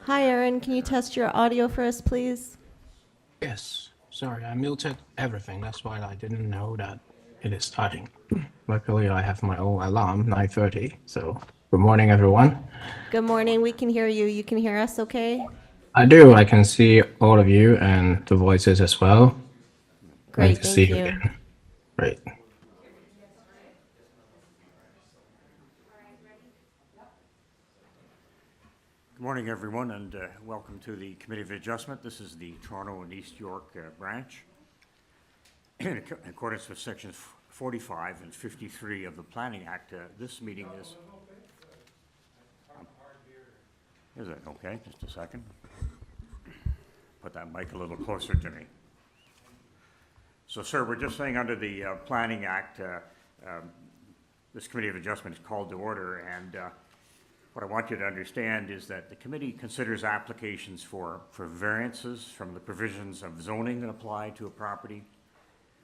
Hi, Erin. Can you test your audio for us, please? Yes, sorry, I muted everything. That's why I didn't know that it is starting. Luckily, I have my own alarm, 9:30. So, good morning, everyone. Good morning. We can hear you. You can hear us okay? I do. I can see all of you and the voices as well. Nice Great. to see Thank you you. again. Great. Good morning, everyone, and welcome to the Committee of Adjustment. This is the Toronto and East York branch. In accordance with sections 45 and 53 of the Planning Act, this meeting is... Is it? Okay, just a second. Put that mic a little closer to me. So, sir, we're just saying under the Planning Act, this Committee of Adjustment is called to order, and what I want you to understand is that the committee considers applications for variances from the provisions of zoning that apply to a property.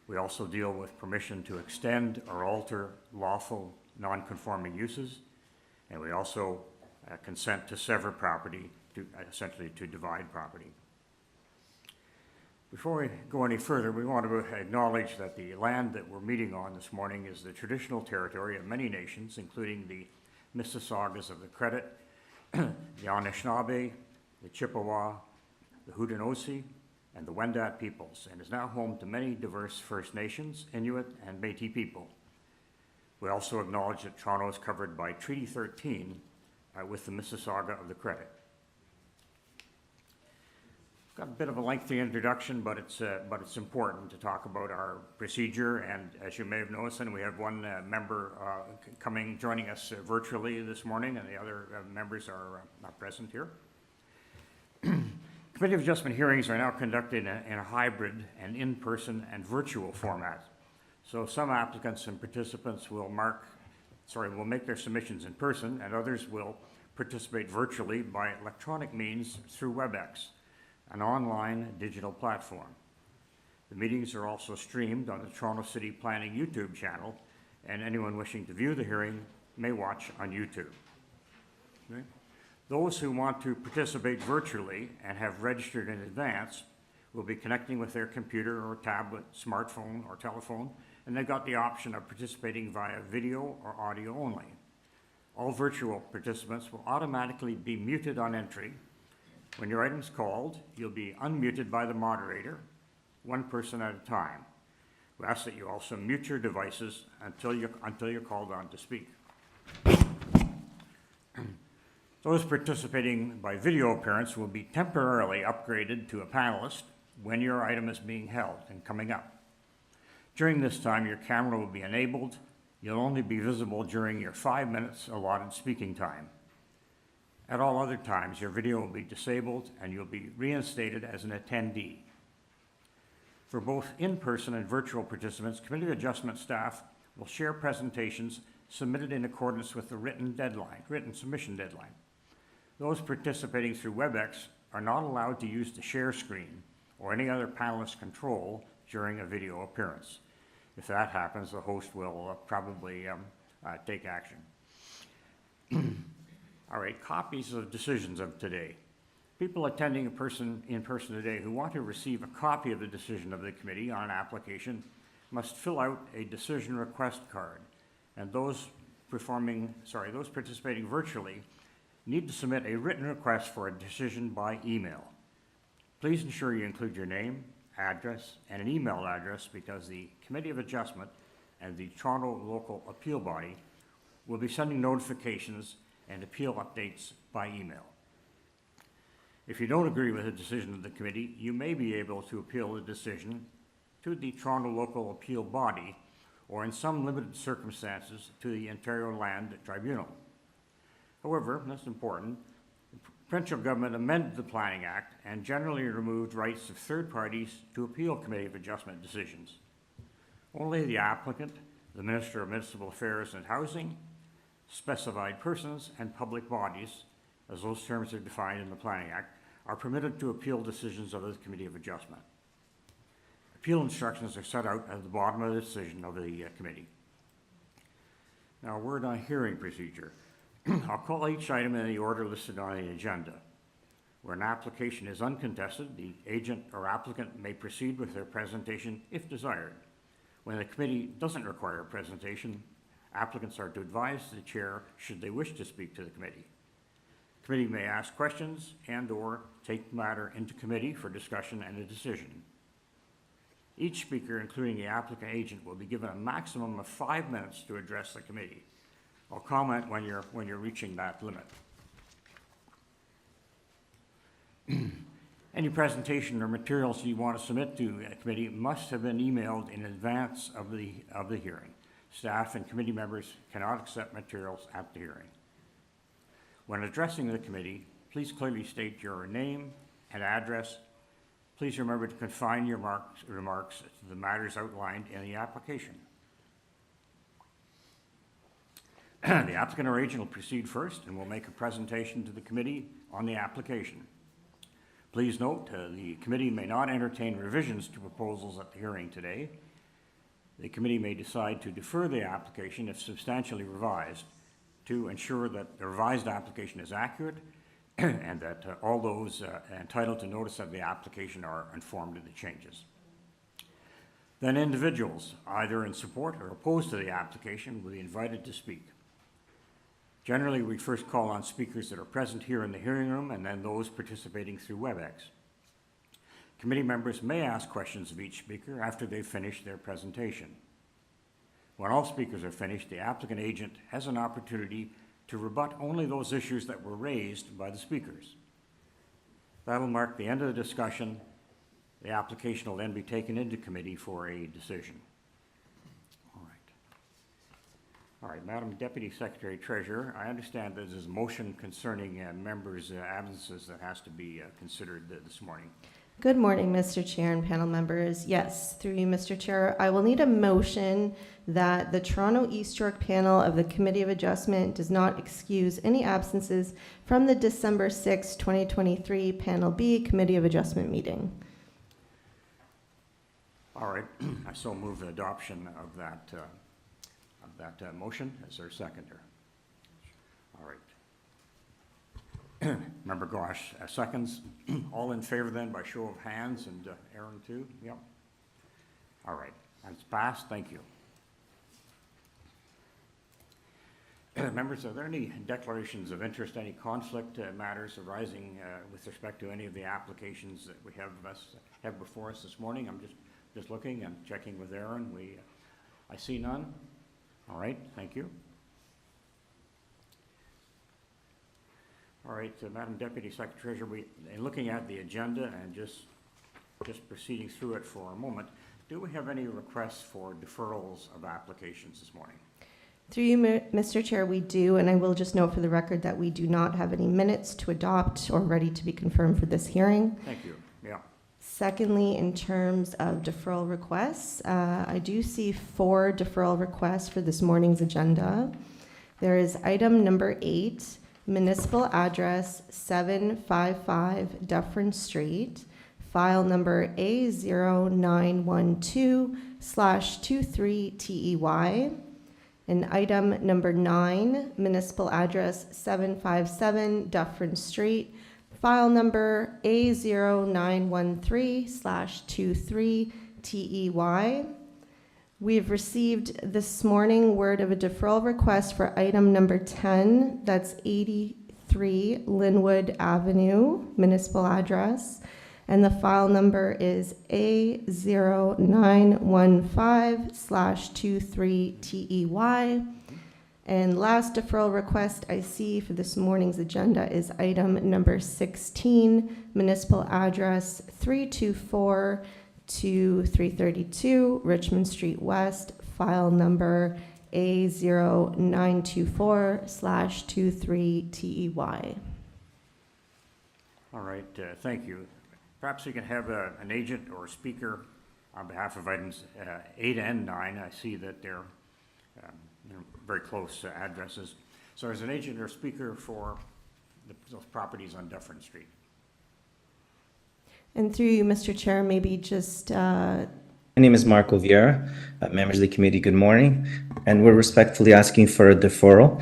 We also deal with permission to extend or alter lawful non-conforming uses, and we also consent to sever property, essentially to divide property. Before we go any further, we want to acknowledge that the land that we're meeting on this morning is the traditional territory of many nations, including the Mississaugas of the Credit, the Anishinaabe, the Chippewa, the Haudenosaunee, and the Wendat peoples, and is now home to many diverse First Nations, Inuit, and Métis people. We also acknowledge that Toronto is covered by Treaty 13 with the Mississauga of the Credit. Got a bit of a lengthy introduction, but it's important to talk about our procedure. And as you may have noticed, and we have one member joining us virtually this morning, and the other members are not present here. Committee of Adjustment hearings are now conducted in a hybrid and in-person and virtual format. So some applicants and participants will make their submissions in person, and others will participate virtually by electronic means through WebEx, an online digital platform. The meetings are also streamed on the Toronto City Planning YouTube channel, and anyone wishing to view the hearing may watch on YouTube. Okay. Those who want to participate virtually and have registered in advance will be connecting with their computer or tablet, smartphone, or telephone, and they've got the option of participating via video or audio only. All virtual participants will automatically be muted on entry. When your item is called, you'll be unmuted by the moderator, one person at a time. We ask that you also mute your devices until you're called on to speak. Those participating by video appearance will be temporarily upgraded to a panelist when your item is being held and coming up. During this time, your camera will be enabled. You'll only be visible during your 5 minutes allotted speaking time. At all other times, your video will be disabled and you'll be reinstated as an attendee. For both in-person and virtual participants, Committee of Adjustment staff will share presentations submitted in accordance with the written submission deadline. Those participating through WebEx are not allowed to use the share screen or any other panelist control during a video appearance. If that happens, the host will probably take action. All right, copies of decisions of today. People attending in person today who want to receive a copy of the decision of the committee on an application must fill out a decision request card. And those participating virtually need to submit a written request for a decision by email. Please ensure you include your name, address, and an email address, because the Committee of Adjustment and the Toronto Local Appeal Body will be sending notifications and appeal updates by email. If you don't agree with the decision of the committee, you may be able to appeal the decision to the Toronto Local Appeal Body, or in some limited circumstances, to the Ontario Land Tribunal. However, that's important, the provincial government amended the Planning Act and generally removed rights of third parties to appeal Committee of Adjustment decisions. Only the applicant, the Minister of Municipal Affairs and Housing, specified persons, and public bodies, as those terms are defined in the Planning Act, are permitted to appeal decisions of the Committee of Adjustment. Appeal instructions are set out at the bottom of the decision of the committee. Now, a word on hearing procedure. I'll call each item in the order listed on the agenda. Where an application is uncontested, the agent or applicant may proceed with their presentation if desired. When the committee doesn't require a presentation, applicants are to advise the chair should they wish to speak to the committee. The committee may ask questions and/or take the matter into committee for discussion and a decision. Each speaker, including the applicant agent, will be given a maximum of 5 minutes to address the committee. I'll comment when you're reaching that limit. Any presentation or materials you want to submit to a committee must have been emailed in advance of the hearing. Staff and committee members cannot accept materials at the hearing. When addressing the committee, please clearly state your name and address. Please remember to confine your remarks to the matters outlined in the application. The applicant or agent will proceed first and will make a presentation to the committee on the application. Please note, the committee may not entertain revisions to proposals at the hearing today. The committee may decide to defer the application if substantially revised to ensure that the revised application is accurate and that all those entitled to notice of the application are informed of the changes. Then individuals, either in support or opposed to the application, will be invited to speak. Generally, we first call on speakers that are present here in the hearing room and then those participating through WebEx. Committee members may ask questions of each speaker after they've finished their presentation. When all speakers are finished, the applicant agent has an opportunity to rebut only those issues that were raised by the speakers. That'll mark the end of the discussion. The application will then be taken into committee for a decision. All right, Madam Deputy Secretary Treasurer, I understand that there's a motion concerning members' absences that has to be considered this morning. Good morning, Mr. Chair and panel members. Yes, through you, Mr. Chair, I will need a motion that the Toronto East York panel of the Committee of Adjustment does not excuse any absences from the December 6, 2023 Panel B Committee of Adjustment meeting. All right, I so move the adoption of that motion. Is there a seconder? All right. Member Gosh seconds. All in favor then by show of hands, and Aaron too? Yep. All right, that's passed. Thank you. Members, are there any declarations of interest, any conflict matters arising with respect to any of the applications that we have before us this morning? I'm just looking and checking with Aaron. I see none. All right, thank you. All right, Madam Deputy Secretary Treasurer, in looking at the agenda and just proceeding through it for a moment, do we have any requests for deferrals of applications this morning? Through you, Mr. Chair, we do, and I will just note for the record that we do not have any minutes to adopt or ready to be confirmed for this hearing. Thank you. Yeah. Secondly, in terms of deferral requests, I do see 4 deferral requests for this morning's agenda. There is item number 8, municipal address 755 Dufferin Street, file number A0912/23TEY. And item number 9, municipal address 757 Dufferin Street, file number A0913/23TEY. We've received this morning word of a deferral request for item number 10, that's 83 Lynwood Avenue, municipal address, and the file number is A0915/23TEY. And last deferral request I see for this morning's agenda is item number 16, municipal address 324 to 332 Richmond Street West, file number A0924/23TEY. All right, thank you. Perhaps we can have an agent or a speaker on behalf of items 8 and 9. I see that they're very close addresses. So there's an agent or speaker for those properties on Dufferin Street. And through you, Mr. Chair, maybe just My name is Marco Vieira. Members of the committee, good morning. and we're respectfully asking for a deferral.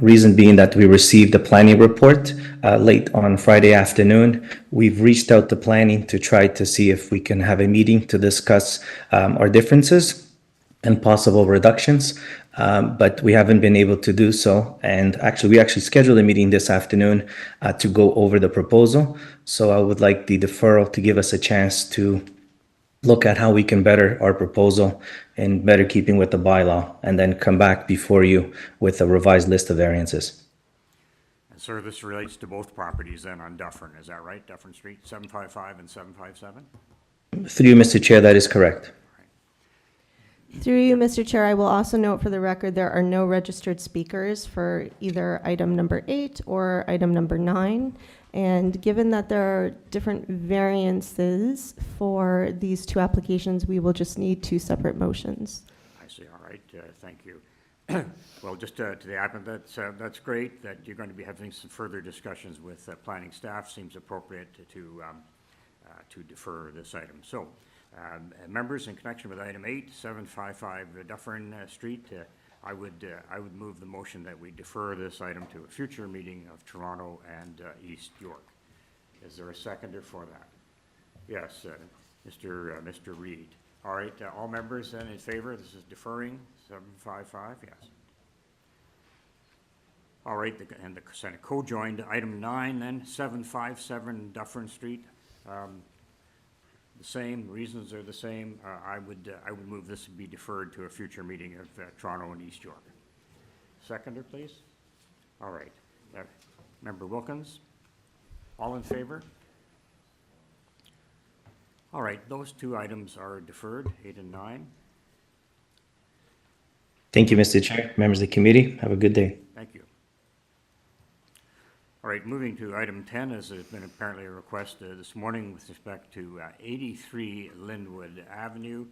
Reason being that we received a planning report late on Friday afternoon. We've reached out to planning to try to see if we can have a meeting to discuss our differences and possible reductions, but we haven't been able to do so. And actually, we scheduled a meeting this afternoon to go over the proposal. So I would like the deferral to give us a chance to look at how we can better our proposal in better keeping with the bylaw, and then come back before you with a revised list of variances. And sir, this relates to both properties then on Dufferin, is that right? Dufferin Street, 755 and 757? Through you, Mr. Chair, that is correct. Through you, Mr. Chair, I will also note for the record there are no registered speakers for either item number 8 or item number 9. And given that there are different variances for these two applications, we will just need 2 separate motions. I see, all right, thank you. Well, just to the applicant, that's great that you're going to be having some further discussions with planning staff. Seems appropriate to defer this item. So, members, in connection with item 8, 755 Dufferin Street, I would move the motion that we defer this item to a future meeting of Toronto and East York. Is there a seconder for that? Yes, Mr. Reid. All right, all members then in favor? This is deferring 755. Yes. All right, and the Senate co-joined item 9 then 757 Dufferin Street. The same reasons are the same. I would move this to be deferred to a future meeting of Toronto and East York. Seconder, please. All right. Member Wilkins, all in favor? All right, those 2 items are deferred, 8 and 9. Thank you, Mr. Chair. Members of the committee, have a good day. Thank you. All right, moving to item 10, as there's been apparently a request this morning with respect to 83 Lynwood Avenue.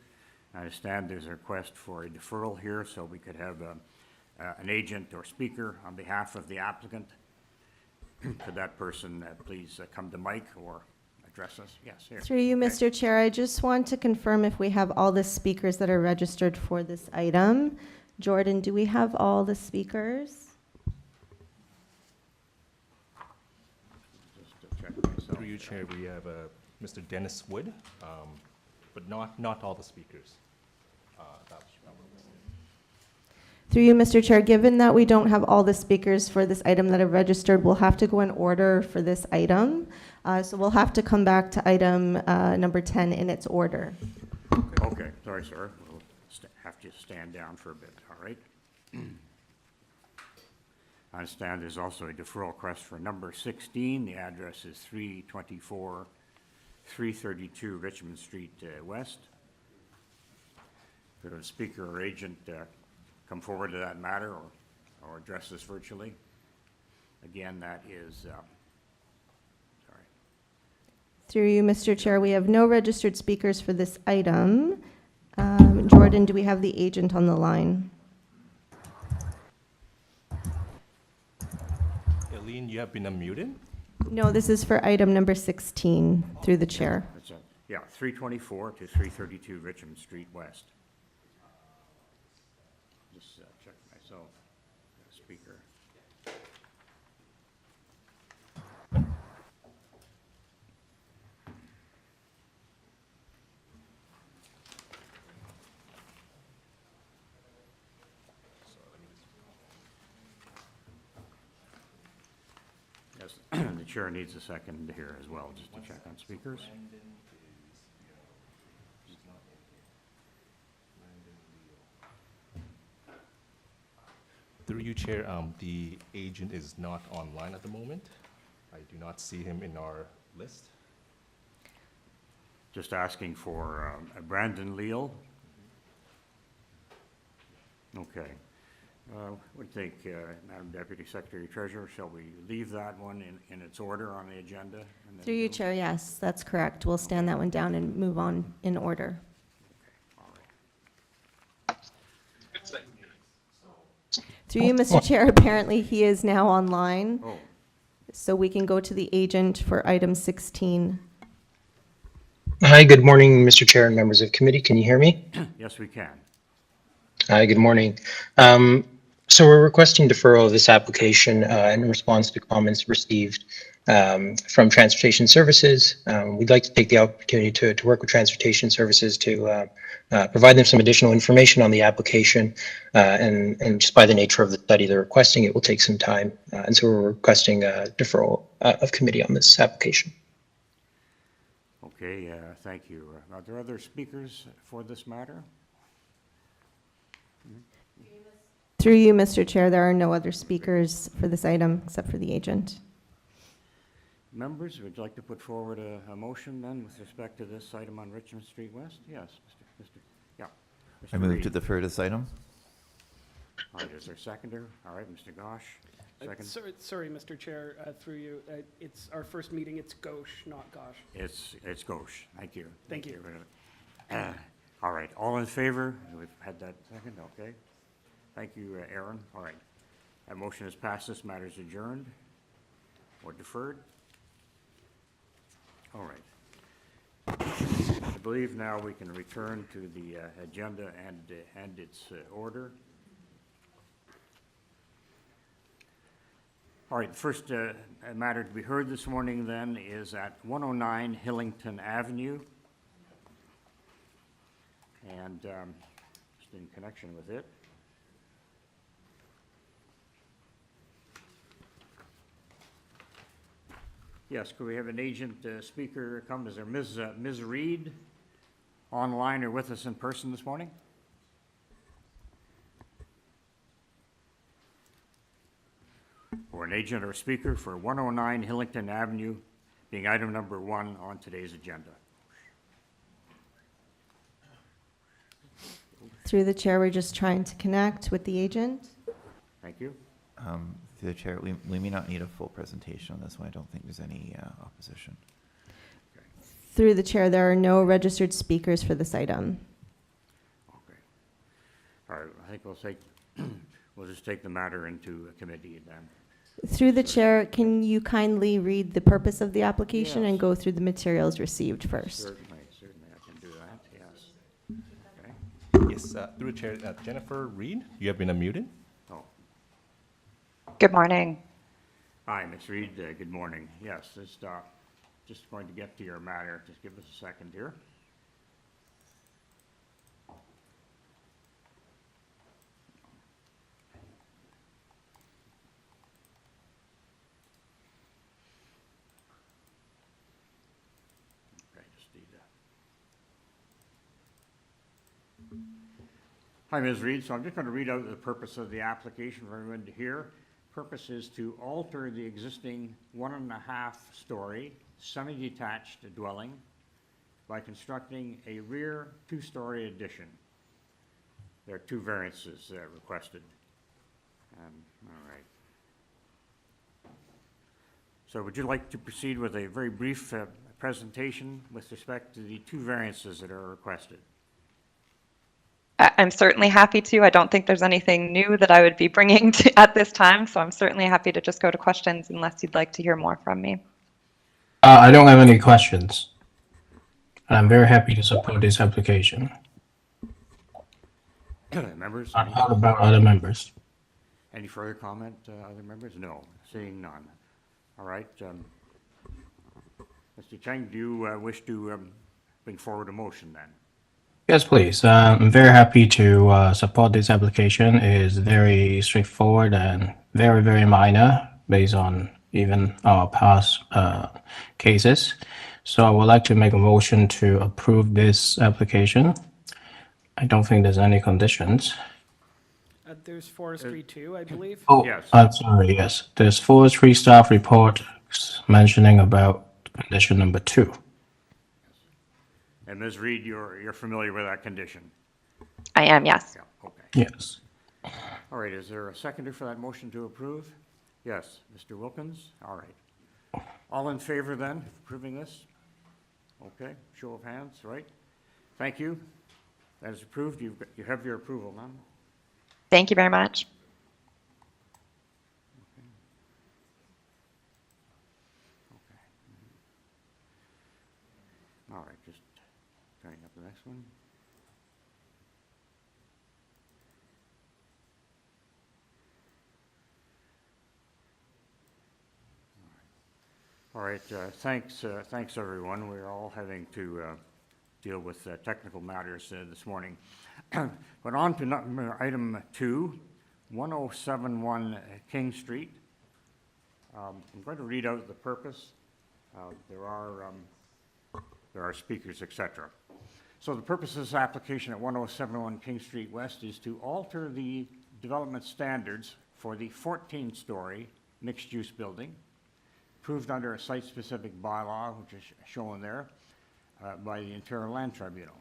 I understand there's a request for a deferral here, so we could have an agent or speaker on behalf of the applicant. Could that person please come to mic or address us? Yes, here. Through you, Okay. Mr. Chair, I just want to confirm if we have all the speakers that are registered for this item. Jordan, do we have all the speakers? Just to check myself. Through you, Chair, we have Mr. Dennis Wood, but not all the speakers. That was Through you, Mr. Chair, given that we don't have all the speakers for this item that are registered, we'll have to go in order for this item. So we'll have to come back to item number 10 in its order. Okay, sorry, sir. We'll have to stand down for a bit, all right? I understand there's also a deferral request for number 16. The address is 324, 332 Richmond Street West. Could a speaker or agent come forward to that matter or address this virtually? Again, that is, sorry. Through you, Mr. Chair, we have no registered speakers for this item. Jordan, do we have the agent on the line? Eileen, you have been unmuted. No, this is for item number 16, through the chair. That's it. Yeah, 324 to 332 Richmond Street West. Just check myself, speaker. Yes, the chair needs a second here as well, just to check on speakers. Through you, Chair, the agent is not online at the moment. I do not see him in our list. Just asking for Brandon Leal. Okay. Would think, Madam Deputy Secretary Treasurer, shall we leave that one in its order on the agenda? And then Through you, go- Chair, yes, that's correct. We'll stand that one down and move on in order. All right. Through you, Mr. Chair, apparently he is now online, Oh, so we can go to the agent for item 16. Hi, good morning, Mr. Chair and members of committee. Can you hear me? yes, we can. Hi, good morning. So we're requesting deferral of this application in response to comments received from Transportation Services. We'd like to take the opportunity to work with Transportation Services to provide them some additional information on the application. And just by the nature of the study they're requesting, it will take some time. And so we're requesting a deferral of committee on this application. Okay, thank you. Are there other speakers for this matter? Through you, Mr. Chair, there are no other speakers for this item except for the agent. Members, would you like to put forward a motion then with respect to this item on Richmond Street West? Yes, yeah. Mr. I move to Reid. defer this item. All right, is there a seconder? All right, Mr. Gosh, second. Sorry, Mr. Chair, through you. It's our first meeting. It's Gauche, not Gosh. It's Gauche. Thank you. Thank you. All right, all in favor? We've had that second, okay. Thank you, Aaron. All right. That motion is passed. This matter is adjourned or deferred. All right. I believe now we can return to the agenda and its order. All right, the first matter to be heard this morning then is at 109 Hillington Avenue. And just in connection with it, yes, could we have an agent speaker come? Is there Ms. Reid online or with us in person this morning? Or an agent or speaker for 109 Hillington Avenue being item number 1 on today's agenda. Through the chair, we're just trying to connect with the agent. Thank you. Through the chair, we may not need a full presentation on this one. I don't think there's any opposition. Through the chair, there are no registered speakers for this item. Okay. All right, I think we'll just take the matter into a committee then. Through the chair, can you kindly read the purpose of the application Yes. and go through the materials received first? Certainly, I can do that, yes. Okay. Yes, through the chair, Jennifer Reid, you have been unmuted. Oh, Good morning. hi, Ms. Reid, good morning. Yes, just going to get to your matter. Just give us a second here. Okay, just need Hi, Ms. Reid. So I'm just going to read out the purpose of the application for everyone to hear. Purpose is to alter the existing 1.5-story semi-detached dwelling by constructing a rear 2-story addition. There are 2 variances requested. All right. So would you like to proceed with a very brief presentation with respect to the 2 variances that are requested? I'm certainly happy to. I don't think there's anything new that I would be bringing to, at this time, so I'm certainly happy to just go to questions unless you'd like to hear more from me. I don't have any questions. I'm very happy to support this application. Members? How about other members? Any further comment, other members? No, seeing none. All right. Mr. Cheng, do you wish to bring forward a motion then? Yes, please. I'm very happy to support this application. It is very straightforward and very, very minor based on even our past cases. So I would like to make a motion to approve this application. I don't think there's any conditions. There's forestry too, I believe. Oh, Yes. I'm sorry, yes. There's forestry staff report mentioning about condition number 2. And Ms. Reid, you're familiar with that condition? I am, yes. Yeah, okay. Yes. All right, is there a seconder for that motion to approve? Yes, Mr. Wilkins? All right. All in favor then, of approving this? Okay, show of hands, right? Thank you. That is approved. You have your approval now. Thank you very much. All right, just turning up the next one. All right, thanks, everyone. We're all having to deal with technical matters this morning. But on to item 2, 1071 King Street. I'm going to read out the purpose. There are speakers, etc. So the purpose of this application at 1071 King Street West is to alter the development standards for the 14-story mixed-use building approved under a site-specific bylaw, which is shown there, by the Ontario Land Tribunal.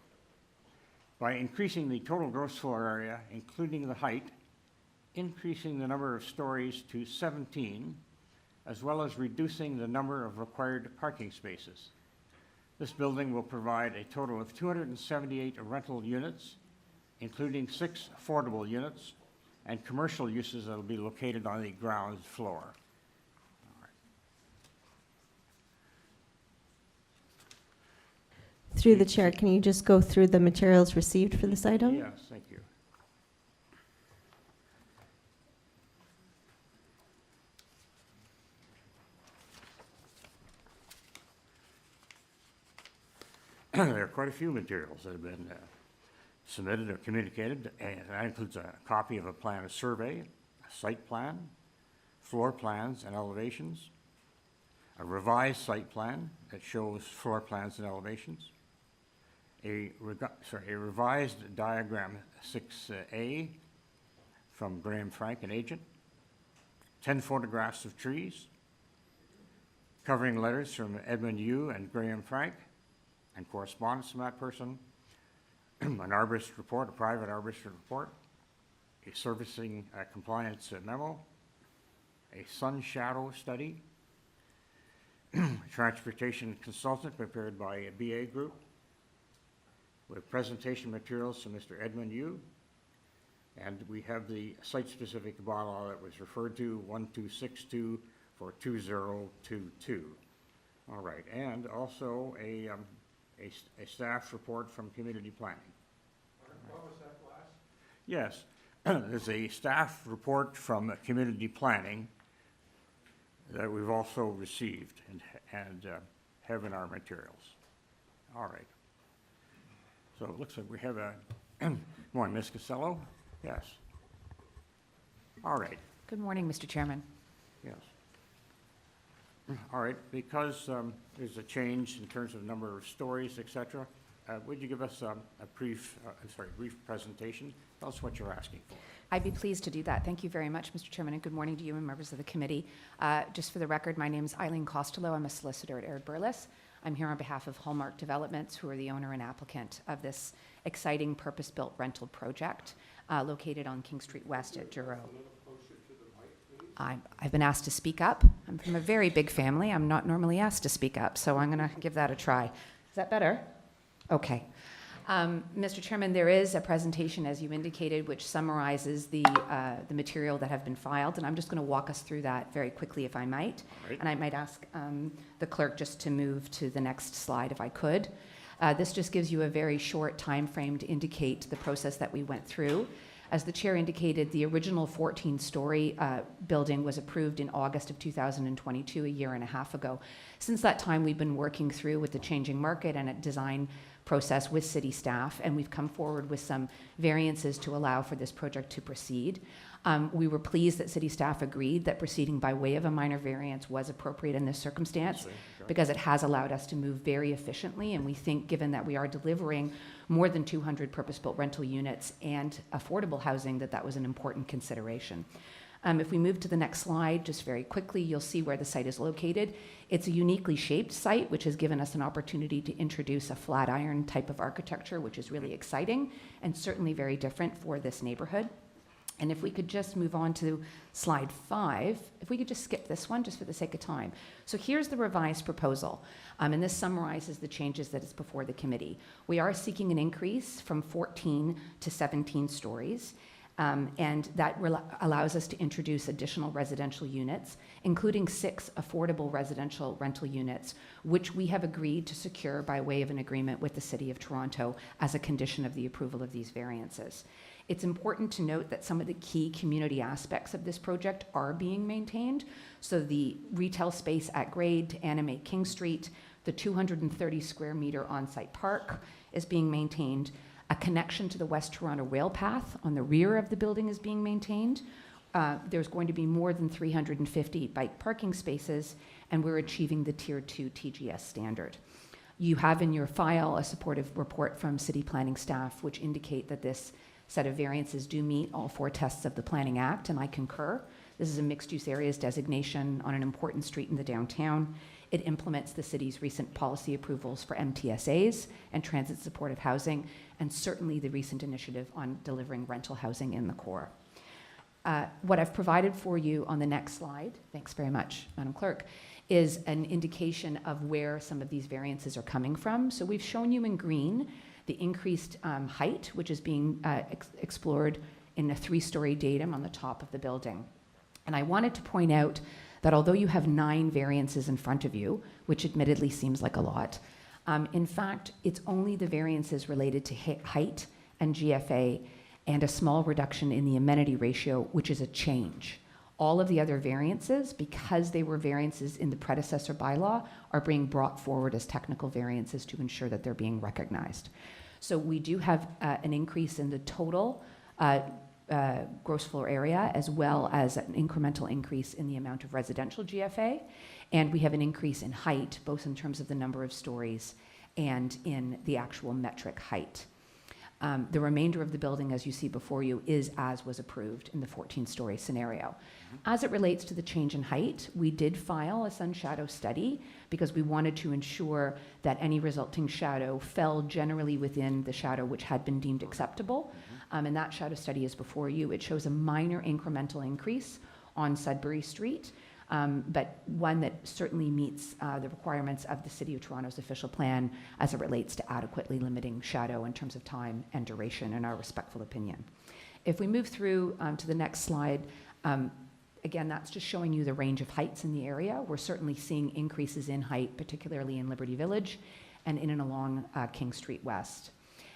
By increasing the total gross floor area, including the height, increasing the number of stories to 17, as well as reducing the number of required parking spaces. This building will provide a total of 278 rental units, including 6 affordable units, and commercial uses that will be located on the ground floor. Through the chair, can you just go through the materials received for this item? Yes, thank you. There are quite a few materials that have been submitted or communicated, and that includes a copy of a plan of survey, a site plan, floor plans and elevations, a revised site plan that shows floor plans and elevations, a revised diagram 6A from Graham Frank, an agent, 10 photographs of trees, covering letters from Edmund Yu and Graham Frank, and correspondence from that person, an arborist report, a private arborist report, a servicing compliance memo, a sun shadow study, transportation consultant prepared by a BA group, with presentation materials from Mr. Edmund Yu, and we have the site-specific bylaw that was referred to, 1262 for 2022. All right, and also a staff report from community planning. What was that last? Yes, there's a staff report from community planning that we've also received and have in our materials. All right. So it looks like we have a, good morning, Ms. Costello? Yes. All right, Good morning, Mr. Chairman. yes. All right, because there's a change in terms of number of stories, et cetera, would you give us a brief presentation? Tell us what you're asking for. I'd be pleased to do that. Thank you very much, Mr. Chairman, and good morning to you and members of the committee. Just for the record, my name is Eileen Costello. I'm a solicitor at Aird Burles. I'm here on behalf of Hallmark Developments, who are the owner and applicant of this exciting purpose-built rental project located on King Street West at Douro. I've been asked to speak up. I'm from a very big family. I'm not normally asked to speak up, so I'm going to give that a try. Is that better? Okay. Mr. Chairman, there is a presentation, as you indicated, which summarizes the material that have been filed, and I'm just going to walk us through that very quickly, if I might. Right. And I might ask the clerk just to move to the next slide, if I could. This just gives you a very short time frame to indicate the process that we went through. As the chair indicated, the original 14-story building was approved in August of 2022, a year and a half ago. Since that time, we've been working through with the changing market and a design process with city staff, and we've come forward with some variances to allow for this project to proceed. We were pleased that city staff agreed that proceeding by way of a minor variance was appropriate in this circumstance, because it has allowed us to move very efficiently, and we think, given that we are delivering more than 200 purpose-built rental units and affordable housing, that that was an important consideration. If we move to the next slide, just very quickly, you'll see where the site is located. It's a uniquely shaped site, which has given us an opportunity to introduce a flat iron type of architecture, which is really exciting and certainly very different for this neighborhood. And if we could just move on to slide 5, if we could just skip this one just for the sake of time. So here's the revised proposal, and this summarizes the changes that is before the committee. We are seeking an increase from 14 to 17 stories. And that allows us to introduce additional residential units, including 6 affordable residential rental units, which we have agreed to secure by way of an agreement with the City of Toronto as a condition of the approval of these variances. It's important to note that some of the key community aspects of this project are being maintained. So the retail space at grade to animate King Street, the 230 square meter on-site park is being maintained. A connection to the West Toronto rail path on the rear of the building is being maintained. There's going to be more than 350 bike parking spaces, and we're achieving the Tier 2 TGS standard. You have in your file a supportive report from city planning staff, which indicate that this set of variances do meet all 4 tests of the Planning Act, and I concur. This is a mixed-use areas designation on an important street in the downtown. It implements the city's recent policy approvals for MTSAs and transit supportive housing, and certainly the recent initiative on delivering rental housing in the core. What I've provided for you on the next slide, thanks very much, Madam Clerk, is an indication of where some of these variances are coming from. So we've shown you in green the increased height, which is being explored in a 3-story datum on the top of the building. And I wanted to point out that although you have 9 variances in front of you, which admittedly seems like a lot, in fact, it's only the variances related to height and GFA and a small reduction in the amenity ratio, which is a change. All of the other variances, because they were variances in the predecessor bylaw, are being brought forward as technical variances to ensure that they're being recognized. So we do have an increase in the total gross floor area, as well as an incremental increase in the amount of residential GFA. And we have an increase in height, both in terms of the number of stories and in the actual metric height. The remainder of the building, as you see before you, is as was approved in the 14-story scenario. As it relates to the change in height, we did file a sun shadow study because we wanted to ensure that any resulting shadow fell generally within the shadow which had been deemed acceptable. And that shadow study is before you. It shows a minor incremental increase on Sudbury Street, but one that certainly meets the requirements of the City of Toronto's official plan as it relates to adequately limiting shadow in terms of time and duration, in our respectful opinion. If we move through to the next slide, again, that's just showing you the range of heights in the area. We're certainly seeing increases in height, particularly in Liberty Village and in and along King Street West.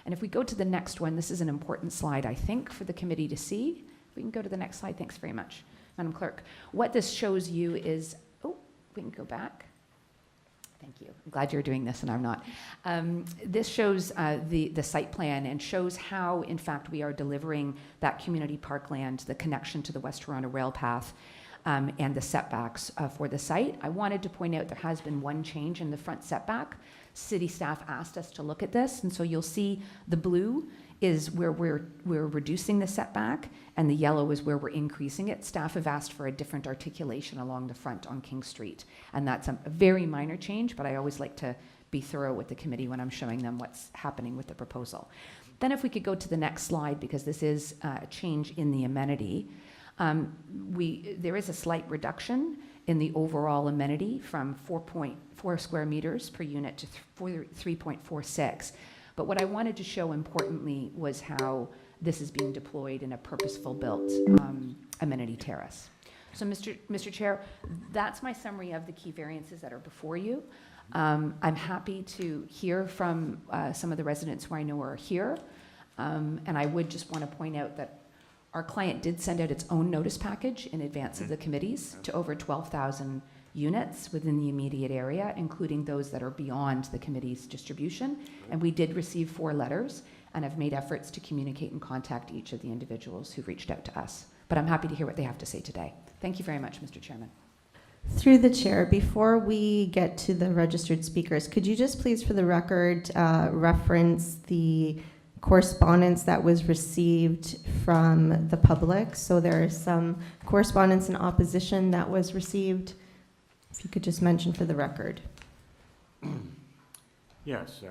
And if we go to the next one, this is an important slide, I think, for the committee to see. If we can go to the next slide, thanks very much, Madam Clerk. What this shows you is, we can go back. Thank you. I'm glad you're doing this and I'm not. This shows the site plan and shows how, in fact, we are delivering that community parkland, the connection to the West Toronto rail path, and the setbacks for the site. I wanted to point out there has been one change in the front setback. City staff asked us to look at this, and so you'll see the blue is where we're reducing the setback, and the yellow is where we're increasing it. Staff have asked for a different articulation along the front on King Street, and that's a very minor change, but I always like to be thorough with the committee when I'm showing them what's happening with the proposal. Then if we could go to the next slide, because this is a change in the amenity. There is a slight reduction in the overall amenity from 4.4 square meters per unit to 3.46. But what I wanted to show importantly was how this is being deployed in a purposeful built amenity terrace. So Mr. Chair, that's my summary of the key variances that are before you. I'm happy to hear from some of the residents who I know are here. And I would just want to point out that our client did send out its own notice package in advance of the committees to over 12,000 units within the immediate area, including those that are beyond the committee's distribution. And we did receive 4 letters and have made efforts to communicate and contact each of the individuals who reached out to us. But I'm happy to hear what they have to say today. Thank you very much, Mr. Chairman. Through the chair, before we get to the registered speakers, could you just please, for the record, reference the correspondence that was received from the public? So there is some correspondence in opposition that was received. If you could just mention for the record. Yes,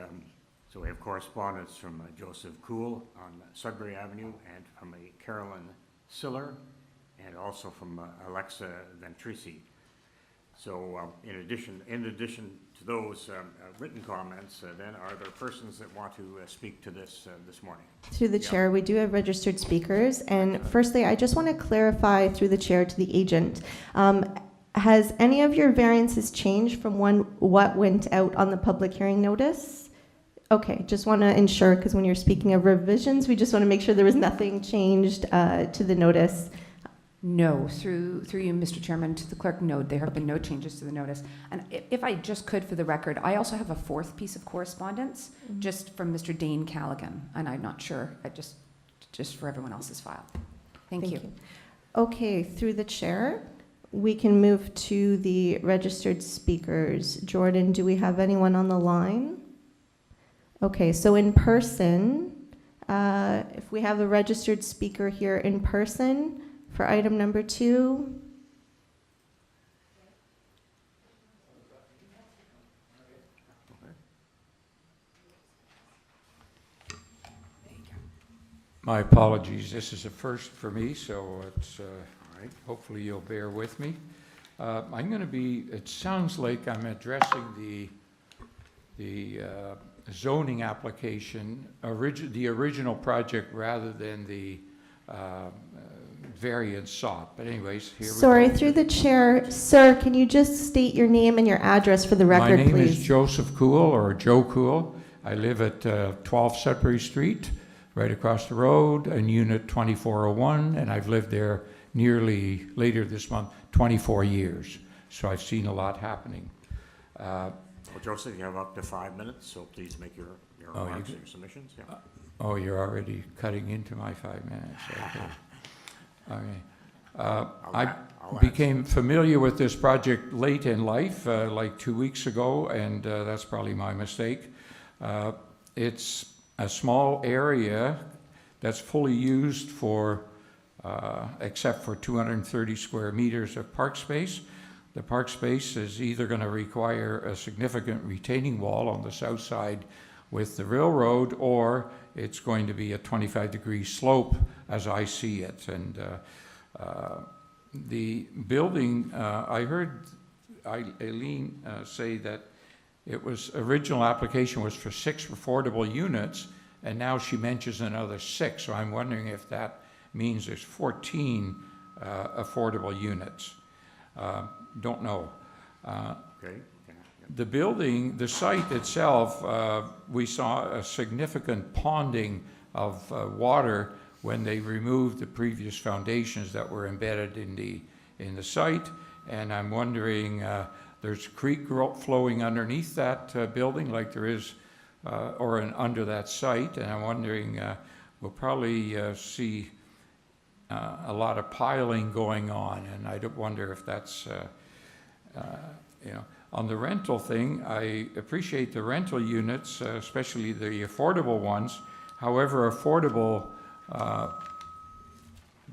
so we have correspondence from Joseph Kuhl on Sudbury Avenue and from a Carolyn Siller and also from Alexa Ventrisi. So in addition to those written comments, then are there persons that want to speak to this this morning? Through the chair, we do have registered speakers. And firstly, I just want to clarify through the chair to the agent. Has any of your variances changed from what went out on the public hearing notice? Okay, just want to ensure, because when you're speaking of revisions, we just want to make sure there was nothing changed to the notice. No, through you, Mr. Chairman, to the clerk, no, there have been no changes to the notice. And if I just could, for the record, I also have a fourth piece of correspondence, just from Mr. Dane Callaghan, and I'm not sure, just for everyone else's file. Thank you. Okay, through the chair, we can move to the registered speakers. Jordan, do we have anyone on the line? Okay, so in person, if we have a registered speaker here in person for item number 2. My apologies, this is a first for me, so it's, hopefully you'll bear with me. I'm going to be, it sounds like I'm addressing the zoning application, the original project rather than the variance sought. But anyways, here we go. Sorry, through the chair, sir, can you just state your name and your address for the record, please? My name is Joseph Cool, or Joe Cool. I live at 12 Sudbury Street, right across the road, in Unit 2401, and I've lived there nearly, later this month, 24 years. So I've seen a lot happening. Well, Joseph, you have up to 5 minutes, so please make your remarks and your submissions. Yeah. Oh, you're already cutting into my 5 minutes. Okay. Okay. I became familiar with this project late in life, like 2 weeks ago, and that's probably my mistake. It's a small area that's fully used for, except for 230 square meters of park space. The park space is either going to require a significant retaining wall on the south side with the railroad, or it's going to be a 25-degree slope as I see it. And the building, I heard Eileen say that it was, original application was for 6 affordable units, and now she mentions another 6. So I'm wondering if that means there's 14 affordable units. Don't know. Okay. The building, the site itself, we saw a significant ponding of water when they removed the previous foundations that were embedded in the site, and I'm wondering, there's a creek flowing underneath that building, like there is, under that site, and I'm wondering, we'll probably see a lot of piling going on, and I wonder if that's, on the rental thing, I appreciate the rental units, especially the affordable ones. However, affordable,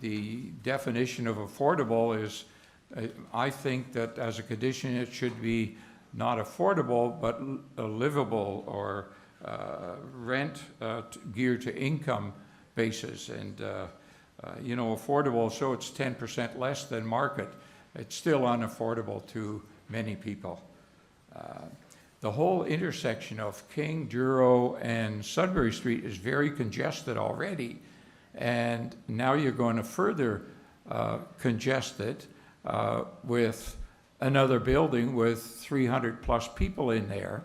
the definition of affordable is, I think that as a condition it should be not affordable, but livable, or rent geared to income basis. And, affordable, so it's 10% less than market. It's still unaffordable to many people. The whole intersection of King, Douro, and Sudbury Street is very congested already, and now you're going to further congest it with another building with 300 plus people in there,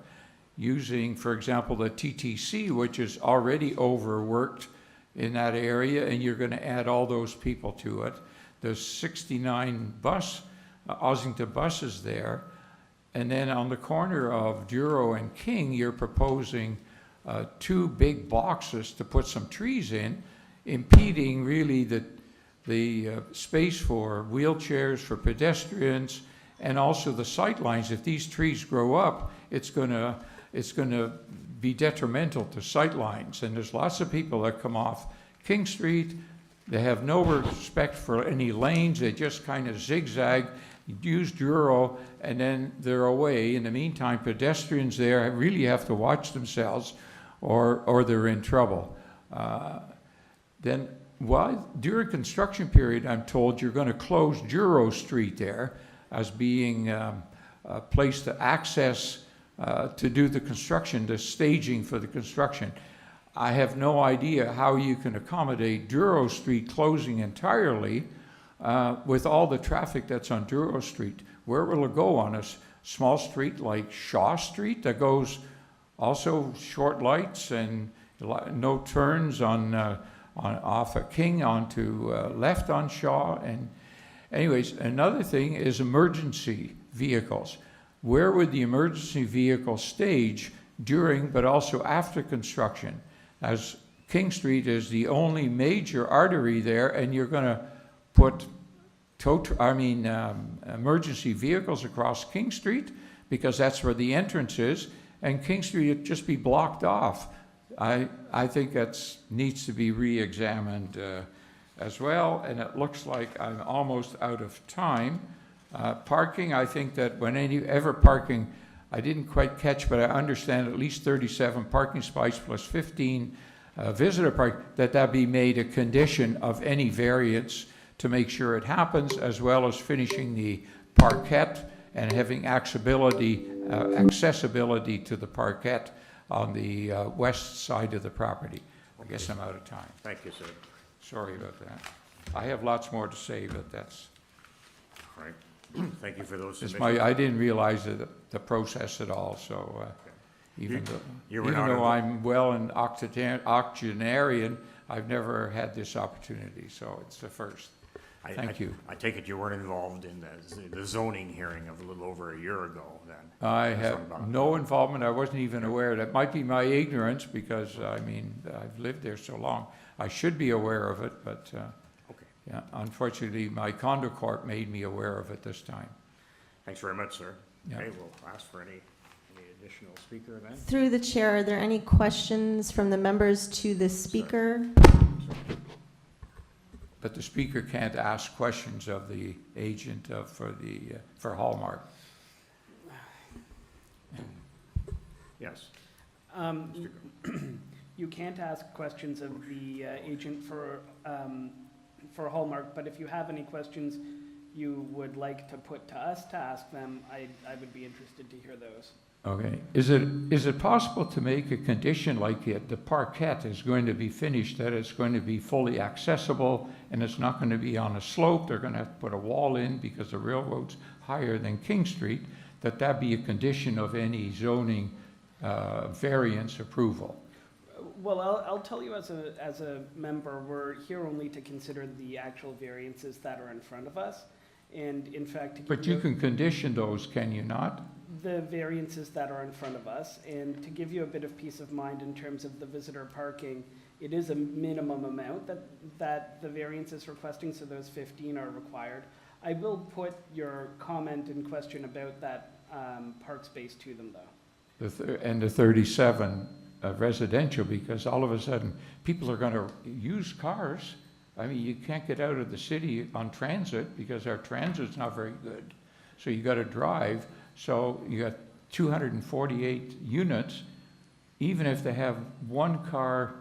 using, for example, the TTC, which is already overworked in that area, and you're going to add all those people to it. There's 69 Ossington buses there. And then on the corner of Douro and King, you're proposing 2 big boxes to put some trees in, impeding really the space for wheelchairs, for pedestrians, and also the sight lines. If these trees grow up, it's going to be detrimental to sight lines. And there's lots of people that come off King Street. They have no respect for any lanes. They just kind of zigzag, use Douro, and then they're away. In the meantime, pedestrians there really have to watch themselves, or they're in trouble. Then, during construction period, I'm told you're going to close Douro Street there as being a place to access to do the construction, the staging for the construction. I have no idea how you can accommodate Douro Street closing entirely with all the traffic that's on Douro Street. Where will it go? On a small street like Shaw Street that goes Also, short lights and no turns on off at King onto left on Shaw. And anyways, another thing is emergency vehicles. Where would the emergency vehicle stage during but also after construction? As King Street is the only major artery there, and you're going to put emergency vehicles across King Street because that's where the entrance is, and King Street would just be blocked off. I think that needs to be re-examined as well, and it looks like I'm almost out of time. Parking, I think that whenever parking, I didn't quite catch, but I understand at least 37 parking spots plus 15 visitor park, that be made a condition of any variance to make sure it happens, as well as finishing the parquet and having accessibility to the parquet on the west side of the property. I guess I'm out of time. Thank you, sir. Sorry about that. I have lots more to say, but that's... All right. Thank you for those It's submissions. I didn't realize the process at all, so even though I'm well an octogenarian, I've never had this opportunity, so it's the first. Thank you. I take it you weren't involved in the zoning hearing of a little over a year ago, then? I have no involvement. I wasn't even aware. That might be my ignorance because, I mean, I've lived there so long. I should be aware of it, but yeah, unfortunately, my condo corp made me aware of it this time. Thanks very much, sir. Yeah. Okay, we'll ask for any additional speaker then. Through the chair, are there any questions from the members to the speaker? But the speaker can't ask questions of the agent for Hallmark. Yes. You can't ask questions of the agent for Hallmark, but if you have any questions you would like to put to us to ask them, I would be interested to hear those. Okay. Is it possible to make a condition like the parquet is going to be finished, that it's going to be fully accessible and it's not going to be on a slope? They're going to have to put a wall in because the railroad's higher than King Street, that be a condition of any zoning variance approval? Well, I'll tell you as a member, we're here only to consider the actual variances that are in front of us. And in fact, but you can condition those, can you not? The variances that are in front of us. And to give you a bit of peace of mind in terms of the visitor parking, it is a minimum amount that the variance is requesting, so those 15 are required. I will put your comment and question about that park space to them, though. And the 37 residential, because all of a sudden people are going to use cars. I mean, you can't get out of the city on transit because our transit's not very good. So you got to drive. So you got 248 units. Even if they have one car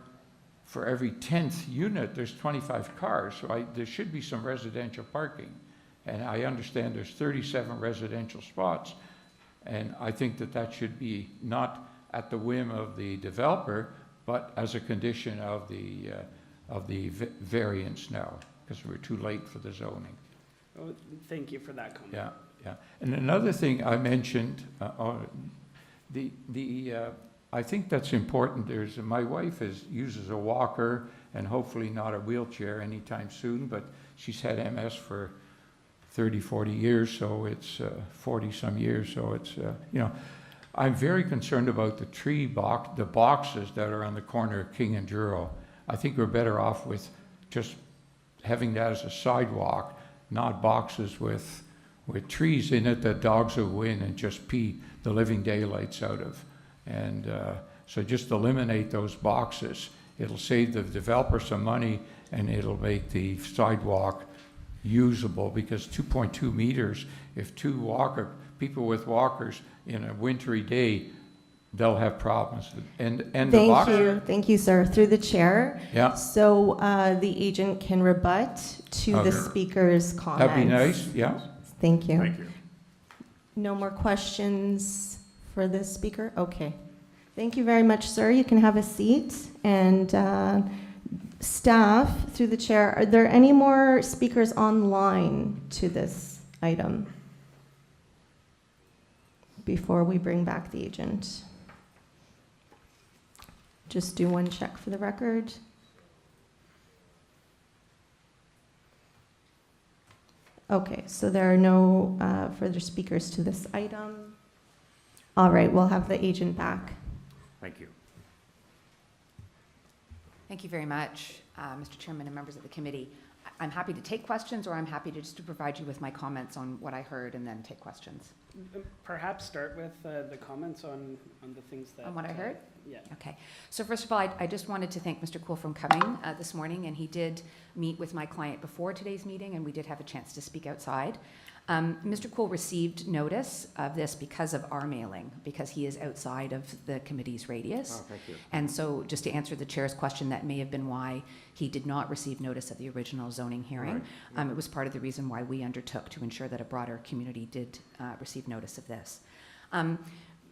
for every 10th unit, there's 25 cars. So there should be some residential parking. And I understand there's 37 residential spots. And I think that should be not at the whim of the developer, but as a condition of the variance now, because we're too late for the zoning. Oh, thank you for that comment. Yeah, yeah. And another thing I mentioned, I think that's important. My wife uses a walker and hopefully not a wheelchair anytime soon, but she's had MS for 30, 40 years, so it's 40 some years, so it's, I'm very concerned about the boxes that are on the corner of King and Juro. I think we're better off with just having that as a sidewalk, not boxes with trees in it that dogs will go in and just pee the living daylights out of. And so just eliminate those boxes. It'll save the developer some money and it'll make the sidewalk usable, because 2.2 meters, if people with walkers in a wintry day, they'll have problems. And Thank you, sir. Through the chair. Yeah. So the agent can rebut to the speaker's comments. That'd be nice. Yeah. Thank you. Thank you. No more questions for the speaker? Okay. Thank you very much, sir. You can have a seat. And staff, through the chair, are there any more speakers online to this item before we bring back the agent? Just do one check for the record. Okay, so there are no further speakers to this item. All right, we'll have the agent back. Thank you. Thank you very much, Mr. Chairman and members of the committee. I'm happy to take questions, or I'm happy to just to provide you with my comments on what I heard and then take questions. Perhaps start with the comments on the things that... On what I heard? Yeah. Okay. So first of all, I just wanted to thank Mr. Kuhl for coming this morning, and he did meet with my client before today's meeting, and we did have a chance to speak outside. Mr. Kuhl received notice of this because of our mailing, because he is outside of the committee's radius. Oh, thank you. And so just to answer the chair's question, that may have been why he did not receive notice of the original zoning hearing. Right. It was part of the reason why we undertook to ensure that a broader community did receive notice of this.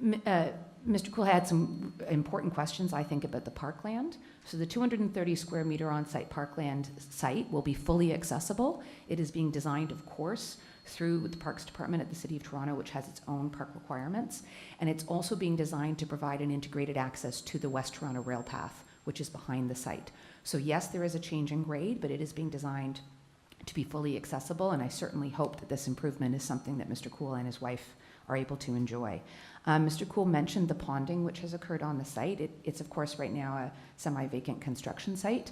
Mr. Kuhl had some important questions, I think, about the parkland. So the 230 square meter on-site parkland site will be fully accessible. It is being designed, of course, through the Parks Department at the City of Toronto, which has its own park requirements. And it's also being designed to provide an integrated access to the West Toronto Rail Path, which is behind the site. So yes, there is a change in grade, but it is being designed to be fully accessible, and I certainly hope that this improvement is something that Mr. Kuhl and his wife are able to enjoy. Mr. Kuhl mentioned the ponding which has occurred on the site. It's of course right now a semi-vacant construction site.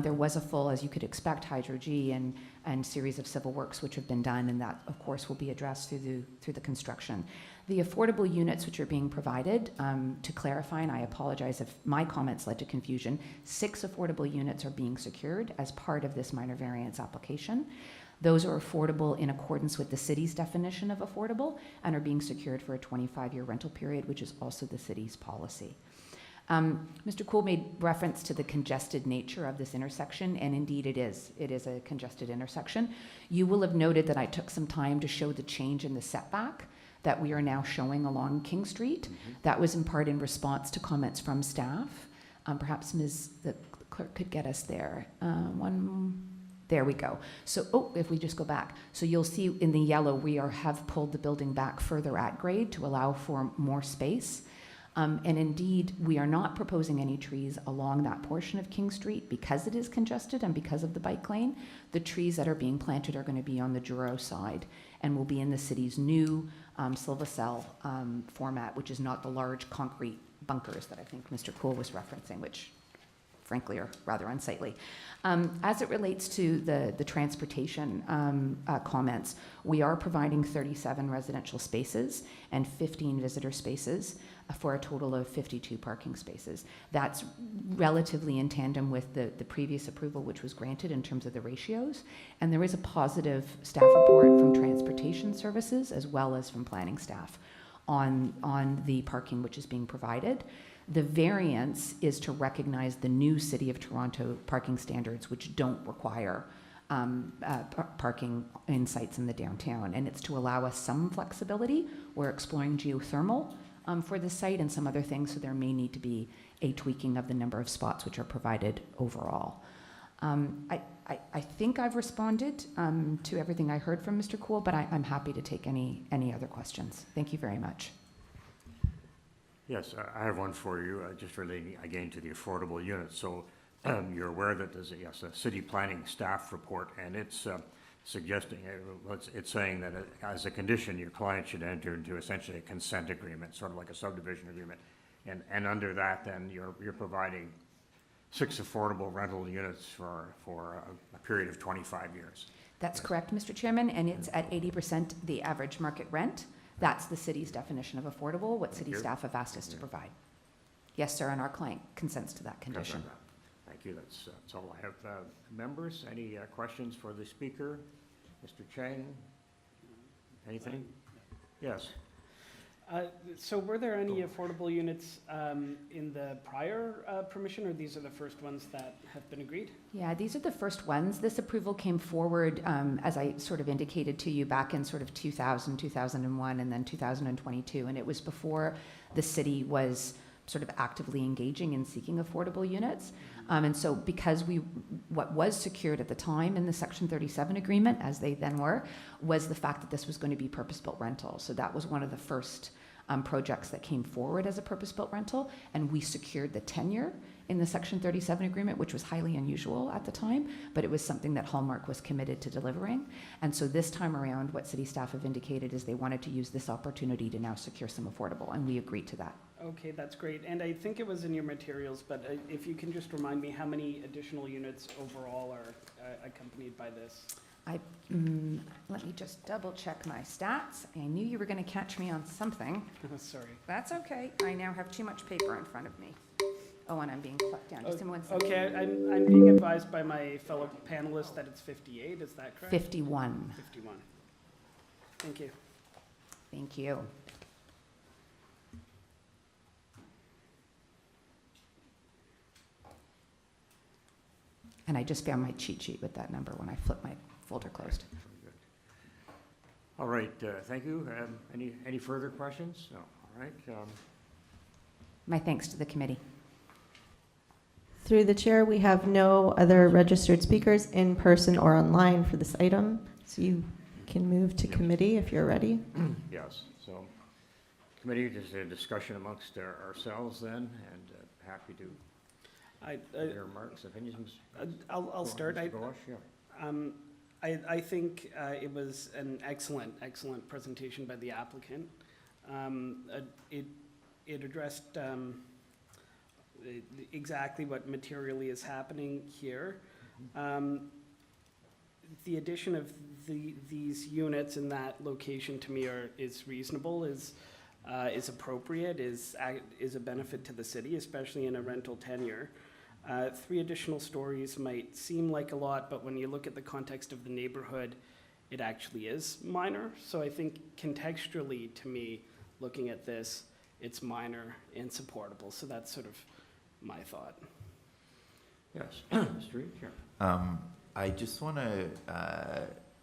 There was a full, as you could expect, hydro-G and series of civil works which have been done, and that of course will be addressed through the construction. The affordable units which are being provided, to clarify, and I apologize if my comments led to confusion, 6 affordable units are being secured as part of this minor variance application. Those are affordable in accordance with the city's definition of affordable and are being secured for a 25-year rental period, which is also the city's policy. Mr. Kuhl made reference to the congested nature of this intersection, and indeed it is. It is a congested intersection. You will have noted that I took some time to show the change in the setback that we are now showing along King Street. That was in part in response to comments from staff. Perhaps the clerk could get us there. There we go. So, if we just go back. So you'll see in the yellow, we have pulled the building back further at grade to allow for more space. And indeed, we are not proposing any trees along that portion of King Street because it is congested and because of the bike lane. The trees that are being planted are going to be on the Douro side and will be in the city's new Silva-cell format, which is not the large concrete bunkers that I think Mr. Kuhl was referencing, which frankly are rather unsightly. As it relates to the transportation comments, we are providing 37 residential spaces and 15 visitor spaces for a total of 52 parking spaces. That's relatively in tandem with the previous approval which was granted in terms of the ratios. And there is a positive staff report from transportation services as well as from planning staff on the parking which is being provided. The variance is to recognize the new City of Toronto parking standards, which don't require parking in sites in the downtown. And it's to allow us some flexibility. We're exploring geothermal for the site and some other things, so there may need to be a tweaking of the number of spots which are provided overall. I think I've responded to everything I heard from Mr. Kuhl, but I'm happy to take any other questions. Thank you very much. Yes, I have one for you, just relating again to the affordable units. So you're aware that there's a city planning staff report, and it's suggesting, it's saying that as a condition, your client should enter into essentially a consent agreement, sort of like a subdivision agreement. And under that, then you're providing 6 affordable rental units for a period of 25 years. That's correct, Mr. Chairman, and it's at 80% the average market rent. That's the city's definition of affordable, what city staff have asked us to provide. Yes, sir, and our client consents to that condition. Thank you, that's all I have. Members, any questions for the speaker? Mr. Chang, anything? Yes. So were there any affordable units in the prior permission, or these are the first ones that have been agreed? Yeah, these are the first ones. This approval came forward, as I sort of indicated to you, back in sort of 2000, 2001, and then 2022. And it was before the city was sort of actively engaging in seeking affordable units. And so because what was secured at the time in the Section 37 agreement, as they then were, was the fact that this was going to be purpose-built rental. So that was one of the first projects that came forward as a purpose-built rental, and we secured the tenure in the Section 37 agreement, which was highly unusual at the time, but it was something that Hallmark was committed to delivering. And so this time around, what city staff have indicated is they wanted to use this opportunity to now secure some affordable, and we agreed to that. Okay, that's great. And I think it was in your materials, but if you can just remind me how many additional units overall are accompanied by this? Let me just double check my stats. I knew you were going to catch me on something. Sorry. That's okay. I now have too much paper in front of me. Oh, and I'm being plucked down. Just in 1 second. Okay, I'm being advised by my fellow panelists that it's 58, is that correct? 51. 51. Thank you. Thank you. And I just found my cheat sheet with that number when I flipped my folder closed. All right, thank you. Any further questions? No. All right. My thanks to the committee. Through the chair, we have no other registered speakers in person or online for this item, so you can move to committee if you're ready. Yes, so committee, just a discussion amongst ourselves then, and happy to hear remarks, opinions. I'll start. Mr. Gouache, yeah. I think it was an excellent presentation by the applicant. It addressed exactly what materially is happening here. The addition of these units in that location to me is reasonable, is appropriate, is a benefit to the city, especially in a rental tenure. 3 additional stories might seem like a lot, but when you look at the context of the neighborhood, it actually is minor. So I think contextually, to me, looking at this, it's minor and supportable. So that's sort of my thought. Yes, Mr. Reed, sure. I just want to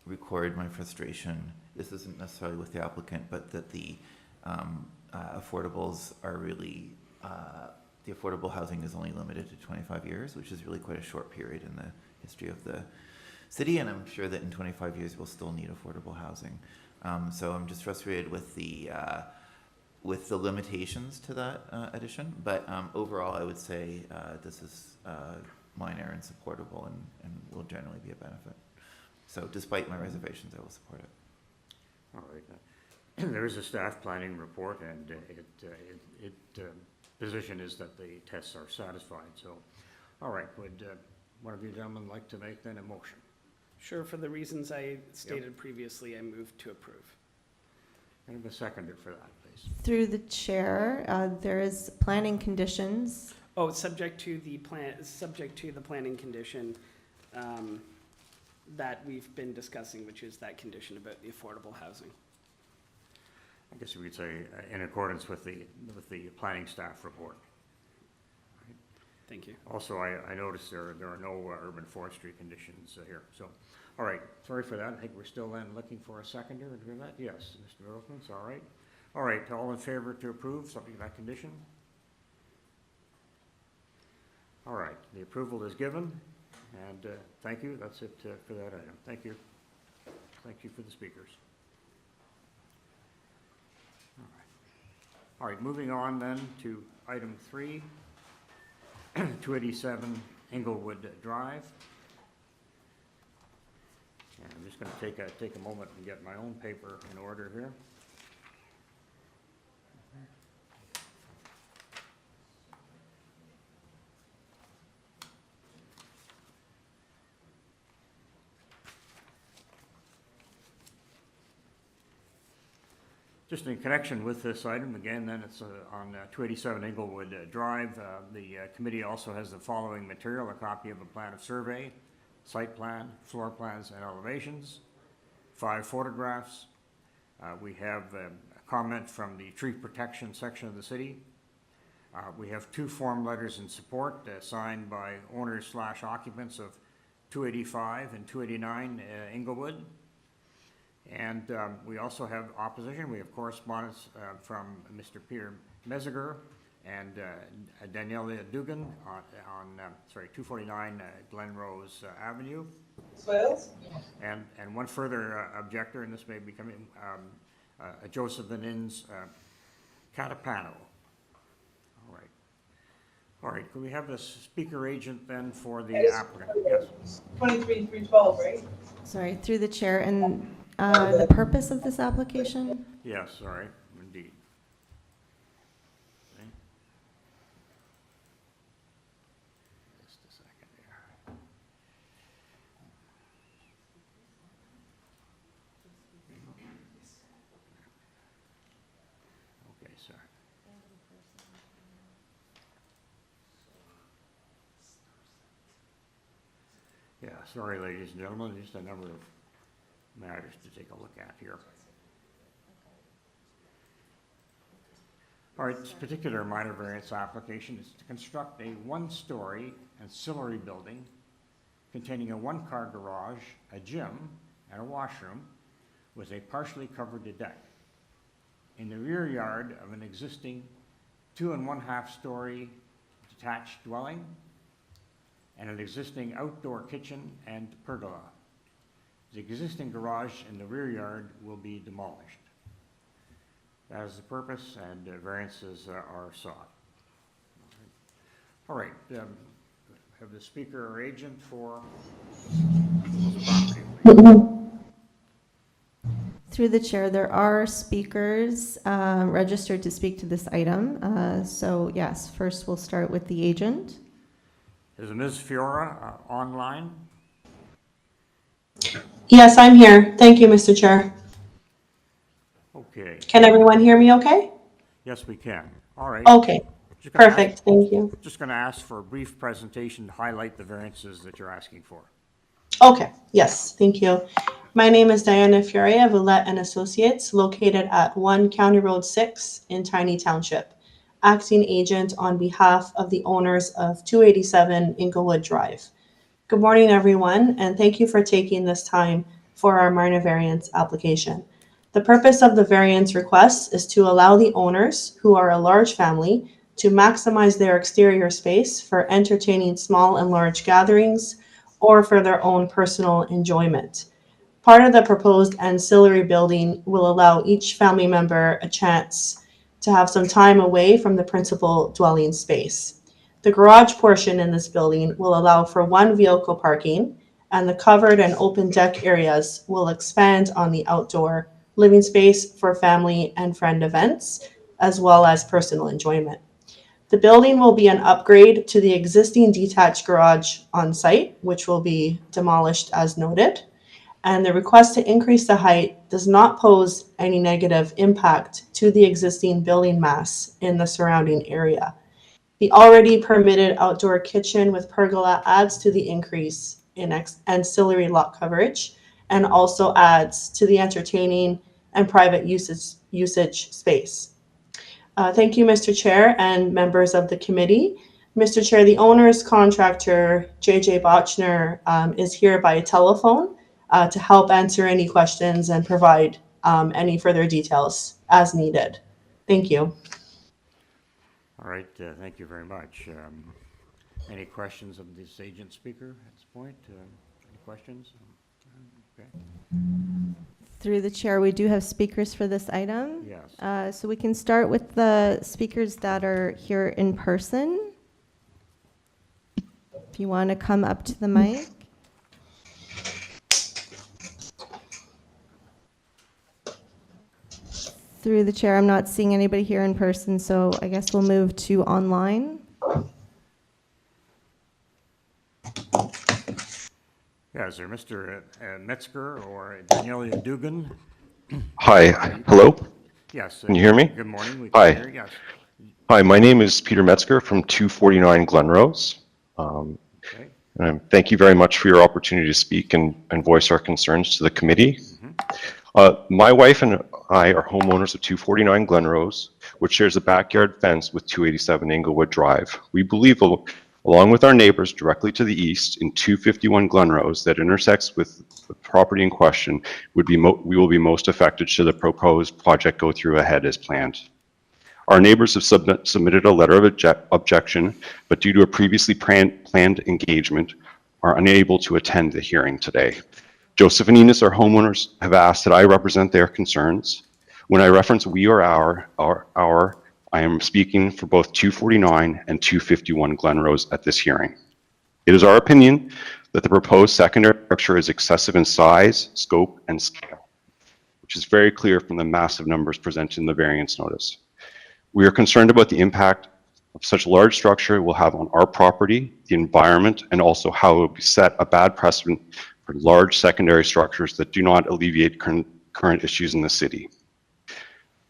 record my frustration. This isn't necessarily with the applicant, but that the affordables are really, the affordable housing is only limited to 25 years, which is really quite a short period in the history of the city, and I'm sure that in 25 years we'll still need affordable housing. So I'm just frustrated with the limitations to that addition, but overall I would say this is minor and supportable and will generally be a benefit. So despite my reservations, I will support it. All right. There is a staff planning report, and position is that the tests are satisfied. So, all right, would one of you gentlemen like to make then a motion? Sure, for the reasons I stated previously, I move to approve. And a seconder for that, please. Through the chair, there is planning conditions. Oh, subject to the planning condition that we've been discussing, which is that condition about the affordable housing. I guess we could say in accordance with the planning staff report. Right. Thank you. Also, I noticed there are no urban forestry conditions here. So, all right, sorry for that. I think we're still then looking for a seconder to do that. Yes, Mr. Wilkins, all right. All right, all in favor to approve, subject to that condition? All right, the approval is given, and thank you. That's it for that item. Thank you. Thank you for the speakers. All right, moving on then to item 3, 287 Inglewood Drive. And I'm just going to take a moment and get my own paper in order here. Just in connection with this item, again, then it's on 287 Inglewood Drive. The committee also has the following material: a copy of a plan of survey, site plan, floor plans, and elevations, 5 photographs. We have a comment from the tree protection section of the city. We have 2 form letters in support signed by owners/occupants of 285 and 289 Inglewood. And we also have opposition. We have correspondence from Mr. Peter Mezziger and Danielle Dugan on 249 Glenrose Avenue. And one further objector, and this may be coming, Joseph Vanins Catapano. All right. All right, could we have the speaker agent then for the applicant? Yes. 23-312, right? Sorry, through the chair, and the purpose of this application? Yes, sorry, indeed. Okay. Just a second here. Okay, sir. Yeah, sorry, ladies and gentlemen, just a number of matters to take a look at here. All right, this particular minor variance application is to construct a one-story ancillary building containing a one-car garage, a gym, and a washroom with a partially covered deck in the rear yard of an existing 2 1/2 story detached dwelling and an existing outdoor kitchen and pergola. The existing garage in the rear yard will be demolished. That is the purpose, and variances are sought. All right, have the speaker or agent for this property, please. Through the chair, there are speakers registered to speak to this item. So yes, first we'll start with the agent. Is Ms. Fiora online? Yes, I'm here. Thank you, Mr. Chair. Okay. Can everyone hear me okay? Yes, we can. All right. Okay, Just gonna perfect. Thank you. Just going to ask for a brief presentation to highlight the variances that you're asking for. Okay, yes, thank you. My name is Diana Fiore of Willett and Associates, located at 1 County Road 6 in Tiny Township, acting agent on behalf of the owners of 287 Inglewood Drive. Good morning, everyone, and thank you for taking this time for our minor variance application. The purpose of the variance request is to allow the owners, who are a large family, to maximize their exterior space for entertaining small and large gatherings or for their own personal enjoyment. Part of the proposed ancillary building will allow each family member a chance to have some time away from the principal dwelling space. The garage portion in this building will allow for one vehicle parking, and the covered and open deck areas will expand on the outdoor living space for family and friend events, as well as personal enjoyment. The building will be an upgrade to the existing detached garage on site, which will be demolished as noted. And the request to increase the height does not pose any negative impact to the existing building mass in the surrounding area. The already permitted outdoor kitchen with pergola adds to the increase in ancillary lot coverage and also adds to the entertaining and private usage space. Thank you, Mr. Chair and members of the committee. Mr. Chair, the owner's contractor, JJ Botchner, is here by telephone to help answer any questions and provide any further details as needed. Thank you. All right, thank you very much. Any questions of this agent speaker at this point? Any questions? Okay. Through the chair, we do have speakers for this item. Yes. So we can start with the speakers that are here in person. If you want to come up to the mic. Through the chair, I'm not seeing anybody here in person, so I guess we'll move to online. Yeah, is there Mr. Metzger or Daniela Dugan? Hi, hello? Yes. Can you hear me? Good morning. We Hi. can hear you, yes. Hi, my name is Peter Metzger from 249 Glenrose. Okay. Thank you very much for your opportunity to speak and voice our concerns to the committee. My wife and I are homeowners of 249 Glenrose, which shares a backyard fence with 287 Inglewood Drive. We believe, along with our neighbors directly to the east in 251 Glenrose that intersects with the property in question, we will be most affected should the proposed project go through ahead as planned. Our neighbors have submitted a letter of objection, but due to a previously planned engagement, are unable to attend the hearing today. Joseph and Enos, our homeowners, have asked that I represent their concerns. When I reference we or our, I am speaking for both 249 and 251 Glenrose at this hearing. It is our opinion that the proposed secondary structure is excessive in size, scope, and scale, which is very clear from the massive numbers presented in the variance notice. We are concerned about the impact of such a large structure will have on our property, the environment, and also how it will set a bad precedent for large secondary structures that do not alleviate current issues in the city.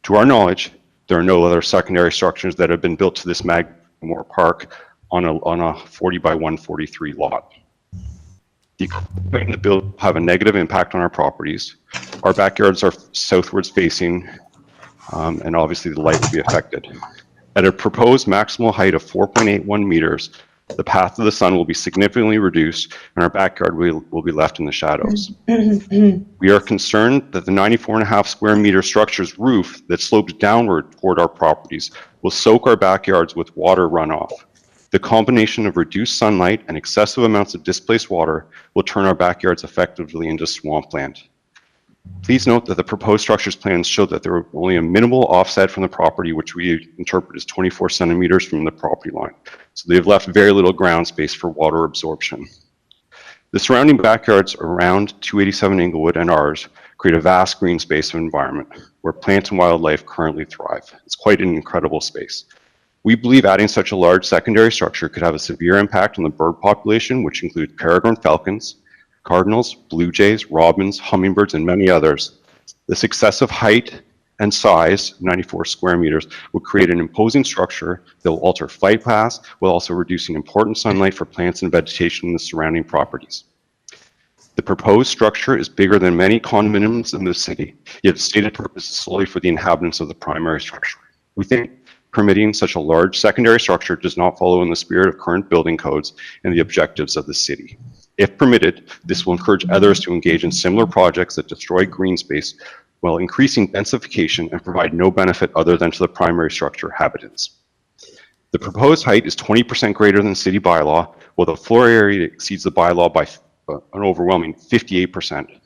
To our knowledge, there are no other secondary structures that have been built to this Moore Park on a 40 by 143 lot. The bill will have a negative impact on our properties. Our backyards are southwards facing, and obviously the light will be affected. At a proposed maximal height of 4.81 meters, the path of the sun will be significantly reduced and our backyard will be left in the shadows. We are concerned that the 94.5 square meter structure's roof that slopes downward toward our properties will soak our backyards with water runoff. The combination of reduced sunlight and excessive amounts of displaced water will turn our backyards effectively into swampland. Please note that the proposed structures plans show that there are only a minimal offset from the property, which we interpret as 24 centimeters from the property line. So they've left very little ground space for water absorption. The surrounding backyards around 287 Inglewood and ours create a vast green space of environment where plants and wildlife currently thrive. It's quite an incredible space. We believe adding such a large secondary structure could have a severe impact on the bird population, which include peregrine falcons, cardinals, blue jays, robins, hummingbirds, and many others. This excessive height and size, 94 square meters, will create an imposing structure that will alter flight paths, while also reducing important sunlight for plants and vegetation in the surrounding properties. The proposed structure is bigger than many condominiums in the city, yet its stated purpose is solely for the inhabitants of the primary structure. We think permitting such a large secondary structure does not follow in the spirit of current building codes and the objectives of the city. If permitted, this will encourage others to engage in similar projects that destroy green space while increasing densification and provide no benefit other than to the primary structure habitants. The proposed height is 20% greater than city bylaw, while the floor area exceeds the bylaw by an overwhelming 58%.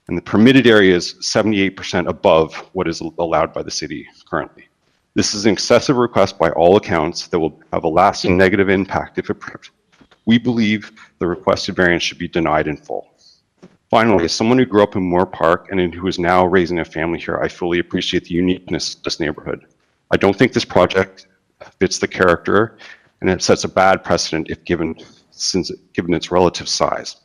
And the permitted area is 78% above what is allowed by the city currently. This is an excessive request by all accounts that will have a lasting negative impact if approved. We believe the requested variance should be denied in full. Finally, as someone who grew up in Moore Park and who is now raising a family here, I fully appreciate the uniqueness of this neighborhood. I don't think this project fits the character, and it sets a bad precedent if given its relative size.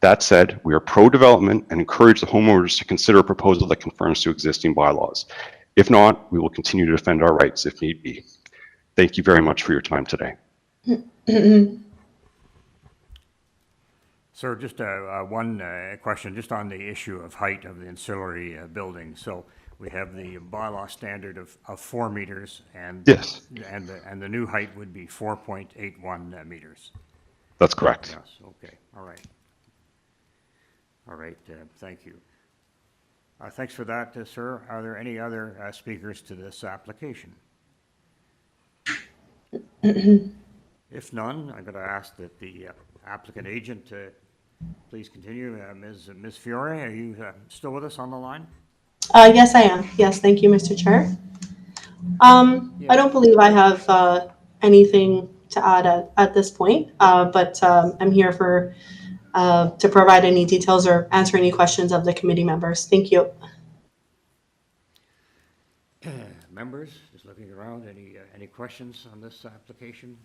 That said, we are pro-development and encourage the homeowners to consider a proposal that conforms to existing bylaws. If not, we will continue to defend our rights if need be. Thank you very much for your time today. Sir, just one question, just on the issue of height of the ancillary building. So we have the bylaw standard of 4 meters, and yes, and the new height would be 4.81 meters. That's correct. Yes. Okay. All right. All right. Thank you. Thanks for that, sir. Are there any other speakers to this application? If none, I'm going to ask that the applicant agent please continue. Ms. Fiore, are you still with us on the line? Yes, I am. Yes, thank you, Mr. Chair. I don't believe I have anything to add at this point, but I'm here to provide any details or answer any questions of the committee members. Thank you. Members, just looking around, any questions on this application?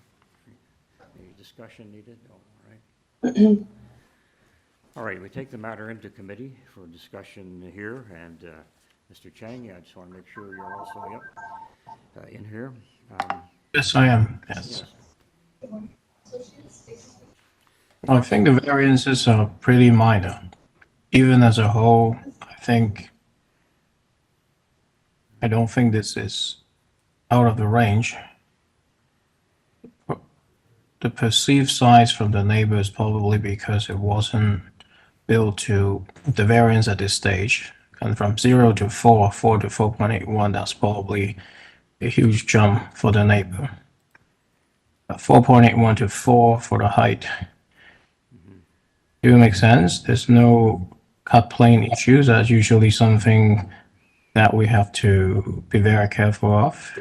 Any discussion needed? No, all right. All right, we take the matter into committee for discussion here, and Mr. Chang, I just want to make sure you're also in here. Yes, I am. Yes. I think the variances are pretty minor. Even as a whole, I don't think this is out of the range. The perceived size from the neighbors probably because it wasn't built to the variance at this stage. And from 0 to 4, 4 to 4.81, that's probably a huge jump for the neighbor. 4.81 to 4 for the height. It makes sense. There's no cut plane issues. That's usually something that we have to be very careful of.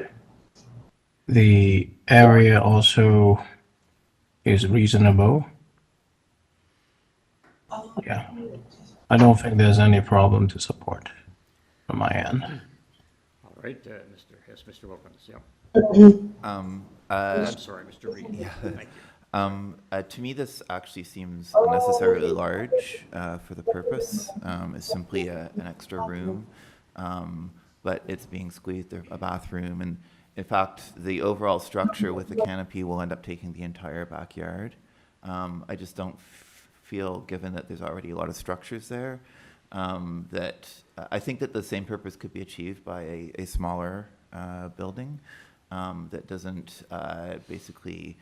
the area also is reasonable. Yeah, I don't think there's any problem to support from my end. All right, Mr. Wilkins, yeah. Um, I'm sorry, Mr. Reed. Yeah. Thank you. To me, this actually seems unnecessarily large for the purpose. It's simply an extra room, but it's being squeezed a bathroom. And in fact, the overall structure with the canopy will end up taking the entire backyard. I just don't feel, given that there's already a lot of structures there, that I think that the same purpose could be achieved by a smaller building that doesn't basically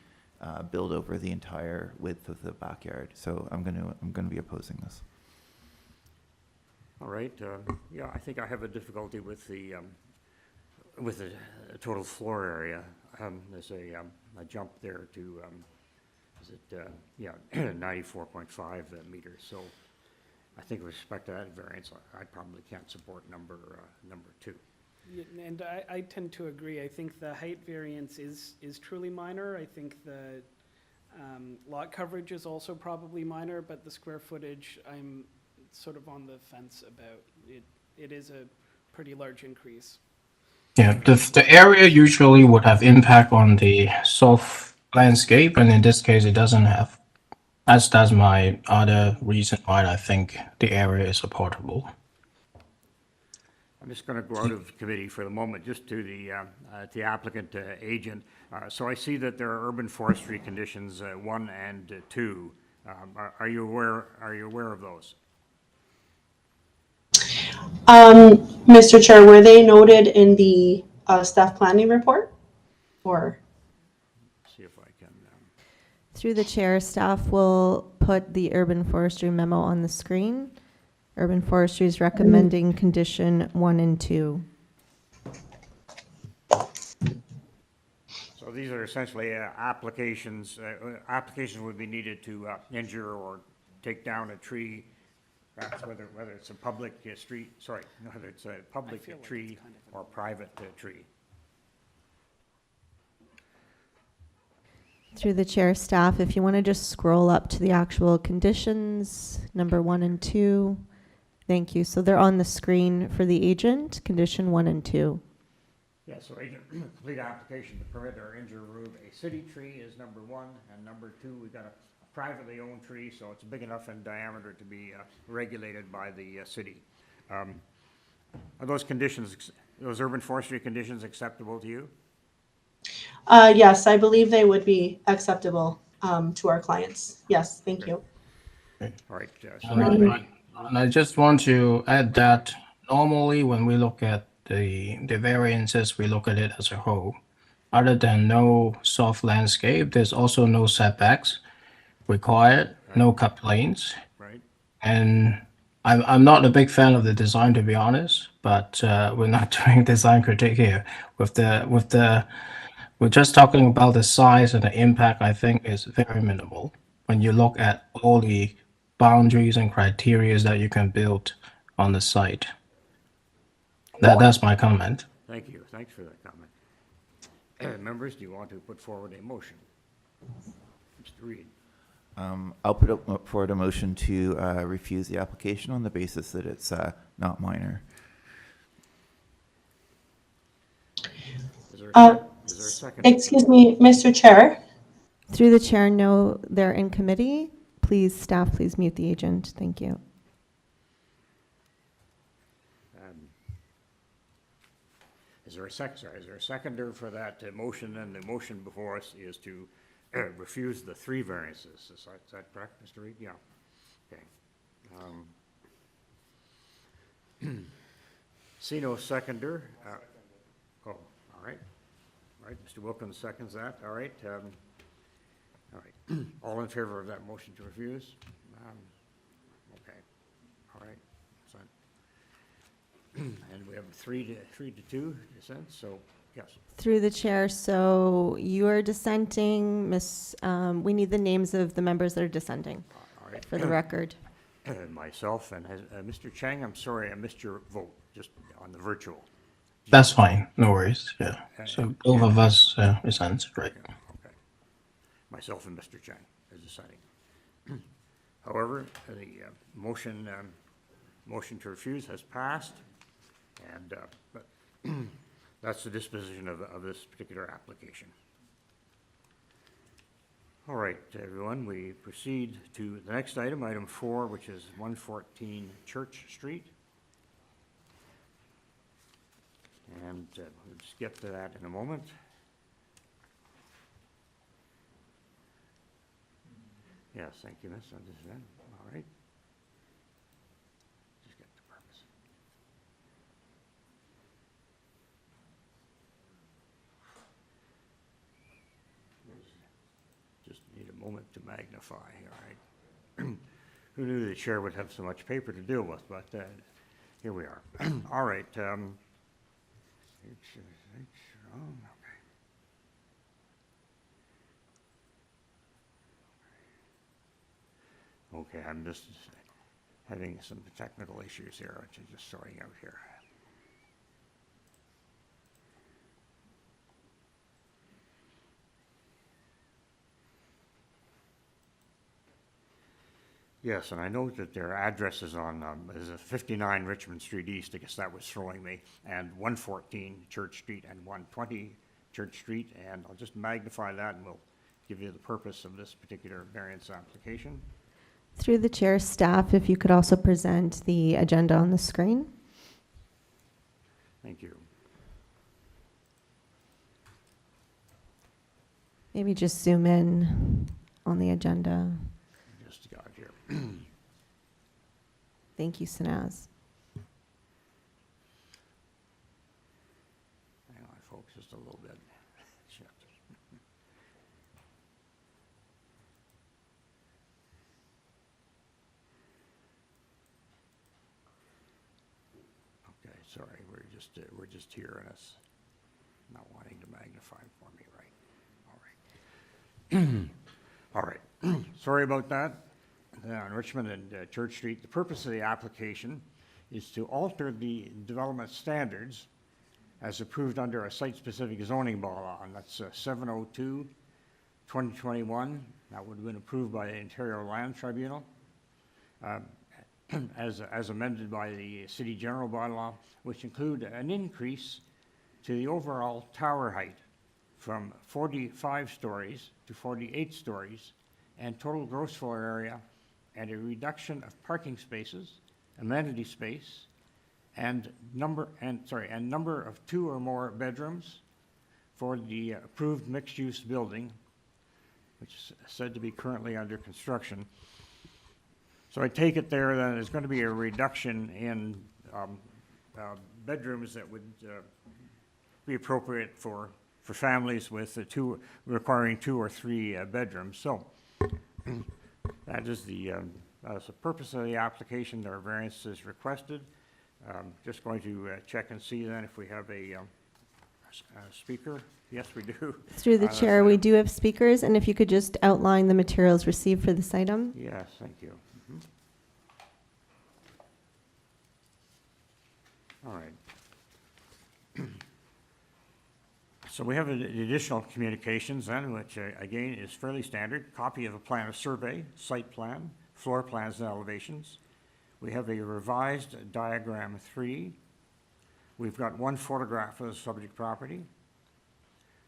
build over the entire width of the backyard. So I'm going to be opposing this. All right, yeah, I think I have a difficulty with the total floor area. There's a jump there to, is it, yeah, 94.5 meters. So I think with respect to that variance, I probably can't support number 2. Yeah, and I tend to agree. I think the height variance is truly minor. I think the lot coverage is also probably minor, but the square footage, I'm sort of on the fence about. It is a pretty large increase. Yeah, the area usually would have impact on the soft landscape, and in this case, it doesn't have. That's my other reason why I think the area is supportable. I'm just going to go out of committee for the moment, just to the applicant agent. So I see that there are urban forestry conditions 1 and 2. Are you aware of those? Mr. Chair, were they noted in the staff planning report, or? See if I can. Through the chair, staff will put the urban forestry memo on the screen. Urban Forestry is recommending condition 1 and 2. So these are essentially applications. Applications would be needed to injure or take down a tree, perhaps whether it's a public street. Sorry, whether it's a public tree or private tree. Through the chair, staff, if you want to just scroll up to the actual conditions, number 1 and 2. Thank you. So they're on the screen for the agent, condition 1 and 2. Yeah, so agent, complete application to permit or injure or remove a city tree is number 1, and number 2, we've got a privately owned tree, so it's big enough in diameter to be regulated by the city. Are those conditions, those urban forestry conditions, acceptable to you? Yes, I believe they would be acceptable to our clients. Yes, thank you. All right. And I just want to add that normally when we look at the variances, we look at it as a whole. Other than no soft landscape, there's also no setbacks required, no cut planes. Right. And I'm not a big fan of the design, to be honest, but we're not doing design critique here. We're just talking about the size and the impact. I think is very minimal when you look at all the boundaries and criteria that you can build on the site. That's my comment. Thank you. Thanks for that comment. Members, do you want to put forward a motion? Mr. Reed. I'll put forward a motion to refuse the application on the basis that it's not minor. Is there a second? Excuse me, Mr. Chair. Through the chair, no, they're in committee. Please, staff, please mute the agent. Thank you. Is there a seconder for that motion? And the motion before us is to refuse the 3 variances. Is that correct, Mr. Reed? Yeah. Okay. See no seconder. Oh, all right. All right. Mr. Wilkins seconds that. All right. All right. All in favor of that motion to refuse? Okay. All right. So, and we have 3 to 2 dissent. So yes. Through the chair, so you are dissenting, Miss. We need the names of the members that are dissenting, All right. for the record. Myself and Mr. Chang. I'm sorry, I missed your vote just on the virtual. That's fine, no worries, yeah. So both of us present, right? Okay. Myself and Mr. Chang is deciding. However, the motion to refuse has passed, and but that's the disposition of this particular application. All right, everyone, we proceed to the next item, item 4, which is 114 Church Street. And we'll just get to that in a moment. Yes, thank you, Miss. All right. Just get the purpose. Just need a moment to magnify, all right? Who knew the chair would have so much paper to deal with, but here we are. All right. Okay, I'm just having some technical issues here, which I'm just sorting out here. Yes, and I know that their address is on, is 59 Richmond Street East, I guess that was throwing me, and 114 Church Street and 120 Church Street, and I'll just magnify that and we'll give you the purpose of this particular variance application. Through the chair, staff, if you could also present the agenda on the screen. Thank you. Maybe just zoom in on the agenda. Just got here. Thank you, Sanaz. Hang on, folks, just a little bit. Shit. Okay, sorry, we're just here and it's not wanting to magnify for me, right? All right. All right. Sorry about that. On Richmond and Church Street, the purpose of the application is to alter the development standards as approved under a site-specific zoning bylaw, and that's 702/2021. That would have been approved by the Ontario Land Tribunal, as amended by the City General Bylaw, which include an increase to the overall tower height from 45 stories to 48 stories, and total gross floor area, and a reduction of parking spaces, amenity space, and number of 2 or more bedrooms for the approved mixed-use building, which is said to be currently under construction. So I take it there that there's going to be a reduction in bedrooms that would be appropriate for families with requiring 2 or 3 bedrooms. So that is the purpose of the application. There are variances requested. Just going to check and see then if we have a speaker. Yes, we do. Through the chair, we do have speakers, and if you could just outline the materials received for this item. Yes, thank you. All right. So we have additional communications then, which again is fairly standard. Copy of a plan of survey, site plan, floor plans and elevations. We have a revised diagram 3. We've got 1 photograph of the subject property.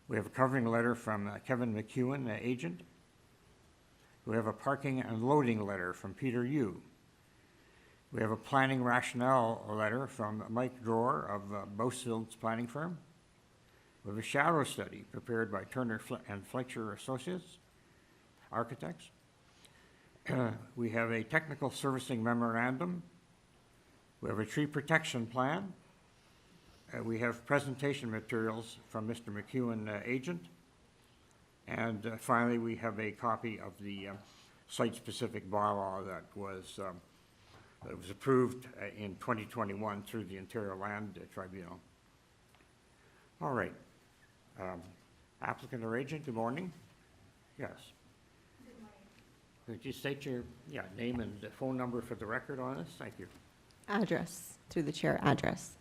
We have a covering letter from Kevin McEwen, agent. We have a parking and loading letter from Peter Yu. We have a planning rationale letter from Mike Drower of Bousfield's planning firm. We have a shadow study prepared by Turner and Fletcher Associates, architects. We have a technical servicing memorandum. We have a tree protection plan. We have presentation materials from Mr. McEwen, agent. And finally, we have a copy of the site-specific bylaw that was approved in 2021 through the Ontario Land Tribunal. All right. Applicant or agent, good morning. Yes. Good morning. Could you state your name and phone number for the record on this? Thank you. Address, through the chair, address.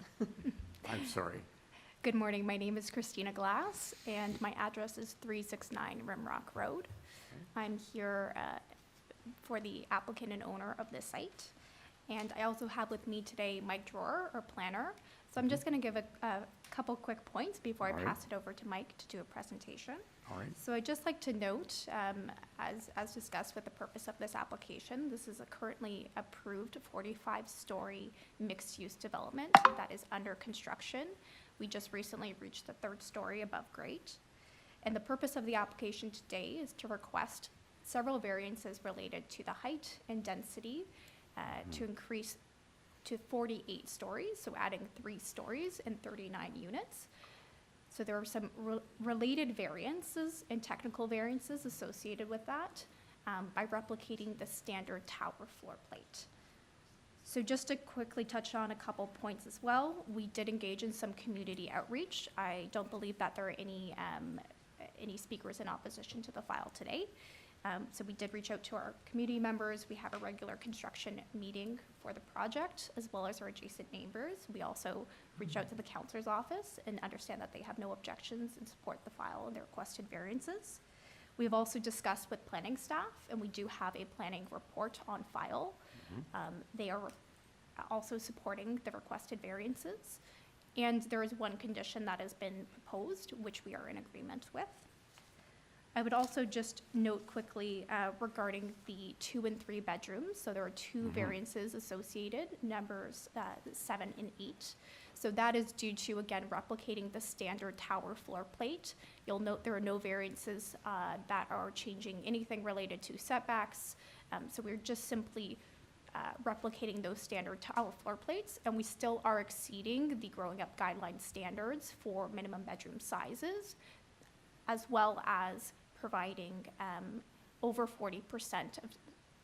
I'm sorry. Good morning. My name is Christina Glass, and my address is 369 Rimrock Road. I'm here for the applicant and owner of this site. And I also have with me today Mike Drawer, our planner. So I'm just going to give a couple quick points before I pass it over to Mike to do a presentation. All right. So I'd just like to note, as discussed with the purpose of this application, this is a currently approved 45-story mixed-use development that is under construction. We just recently reached the 3rd story above grade. And the purpose of the application today is to request several variances related to the height and density to increase to 48 stories, so adding 3 stories and 39 units. So there are some related variances and technical variances associated with that by replicating the standard tower floor plate. So just to quickly touch on a couple points as well, we did engage in some community outreach. I don't believe that there are any speakers in opposition to the file today. So we did reach out to our community members. We have a regular construction meeting for the project, as well as our adjacent neighbors. We also reached out to the counselor's office and understand that they have no objections and support the file and the requested variances. We've also discussed with planning staff, and we do have a planning report on file. They are also supporting the requested variances. And there is one condition that has been proposed, which we are in agreement with. I would also just note quickly regarding the 2 and 3 bedrooms. So there are 2 variances associated, numbers 7 and 8. So that is due to, again, replicating the standard tower floor plate. You'll note there are no variances that are changing anything related to setbacks. So we're just simply replicating those standard tower floor plates, and we still are exceeding the growing up guideline standards for minimum bedroom sizes, as well as providing over 40% of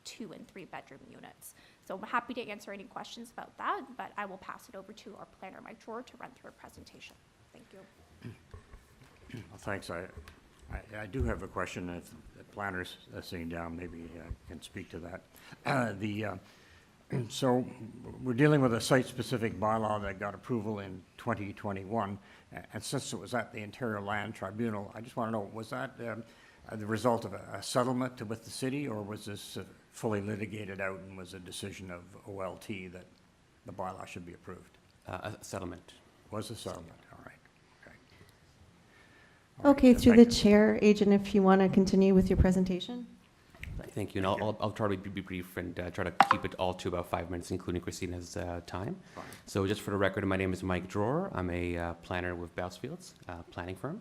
2 and 3 bedroom units. So I'm happy to answer any questions about that, but I will pass it over to our planner, Mike Drawer, to run through a presentation. Thank you. Well, thanks. I do have a question. If the planner's sitting down, maybe can speak to that. So we're dealing with a site-specific bylaw that got approval in 2021, and since it was at the Ontario Land Tribunal, I just want to know, was that the result of a settlement with the city, or was this fully litigated out and was a decision of OLT that the bylaw should be approved? A settlement. Was a settlement, all right. Okay, through the chair, Agent, if you want to continue with your presentation. Thank you, and I'll try to be brief and try to keep it all to about 5 minutes, including Christina's time. Fine. So just for the record, my name is Mike Drawer. I'm a planner with Bousfields planning firm,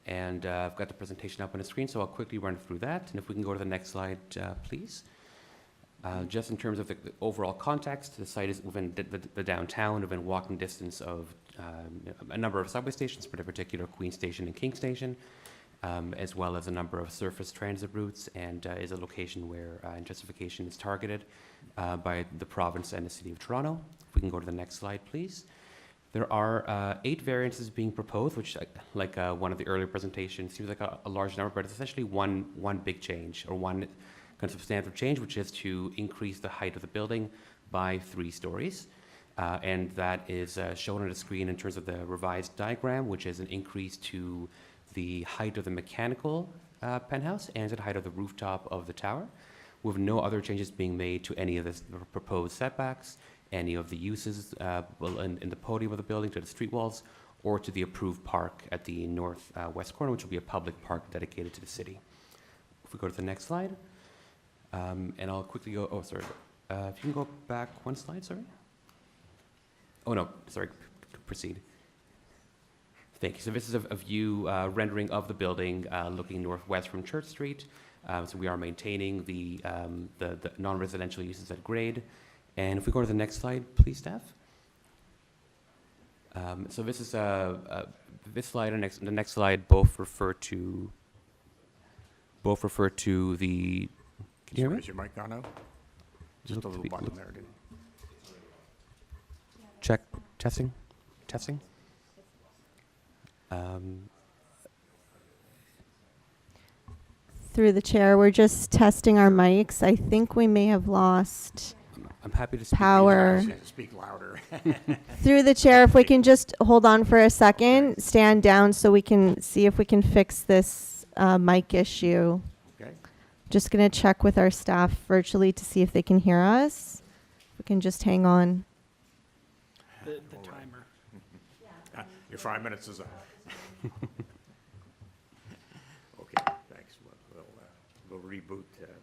and I've got the presentation up on the screen, so I'll quickly run through that. And if we can go to the next slide, please. Just in terms of the overall context, the site is within the downtown, within walking distance of a number of subway stations, but in particular Queen Station and King Station, as well as a number of surface transit routes, and is a location where intensification is targeted by the province and the City of Toronto. If we can go to the next slide, please. There are 8 variances being proposed, which, like one of the earlier presentations, seems like a large number, but it's essentially one big change, or one kind of substantive change, which is to increase the height of the building by 3 stories. And that is shown on the screen in terms of the revised diagram, which is an increase to the height of the mechanical penthouse and to the height of the rooftop of the tower, with no other changes being made to any of the proposed setbacks, any of the uses in the podium of the building, to the street walls, or to the approved park at the northwest corner, which will be a public park dedicated to the city. If we go to the next slide, and I'll quickly go, oh, sorry. If you can go back one slide, sorry. Oh, no, sorry, proceed. Thank you. So this is a view rendering of the building looking northwest from Church Street. So we are maintaining the non-residential uses at grade. And if we go to the next slide, please, staff. So this is this slide and the next slide both refer to the. Can you hear me? Is your mic on out? Just a little button there, dude. Check. Testing. Through the chair, we're just testing our mics. I think we may have lost I'm happy to speak. power. Speak louder. Through the chair, if we can just hold on for a second, stand down so we can see if we can fix this mic issue. Okay. Just going to check with our staff virtually to see if they can hear us. We can just hang on. The timer. Your 5 minutes is up. Okay, thanks. We'll reboot that.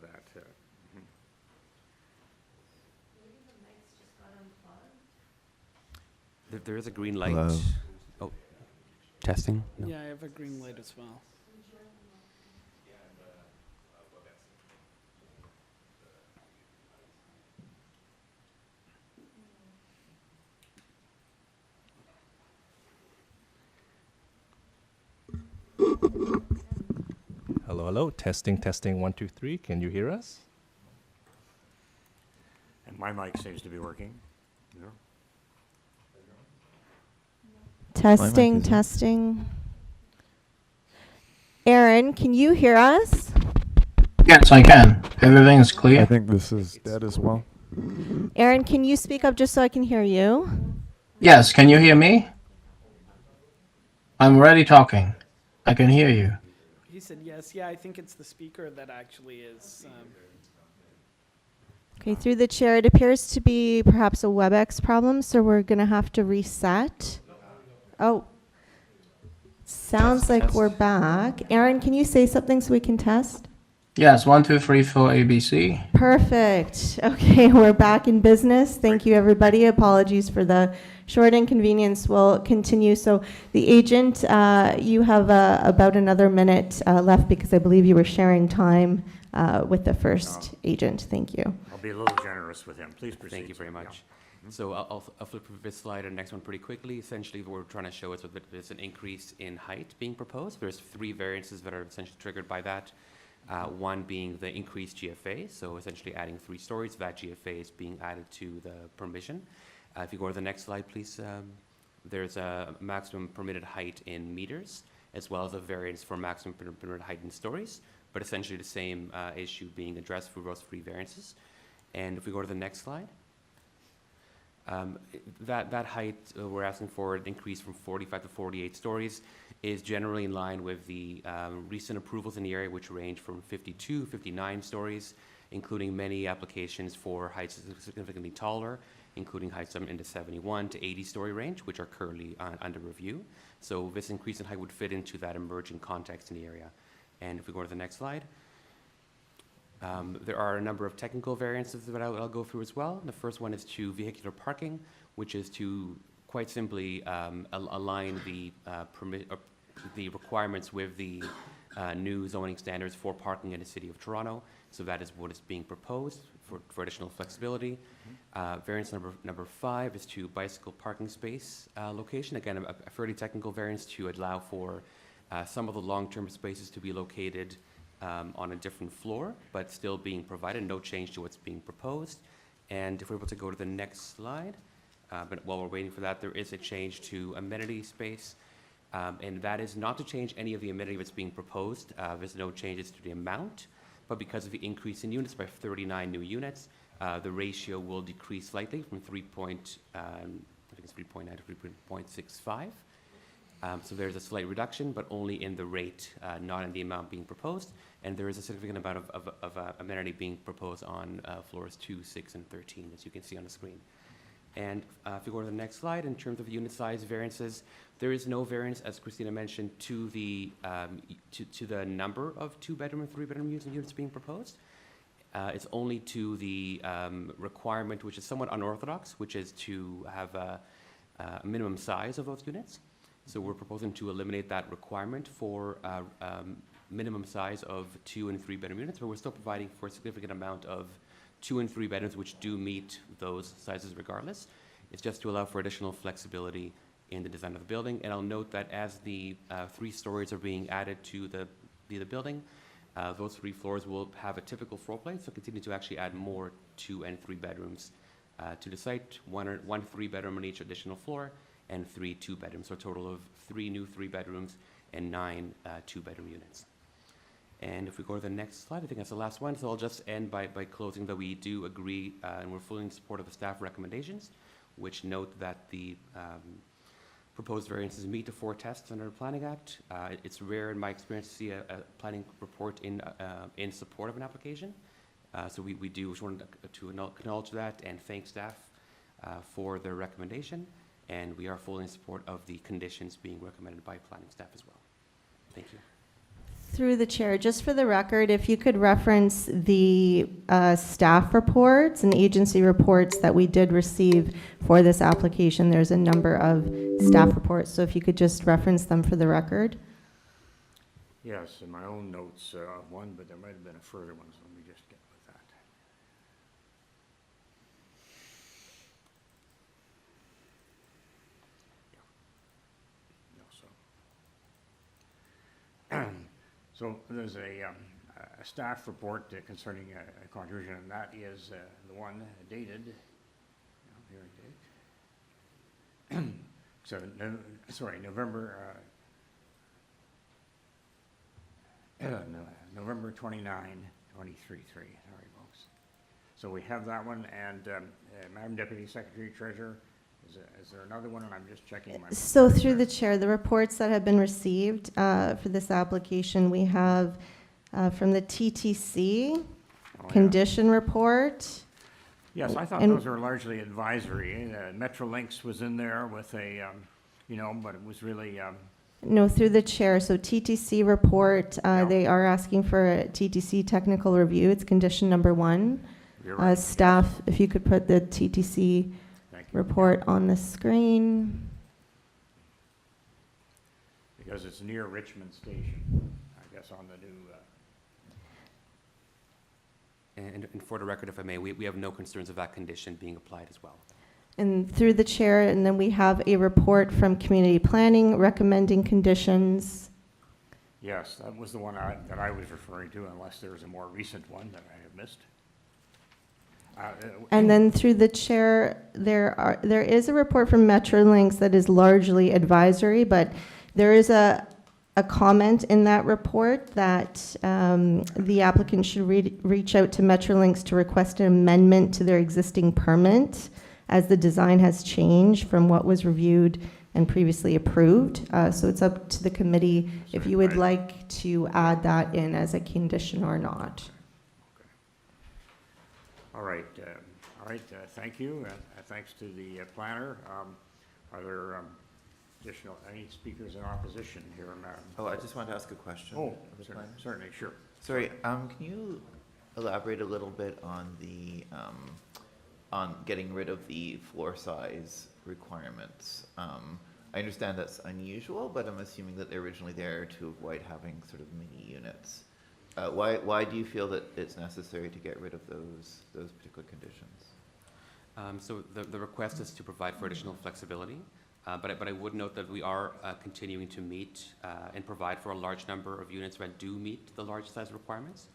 There is a green light. Hello. Oh, testing? No. Yeah, I have a green light as well. Hello, hello. Testing, testing. 1, 2, 3. Can you hear us? And my mic seems to be working. Yeah. Testing, isn't. testing. Aaron, can you hear us? Yes, I can. Everything's clear. I think this is dead as well. Aaron, can you speak up just so I can hear you? Yes, can you hear me? I'm already talking. I can hear you. He said yes. Yeah, I think it's the speaker that actually is. Okay, through the chair, it appears to be perhaps a WebEx problem, so we're going to have to reset. Oh, sounds like we're back. Aaron, can you say something so we can test? Yes, 1, 2, 3, 4, ABC. Perfect. Okay, we're back in business. Thank you, everybody. Apologies for the short inconvenience. We'll continue. So the agent, you have about another minute left because I believe you were sharing time with the first agent. Thank you. I'll be a little generous with him. Please proceed. Thank you very much. So I'll flip through this slide and next one pretty quickly. Essentially, what we're trying to show is that there's an increase in height being proposed. There's 3 variances that are essentially triggered by that. One being the increased GFA, so essentially adding 3 stories. That GFA is being added to the permission. If you go to the next slide, please. There's a maximum permitted height in meters, as well as a variance for maximum permitted height in stories, but essentially the same issue being addressed through those 3 variances. And if we go to the next slide, that height we're asking for an increase from 45 to 48 stories is generally in line with the recent approvals in the area, which range from 52, 59 stories, including many applications for heights significantly taller, including heights in the 71 to 80 story range, which are currently under review. So this increase in height would fit into that emerging context in the area. And if we go to the next slide, there are a number of technical variances that I'll go through as well. The first one is to vehicular parking, which is to quite simply align the requirements with the new zoning standards for parking in the City of Toronto. So that is what is being proposed for additional flexibility. Variance number 5 is to bicycle parking space location. Again, a fairly technical variance to allow for some of the long-term spaces to be located on a different floor, but still being provided, no change to what's being proposed. And if we're able to go to the next slide, but while we're waiting for that, there is a change to amenity space, and that is not to change any of the amenity that's being proposed. There's no changes to the amount, but because of the increase in units by 39 new units, the ratio will decrease slightly from 3.9 to 3.65. So there's a slight reduction, but only in the rate, not in the amount being proposed. And there is a significant amount of amenity being proposed on floors 2, 6, and 13, as you can see on the screen. And if you go to the next slide, in terms of unit size variances, there is no variance, as Christina mentioned, to the number of 2-bedroom and 3-bedroom units being proposed. It's only to the requirement, which is somewhat unorthodox, which is to have a minimum size of those units. So we're proposing to eliminate that requirement for minimum size of 2 and 3-bedroom units, but we're still providing for a significant amount of 2 and 3 bedrooms, which do meet those sizes regardless. It's just to allow for additional flexibility in the design of the building. And I'll note that as the 3 stories are being added to the building, those 3 floors will have a typical floor plan, so continue to actually add more 2 and 3 bedrooms to the site, one 3-bedroom on each additional floor, and 3 2-bedrooms, so a total of 3 new 3-bedrooms and 9 2-bedroom units. And if we go to the next slide, I think that's the last one. So I'll just end by closing that we do agree and we're fully in support of the staff recommendations, which note that the proposed variances meet the 4 tests under the Planning Act. It's rare in my experience to see a planning report in support of an application. So we do just want to acknowledge that and thank staff for their recommendation. And we are fully in support of the conditions being recommended by planning staff as well. Thank you. Through the chair, just for the record, if you could reference the staff reports and agency reports that we did receive for this application. There's a number of staff reports, so if you could just reference them for the record. Yes, in my own notes, one, but there might have been a further one, so let me just get with that. Yeah. No, so. So there's a staff report concerning a contribution, and that is the one dated, so November 29, 2023, sorry folks. So we have that one, and Madam Deputy Secretary Treasurer, is there another one? And I'm just checking my... So through the chair, the reports that have been received for this application, we have from the TTC, condition report. Yes, I thought those were largely advisory. Metrolinx was in there with a, but it was really... No, through the chair. So TTC report, they are asking for a TTC technical review. It's condition number 1. You're right. Staff, if you could put the TTC report on the screen. Because it's near Richmond Station, I guess, on the new... And for the record, if I may, we have no concerns of that condition being applied as well. And through the chair, and then we have a report from community planning recommending conditions. Yes, that was the one that I was referring to, unless there's a more recent one that I have missed. And then through the chair, there is a report from Metrolinx that is largely advisory, but there is a comment in that report that the applicant should reach out to Metrolinx to request an amendment to their existing permit, as the design has changed from what was reviewed and previously approved. So it's up to the committee if you would like to add that in as a condition or not. All right, thank you, and thanks to the planner. Are there any speakers in opposition here, Madam? Oh, I just wanted to ask a question. Oh, certainly, sure. Sorry, can you elaborate a little bit on the on getting rid of the floor size requirements? I understand that's unusual, but I'm assuming that they're originally there to avoid having sort of mini units. Why do you feel that it's necessary to get rid of those particular conditions? So the request is to provide for additional flexibility, but I would note that we are continuing to meet and provide for a large number of units that do meet the large size requirements.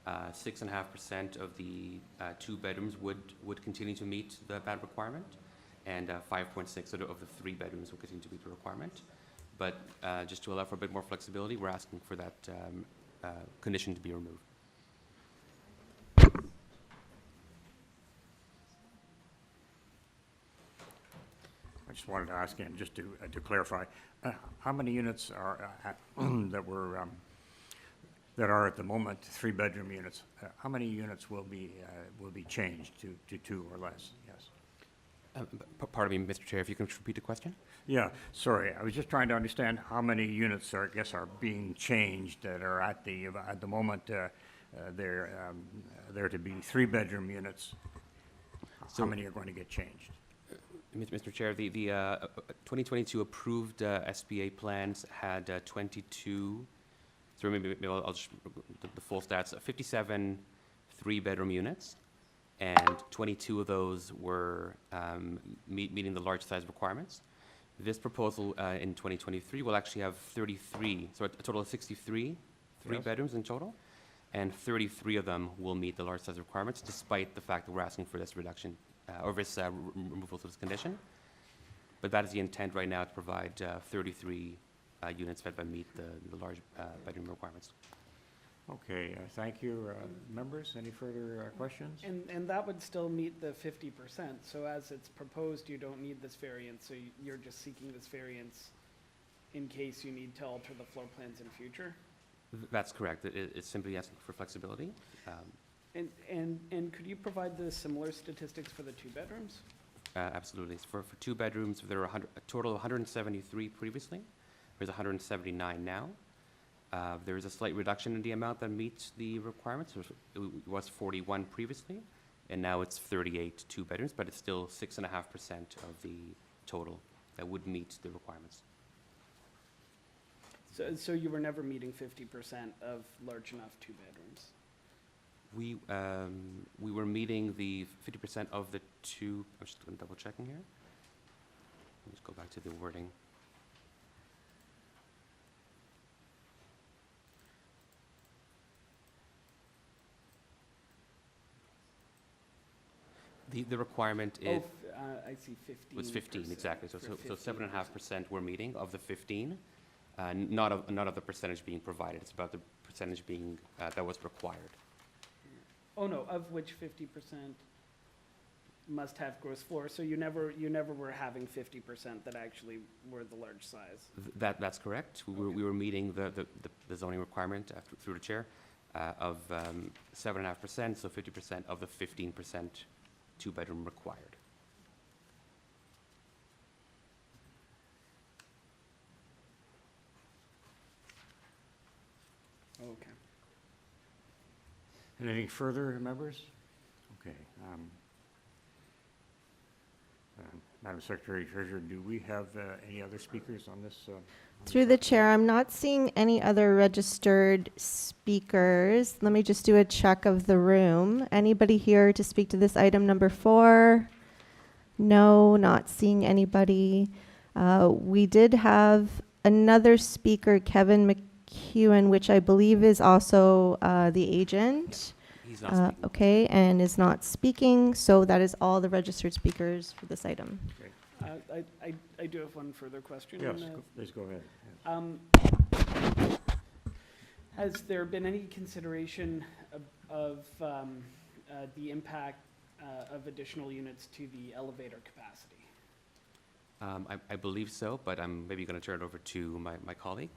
6.5% of the 2 bedrooms would continue to meet that requirement, and 5.6 of the 3 bedrooms will continue to meet the requirement. But just to allow for a bit more flexibility, we're asking for that condition to be removed. I just wanted to ask him, just to clarify, how many units are that are at the moment 3-bedroom units? How many units will be changed to 2 or less? Yes. Pardon me, Mr. Chair, if you can repeat the question? Yeah, sorry. I was just trying to understand how many units are being changed that are at the moment they're to be 3-bedroom units. How many are going to get changed? Mr. Chair, the 2022 approved SBA plans had 22. So maybe I'll just the full stats: 57 3-bedroom units, and 22 of those were meeting the large size requirements. This proposal in 2023 will actually have 33, so a total of 63 3-bedrooms in total, and 33 of them will meet the large size requirements, despite the fact that we're asking for this reduction or this removal of this condition. But that is the intent right now, to provide 33 units that meet the large bedroom requirements. Okay, thank you, members. Any further questions? And that would still meet the 50%. So as it's proposed, you don't need this variance, so you're just seeking this variance in case you need to alter the floor plans in future? That's correct. It's simply asking for flexibility. And could you provide the similar statistics for the two bedrooms? Absolutely. For 2 bedrooms, there are a total of 173 previously. There's 179 now. There is a slight reduction in the amount that meets the requirements. It was 41 previously, and now it's 38 2 bedrooms, but it's still 6.5% of the total that would meet the requirements. So you were never meeting 50% of large enough 2 bedrooms? We were meeting the 50% of the 2. I'm just double checking here. Let's go back to the wording. The requirement is. I see 15. Was 15, exactly. So 15%. 7.5% we're meeting of the 15, not of the percentage being provided. It's about the percentage being, that was required. Oh, no, of which 50% must have gross floor. So you never were having 50% that actually were the large size? That's correct. We were meeting the zoning requirement through the chair of 7.5%, so 50% of the 15% 2-bedroom required. Okay. Anything further, members? Okay. Madam Secretary Treasurer, do we have any other speakers on this? Through the chair, I'm not seeing any other registered speakers. Let me just do a check of the room. Anybody here to speak to this item number 4? No, not seeing anybody. We did have another speaker, Kevin McEwen, which I believe is also the agent. He's not speaking. Okay, and is not speaking. So that is all the registered speakers for this item. Okay. I do have one further question. Yes, please go ahead. Yes. Has there been any consideration of the impact of additional units to the elevator capacity? I believe so, but I'm maybe going to turn it over to my colleague.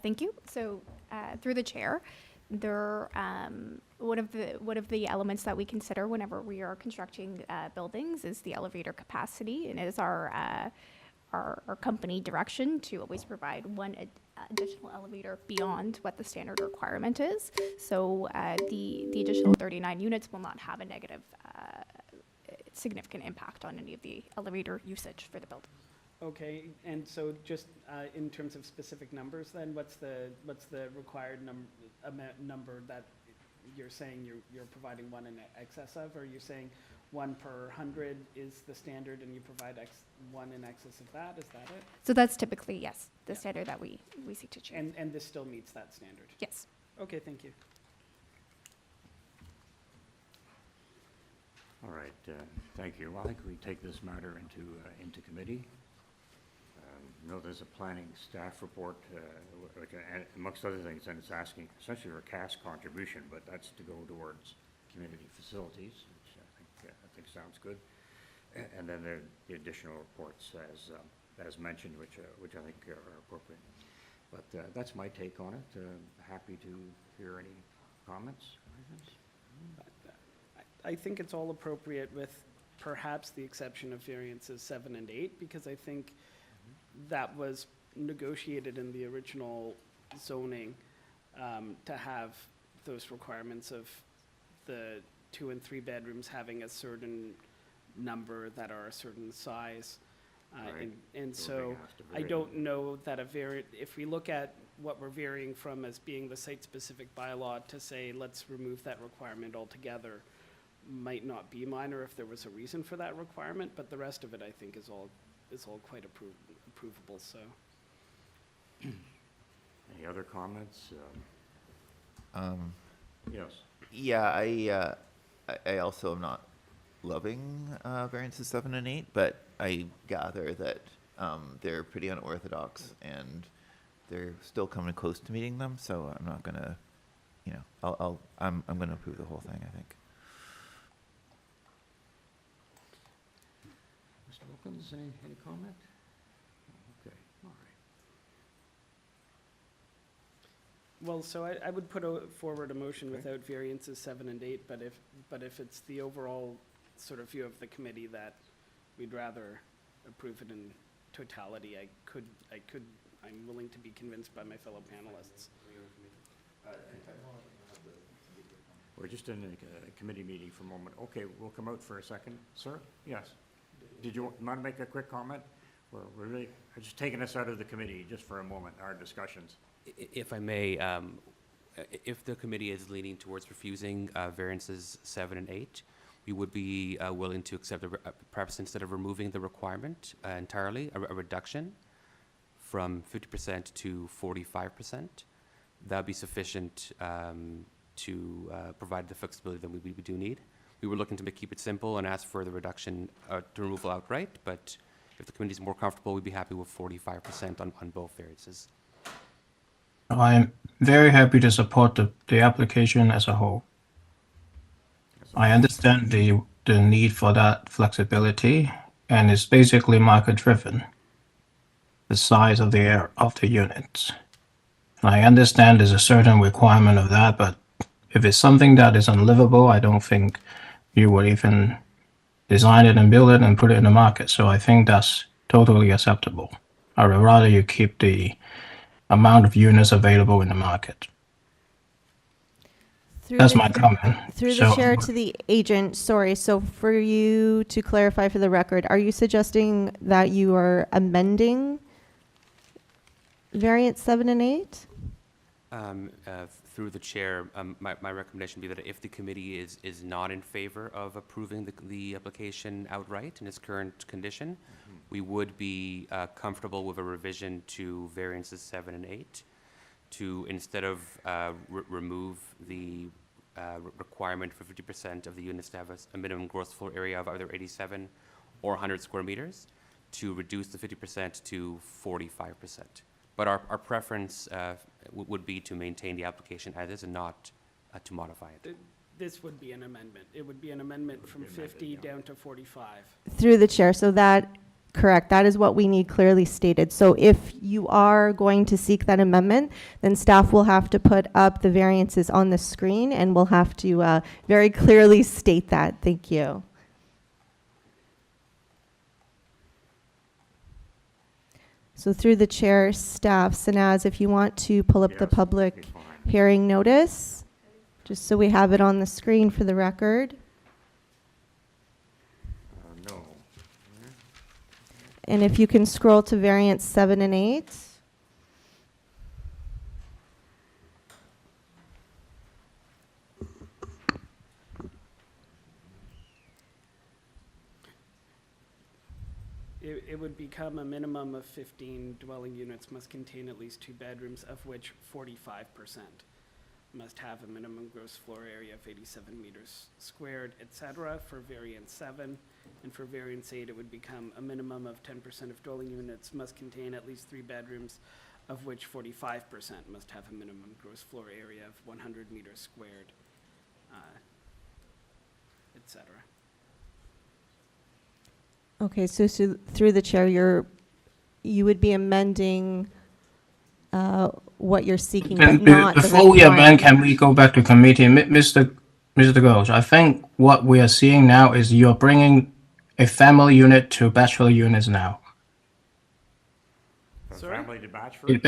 Thank you. So, through the chair, one of the elements that we consider whenever we are constructing buildings is the elevator capacity, and it is our company direction to always provide one additional elevator beyond what the standard requirement is. So, the additional 39 units will not have a negative significant impact on any of the elevator usage for the building. Okay, and so just in terms of specific numbers, then what's the required number that you're saying you're providing one in excess of? Or you're saying 1 per 100 is the standard, and you provide one in excess of that? Is that it? So that's typically, yes, the standard that we seek to achieve. And this still meets that standard? Yes. Okay, thank you. All right, thank you. Well, I think we take this matter into committee. You know, there's a planning staff report, amongst other things, and it's asking essentially for a cash contribution, but that's to go towards community facilities, which I think sounds good. And then the additional reports, as mentioned, which I think are appropriate. But that's my take on it. Happy to hear any comments. I think it's all appropriate, with perhaps the exception of variances 7 and 8, because I think that was negotiated in the original zoning to have those requirements of the 2 and 3 bedrooms having a certain number that are a certain size. Right. And So so we're gonna have to I vary don't them. know that if we look at what we're varying from as being the site-specific bylaw to say, let's remove that requirement altogether, might not be minor if there was a reason for that requirement, but the rest of it, I think, is all quite approvable, so. Any other comments? Yes. Yeah, I also am not loving variances 7 and 8, but I gather that they're pretty unorthodox and they're still coming close to meeting them. So I'm not gonna, you know, I'm gonna approve the whole thing, I think. Mr. Wilkins, any comment? Okay, all right. Well, so I would put forward a motion without variances 7 and 8, but if it's the overall sort of view of the committee that we'd rather approve it in totality, I'm willing to be convinced by my fellow panelists. We're just in a committee meeting for a moment. Okay, we'll come out for a second. Sir? Yes. Did you want to make a quick comment? We're really just taking us out of the committee just for a moment, our discussions. If I may, if the committee is leaning towards refusing variances 7 and 8, we would be willing to accept, perhaps instead of removing the requirement entirely, a reduction from 50% to 45%. That would be sufficient to provide the flexibility that we do need. We were looking to keep it simple and ask for the reduction to removal outright, but if the committee is more comfortable, we'd be happy with 45% on both variances. I'm very happy to support the application as a whole. I understand the need for that flexibility, and it's basically market-driven, the size of the units. And I understand there's a certain requirement of that, but if it's something that is unlivable, I don't think you would even design it and build it and put it in the market. So I think that's totally acceptable. I would rather you keep the amount of units available in the market. That's my comment. Through the chair to the agent, sorry, so for you to clarify for the record, are you suggesting that you are amending variant 7 and 8? Through the chair, my recommendation would be that if the committee is not in favor of approving the application outright in its current condition, we would be comfortable with a revision to variances 7 and 8 to, instead of remove the requirement for 50% of the units to have a minimum gross floor area of either 87 or 100 square meters, to reduce the 50% to 45%. But our preference would be to maintain the application as is and not to modify it. This would be an amendment. It would be an amendment from 50 down to 45. Through the chair, so that, correct, that is what we need clearly stated. So if you are going to seek that amendment, then staff will have to put up the variances on the screen and we'll have to very clearly state that. Thank you. So through the chair, staff, Sanaz, if you want to pull up the public hearing notice, just so we have it on the screen for the record. No. And if you can scroll to variants 7 and 8. It would become a minimum of 15 dwelling units must contain at least 2 bedrooms, of which 45% must have a minimum gross floor area of 87 meters squared, etc. for variant 7. And for variant 8, it would become a minimum of 10% of dwelling units must contain at least 3 bedrooms, of which 45% must have a minimum gross floor area of 100 meters squared, etc. Okay, so through the chair, you would be amending what you're seeking, but not before we amend, can we go back to committee? Mr. Ghosh, I think what we are seeing now is you're bringing a family unit to bachelor units now. Family to bachelor? It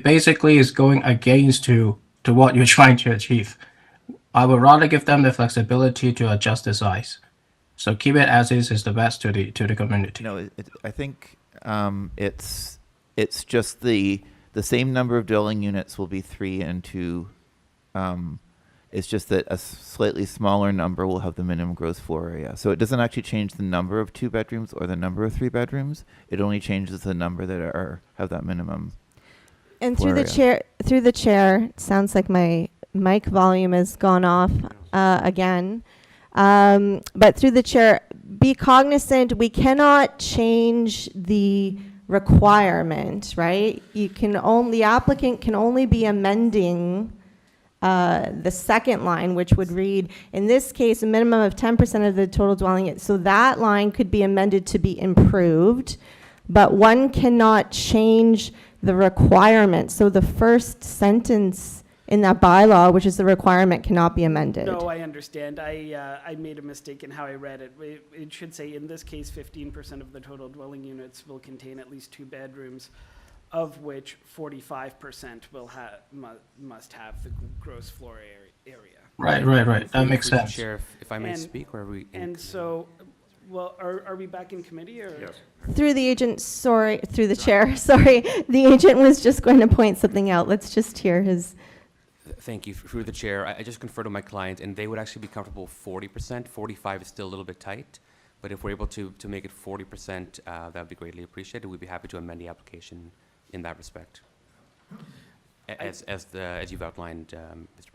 basically is going against to what you're trying to achieve. I would rather give them the flexibility to adjust the size. So keep it as is the best to the community. No, I think it's just the same number of dwelling units will be 3 and 2. It's just that a slightly smaller number will have the minimum gross floor area. So it doesn't actually change the number of 2 bedrooms or the number of 3 bedrooms. It only changes the number that have that minimum. And through the chair, it sounds like my mic volume has gone off again. But through the chair, be cognizant, we cannot change the requirement, right? The applicant can only be amending the second line, which would read, in this case, a minimum of 10% of the total dwelling unit. So that line could be amended to be improved, but one cannot change the requirement. So the first sentence in that bylaw, which is the requirement, cannot be amended. No, I understand. I made a mistake in how I read it. It should say, in this case, 15% of the total dwelling units will contain at least 2 bedrooms, of which 45% must have the gross floor area. Right. That makes sense. Chair, if I may speak, or are we? And so, well, are we back in committee, or? Yes. Through the agent, through the chair, sorry. The agent was just going to point something out. Let's just hear his. Thank you. Through the chair, I just conferred with my client, and they would actually be comfortable 40%. 45 is still a little bit tight, but if we're able to make it 40%, that would be greatly appreciated. We'd be happy to amend the application in that respect, as you've outlined, Mr.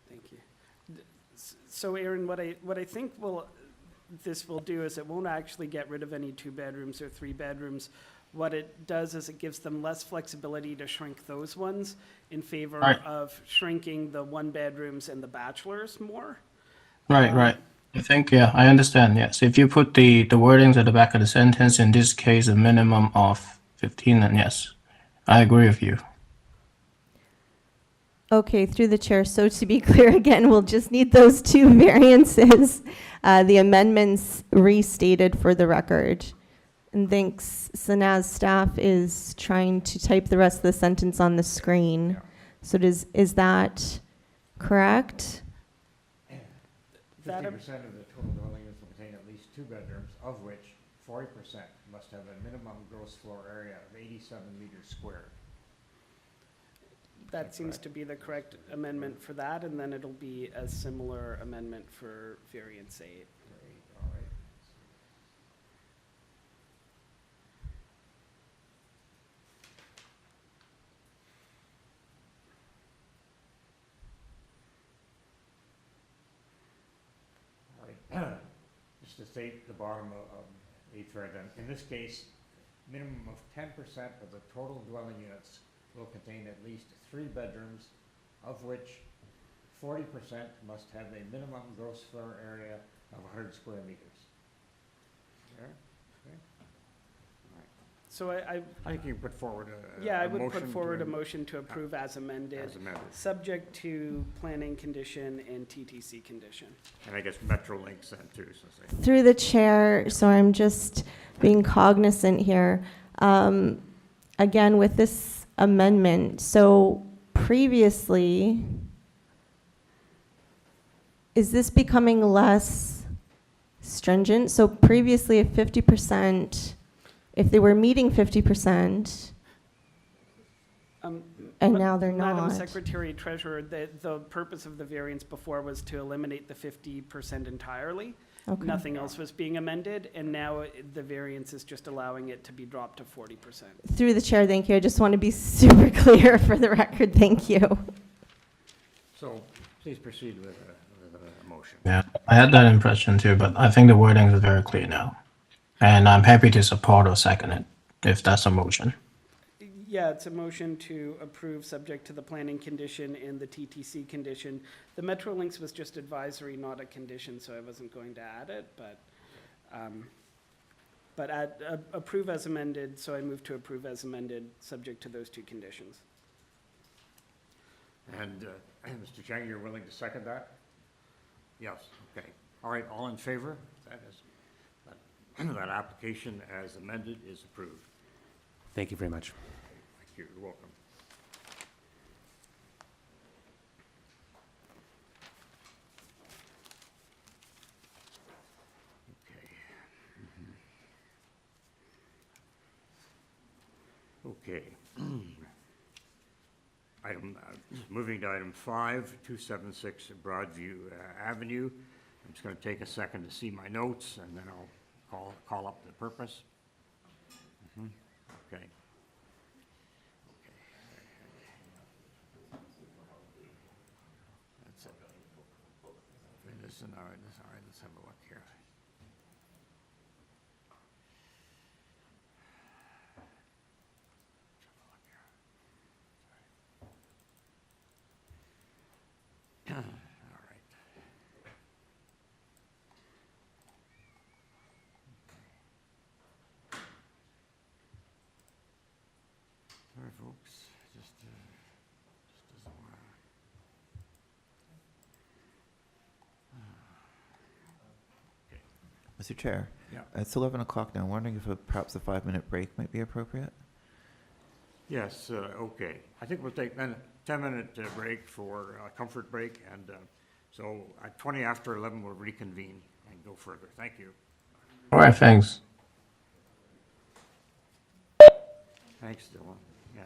Thank you. So, Aaron, what I think this will do is it won't actually get rid of any 2 bedrooms or 3 bedrooms. What it does is it gives them less flexibility to shrink those ones in favor of shrinking the 1 bedrooms and the bachelors more. Right. I think, I understand, yes. If you put the wordings at the back of the sentence, in this case, a minimum of 15, then yes, I agree with you. Okay, through the chair. So to be clear again, we'll just need those 2 variances, the amendments restated for the record. And thanks, Sanaz, staff is trying to type the rest of the sentence on the screen. So is that correct? 50% of the total dwelling units will contain at least 2 bedrooms, of which 40% must have a minimum gross floor area of 87 meters squared. That seems to be the correct amendment for that, and then it'll be a similar amendment for variance 8. All right. Just to state the bottom of 8th thread, then, in this case, minimum of 10% of the total dwelling units will contain at least 3 bedrooms, of which 40% must have a minimum gross floor area of 100 square meters. There? Okay. All right. So I think you can put forward a I would motion put forward to a motion to approve as amended, subject to planning condition and TTC condition. And I guess Metrolinx then too, so say. Through the chair, so I'm just being cognizant here. Again, with this amendment, so previously, is this becoming less stringent? So previously, if 50%, if they were meeting 50%, and now they're not. Madam Secretary Treasurer, the purpose of the variance before was to eliminate the 50% entirely. Okay. Nothing else was being amended, and now the variance is just allowing it to be dropped to 40%. Through the chair, thank you. I just want to be super clear for the record. Thank you. So please proceed with a motion. Yeah, I had that impression too, but I think the wording is very clear now. And I'm happy to support or second it, if that's a motion. Yeah, it's a motion to approve subject to the planning condition and the TTC condition. The Metrolinx was just advisory, not a condition, so I wasn't going to add it, but approve as amended, so I move to approve as amended, subject to those 2 conditions. And Mr. Chang, you're willing to second that? Yes, okay. All right, all in favor? That application as amended is approved. Thank you very much. Thank you, you're welcome. Okay. Moving to item 5, 276 Broadview Avenue. I'm just going to take a second to see my notes, and then I'll call up the purpose. Okay. That's it. And this listen, all right, let's have a look here. All right. Sorry, folks, just doesn't work. Mr. Chair. Yeah. It's 11 o'clock now. I'm wondering if perhaps a 5-minute break might be appropriate? Yes, okay. I think we'll take a 10-minute break for a comfort break, and so at 20 after 11, we'll reconvene and go further. Thank you. All right, thanks. Thanks, Dylan. Yes,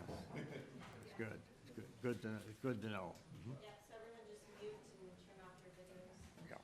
it's good. It's good. Good to know. Mhm. Yep, so everyone just mute and turn off your videos. Yeah.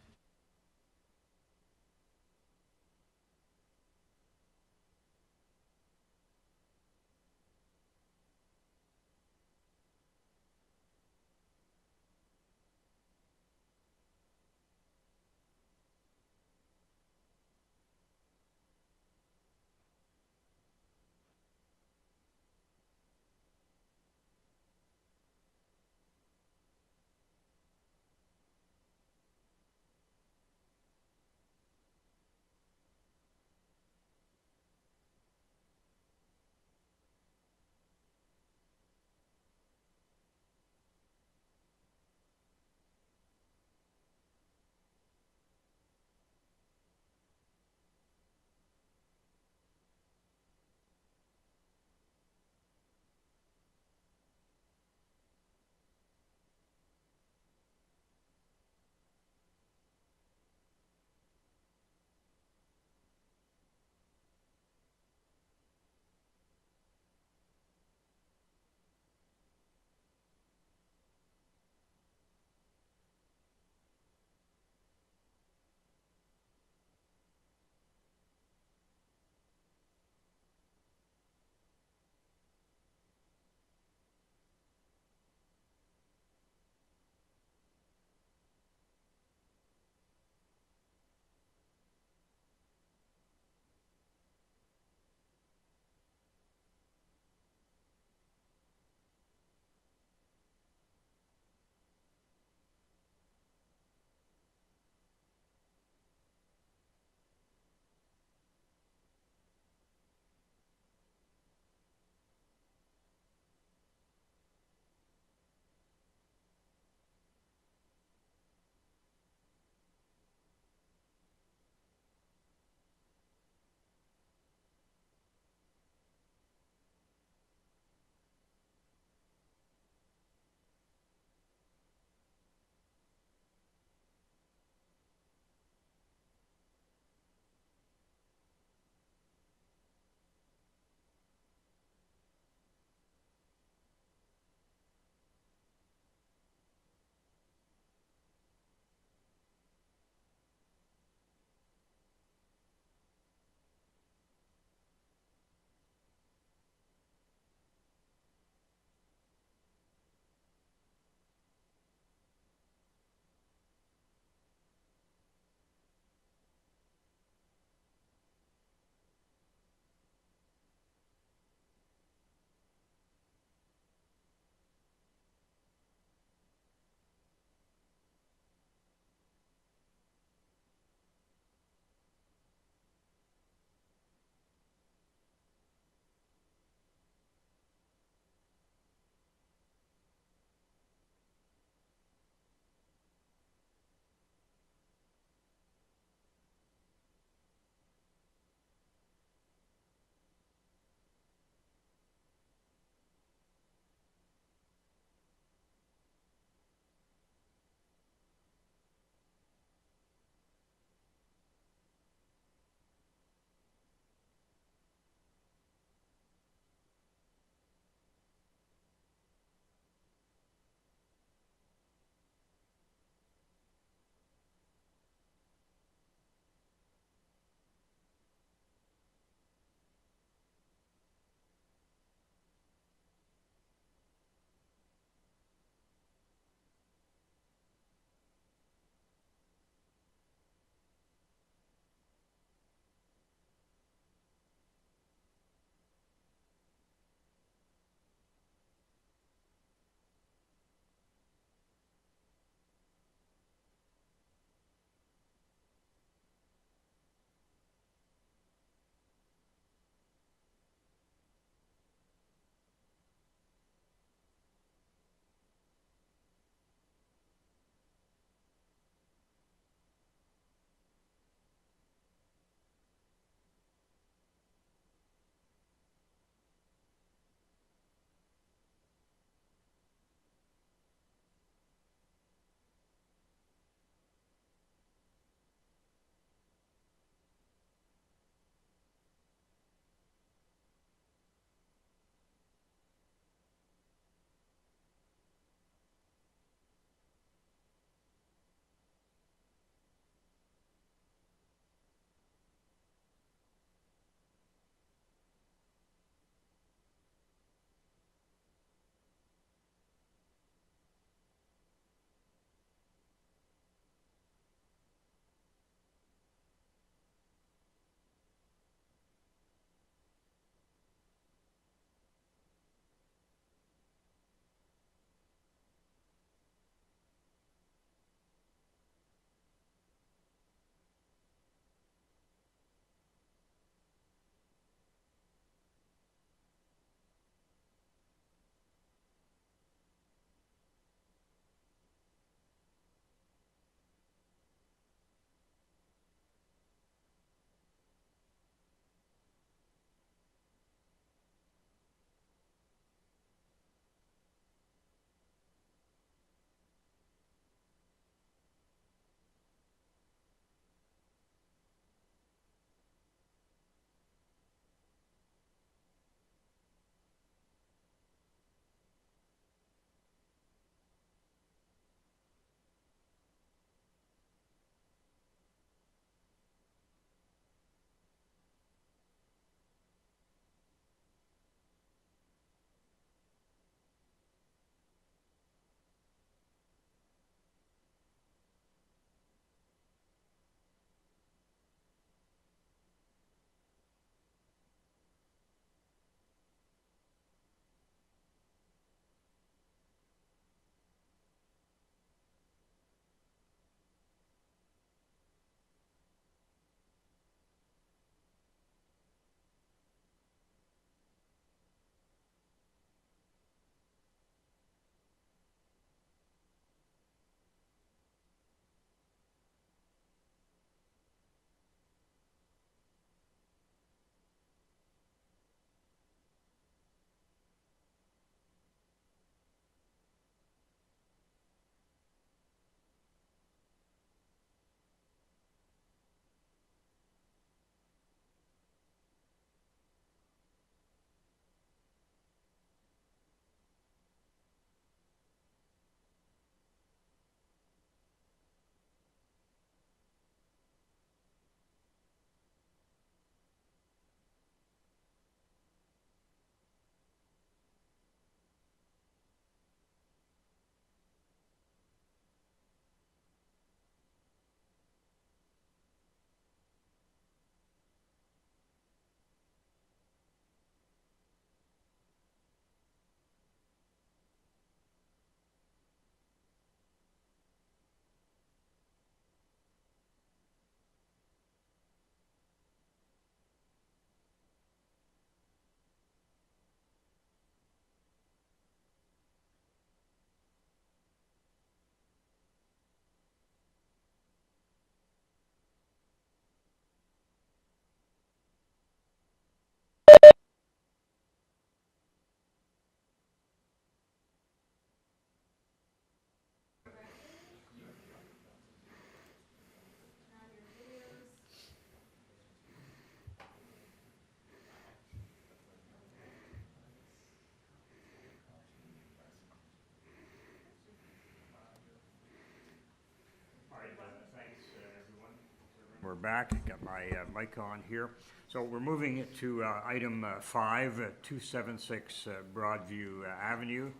we're back. Got my mic on here. So we're moving it to item 5, 276 Broadview Avenue.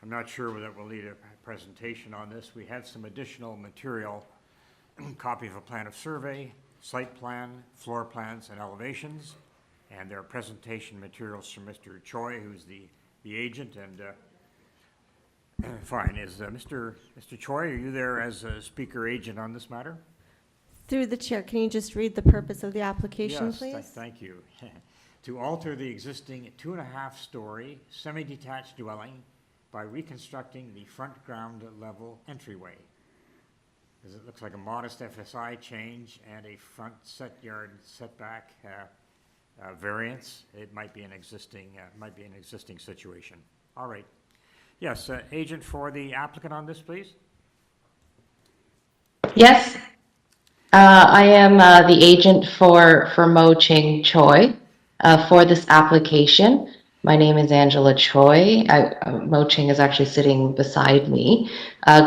I'm not sure whether we'll need a presentation on this. We have some additional material, copy of a plan of survey, site plan, floor plans, and elevations. And there are presentation materials from Mr. Choi, who's the agent. And fine, is Mr. Choi, are you there as a speaker agent on this matter? Through the chair, can you just read the purpose of the application, Yes, please? thank you. To alter the existing 2.5-story semi-detached dwelling by reconstructing the front ground level entryway. As it looks like a modest FSI change and a front set yard setback variance. It might be an existing situation. All right. Yes, agent for the applicant on this, please. Yes, I am the agent for Mo Ching Choi for this application. My name is Angela Choi. Mo Ching is actually sitting beside me.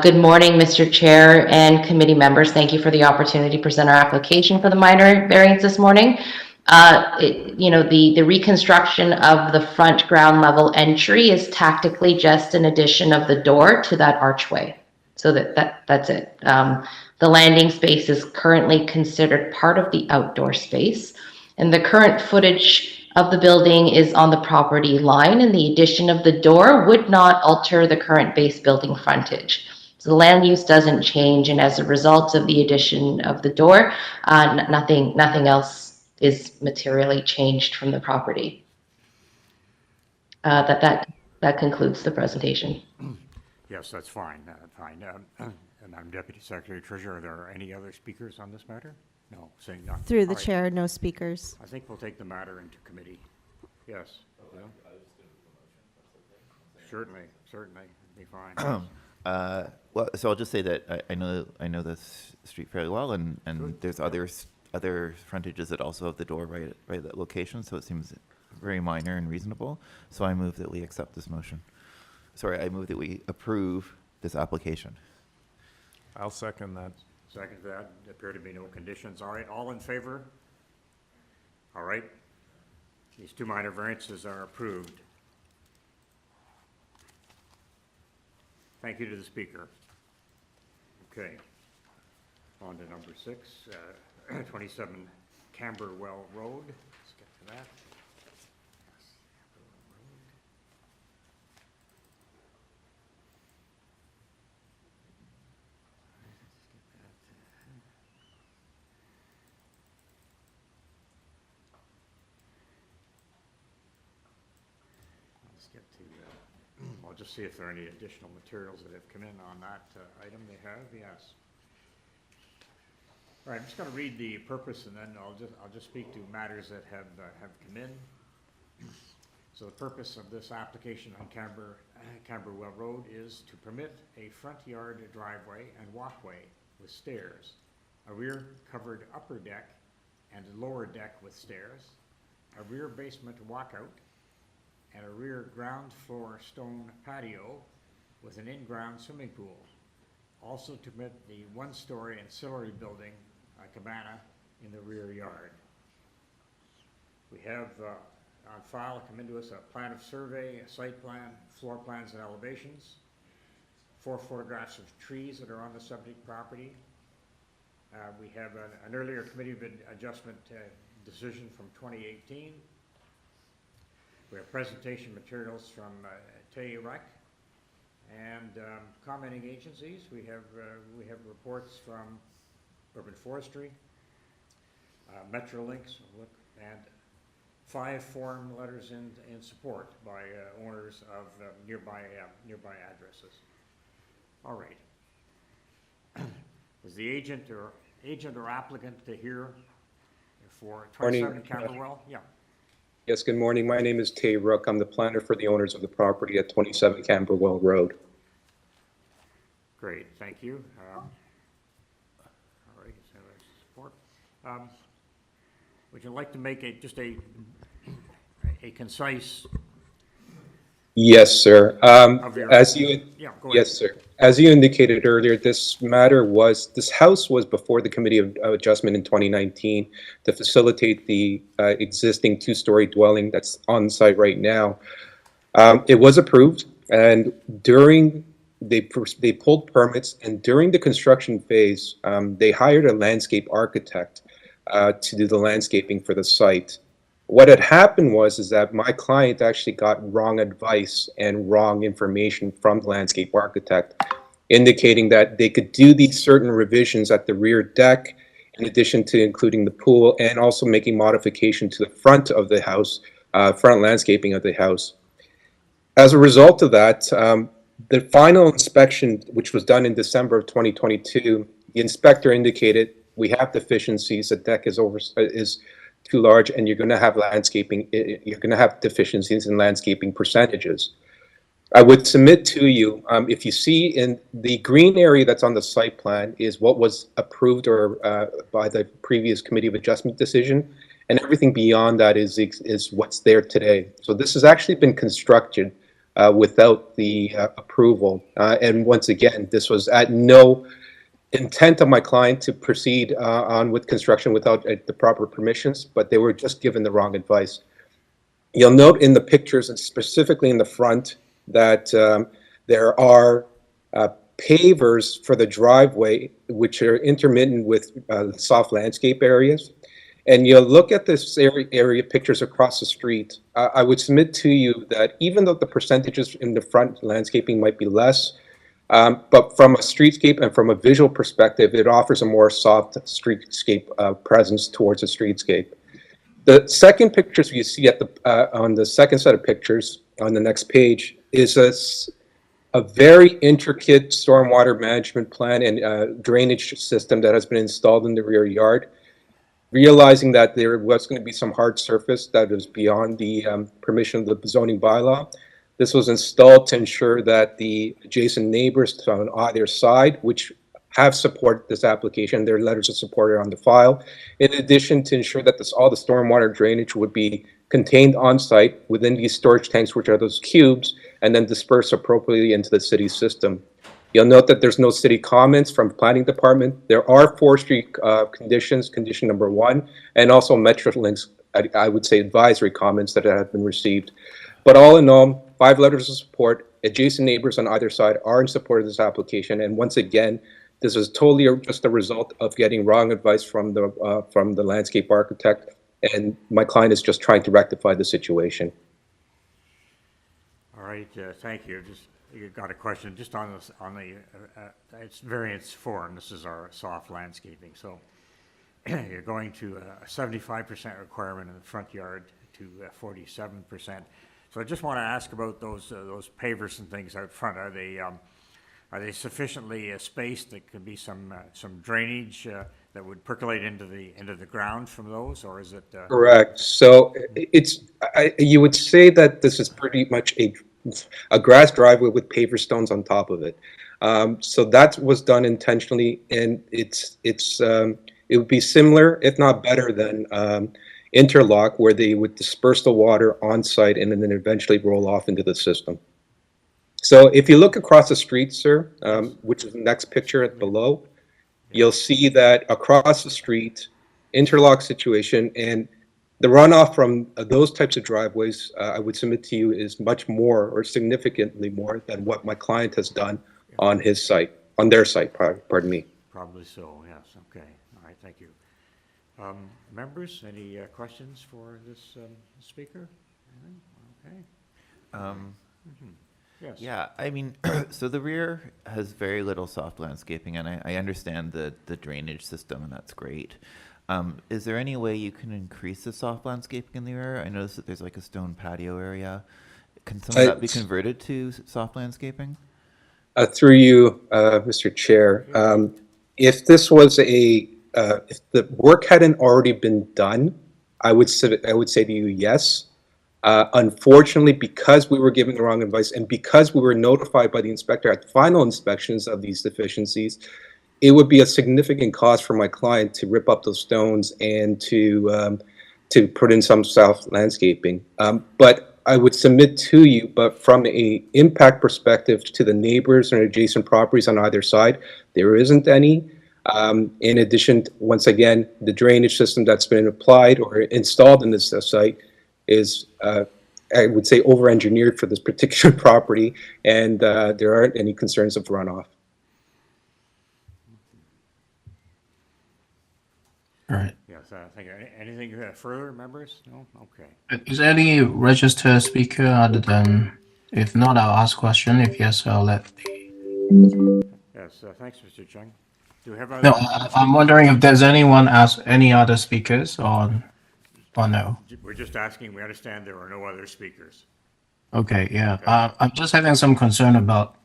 Good morning, Mr. Chair and committee members. Thank you for the opportunity to present our application for the minor variance this morning. The reconstruction of the front ground level entry is tactically just an addition of the door to that archway. So that's it. The landing space is currently considered part of the outdoor space, and the current footage of the building is on the property line, and the addition of the door would not alter the current base building frontage. So the land use doesn't change, and as a result of the addition of the door, nothing else is materially changed from the property. That concludes the presentation. Yes, that's fine. Fine. And I'm Deputy Secretary Treasurer. Are there any other speakers on this matter? No, saying none. Through the All right. chair, no speakers. I think we'll take the matter into committee. Yes. Yeah. Certainly, be fine. Well, so I'll just say that I know this street fairly well, and there's other frontages that also have the door right at that location, so it seems very minor and reasonable. So I move that we accept this motion. Sorry, I move that we approve this application. I'll second that. Second to that. There appear to be no conditions. All right, all in favor? All right. These two minor variances are approved. Thank you to the speaker. Okay. On to number 6, 27 Camberwell Road. Let's get to that. I'll just see if there are any additional materials that have come in on that item. They have, yes. All right, I'm just going to read the purpose, and then I'll just speak to matters that have come in. So the purpose of this application on Camberwell Road is to permit a front yard driveway and walkway with stairs, a rear covered upper deck and a lower deck with stairs, a rear basement walkout, and a rear ground floor stone patio with an in-ground swimming pool. Also to permit the one-story ancillary building, a cabana, in the rear yard. We have on file come into us a plan of survey, a site plan, floor plans and elevations, 4 photographs of trees that are on the subject property. We have an earlier committee of adjustment decision from 2018. We have presentation materials from KERR and commenting agencies. We have reports from Urban Forestry, Metrolinx, and 5 form letters in support by owners of nearby addresses. All right. Is the agent or applicant to here for 27 Camberwell? Yeah. Yes, good morning. My name is Tay Rook. I'm the planner for the owners of the property at 27 Camberwell Road. Great, thank you. All right, so support. Would you like to make just a concise Yes, sir. Of your- As you, Yeah, go ahead. yes, sir. As you indicated earlier, this house was before the Committee of Adjustment in 2019 to facilitate the existing two-story dwelling that's on site right now. It was approved, and they pulled permits, and during the construction phase, they hired a landscape architect to do the landscaping for the site. What had happened is that my client actually got wrong advice and wrong information from the landscape architect, indicating that they could do these certain revisions at the rear deck, in addition to including the pool, and also making modification to the front of the house, front landscaping of the house. As a result of that, the final inspection, which was done in December of 2022, the inspector indicated we have deficiencies. The deck is too large, and you're going to have you're going to have deficiencies in landscaping percentages. I would submit to you, if you see in the green area that's on the site plan is what was approved or by the previous Committee of Adjustment decision, and everything beyond that is what's there today. So this has actually been constructed without the approval. And once again, this was at no intent of my client to proceed on with construction without the proper permissions, but they were just given the wrong advice. You'll note in the pictures, and specifically in the front, that there are pavers for the driveway, which are intermittent with soft landscape areas. And you'll look at this area pictures across the street. I would submit to you that even though the percentages in the front landscaping might be less, but from a streetscape and from a visual perspective, it offers a more soft streetscape presence towards the streetscape. The second pictures you see at on the second set of pictures on the next page is a very intricate stormwater management plan and drainage system that has been installed in the rear yard. Realizing that there was going to be some hard surface that is beyond the permission of the zoning bylaw, this was installed to ensure that the adjacent neighbors on either side, which have supported this application, their letters of support are on the file, in addition to ensure that all the stormwater drainage would be contained on site within these storage tanks, which are those cubes, and then dispersed appropriately into the city system. You'll note that there's no city comments from the planning department. There are forestry conditions, condition number 1, and also Metrolinx, I would say, advisory comments that have been received. But all in all, 5 letters of support, adjacent neighbors on either side are in support of this application. And once again, this is totally just a result of getting wrong advice from the landscape architect, and my client is just trying to rectify the situation. All right, thank you. You got a question just on the it's variance form. This is our soft landscaping. So you're going to a 75% requirement in the front yard to 47%. So I just want to ask about those pavers and things out front. Are they sufficiently spaced? That could be some drainage that would percolate into the ground from those, or is it? Correct. So you would say that this is pretty much a grass driveway with paver stones on top of it. So that was done intentionally, and it would be similar, if not better, than interlock, where they would disperse the water on site and then eventually roll off into the system. So if you look across the street, sir, which is the next picture below, you'll see that across the street, interlock situation, and the runoff from those types of driveways, I would submit to you, is much more or significantly more than what my client has done on his site, on their site, pardon me. Probably so, yes. Okay. All right, thank you. Members, any questions for this speaker? Okay. Yes. Yeah, I mean, so the rear has very little soft landscaping, and I understand the drainage system, and that's great. Is there any way you can increase the soft landscaping in the rear? I noticed that there's like a stone patio area. Can some of that be converted to soft landscaping? Through you, Mr. Chair, if this was if the work hadn't already been done, I would say to you, yes. Unfortunately, because we were given the wrong advice and because we were notified by the inspector at the final inspections of these deficiencies, it would be a significant cost for my client to rip up those stones and to put in some soft landscaping. But I would submit to you, but from a impact perspective to the neighbors and adjacent properties on either side, there isn't any. In addition, once again, the drainage system that's been applied or installed in this site is, I would say, over-engineered for this particular property, and there aren't any concerns of runoff. All right. Yes, thank you. Anything further, members? No? Okay. Is there any registered speaker other than? If not, I'll ask question. If yes, I'll let the. Yes, thanks, Mr. Chung. Do we have No, other? I'm wondering if there's anyone ask any other speakers or no. We're just asking. We understand there are no other speakers. Okay, yeah. I'm just having some concern about,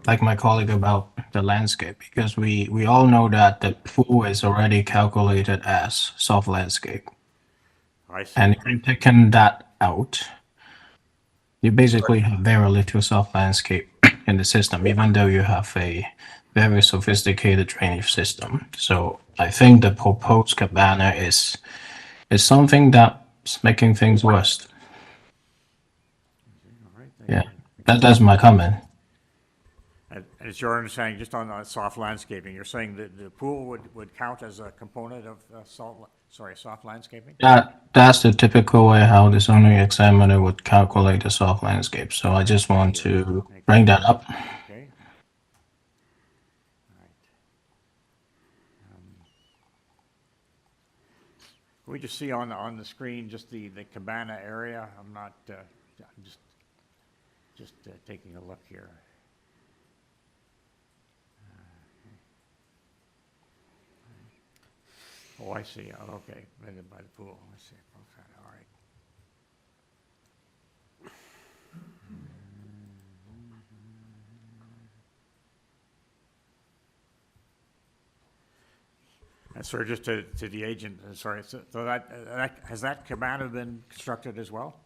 like my colleague, about the landscape, because we all know that the pool is already calculated as soft landscape. I see. And if you're taking that out, you basically have very little soft landscape in the system, even though you have a very sophisticated drainage system. So I think the proposed cabana is something that's making things worse. All right, Yeah, that's my comment. And it's your understanding, just on soft landscaping, you're saying that the pool would count as a component of soft landscaping? That's the typical way how the zoning examiner would calculate the soft landscape. So I just want to bring that up. Okay. All right. Can we just see on the screen just the cabana area? I'm not, I'm just taking a look here. Oh, I see. Oh, okay. Right by the pool. I see. Okay. All right. And sir, just to the agent, sorry, so that has that cabana been constructed as well?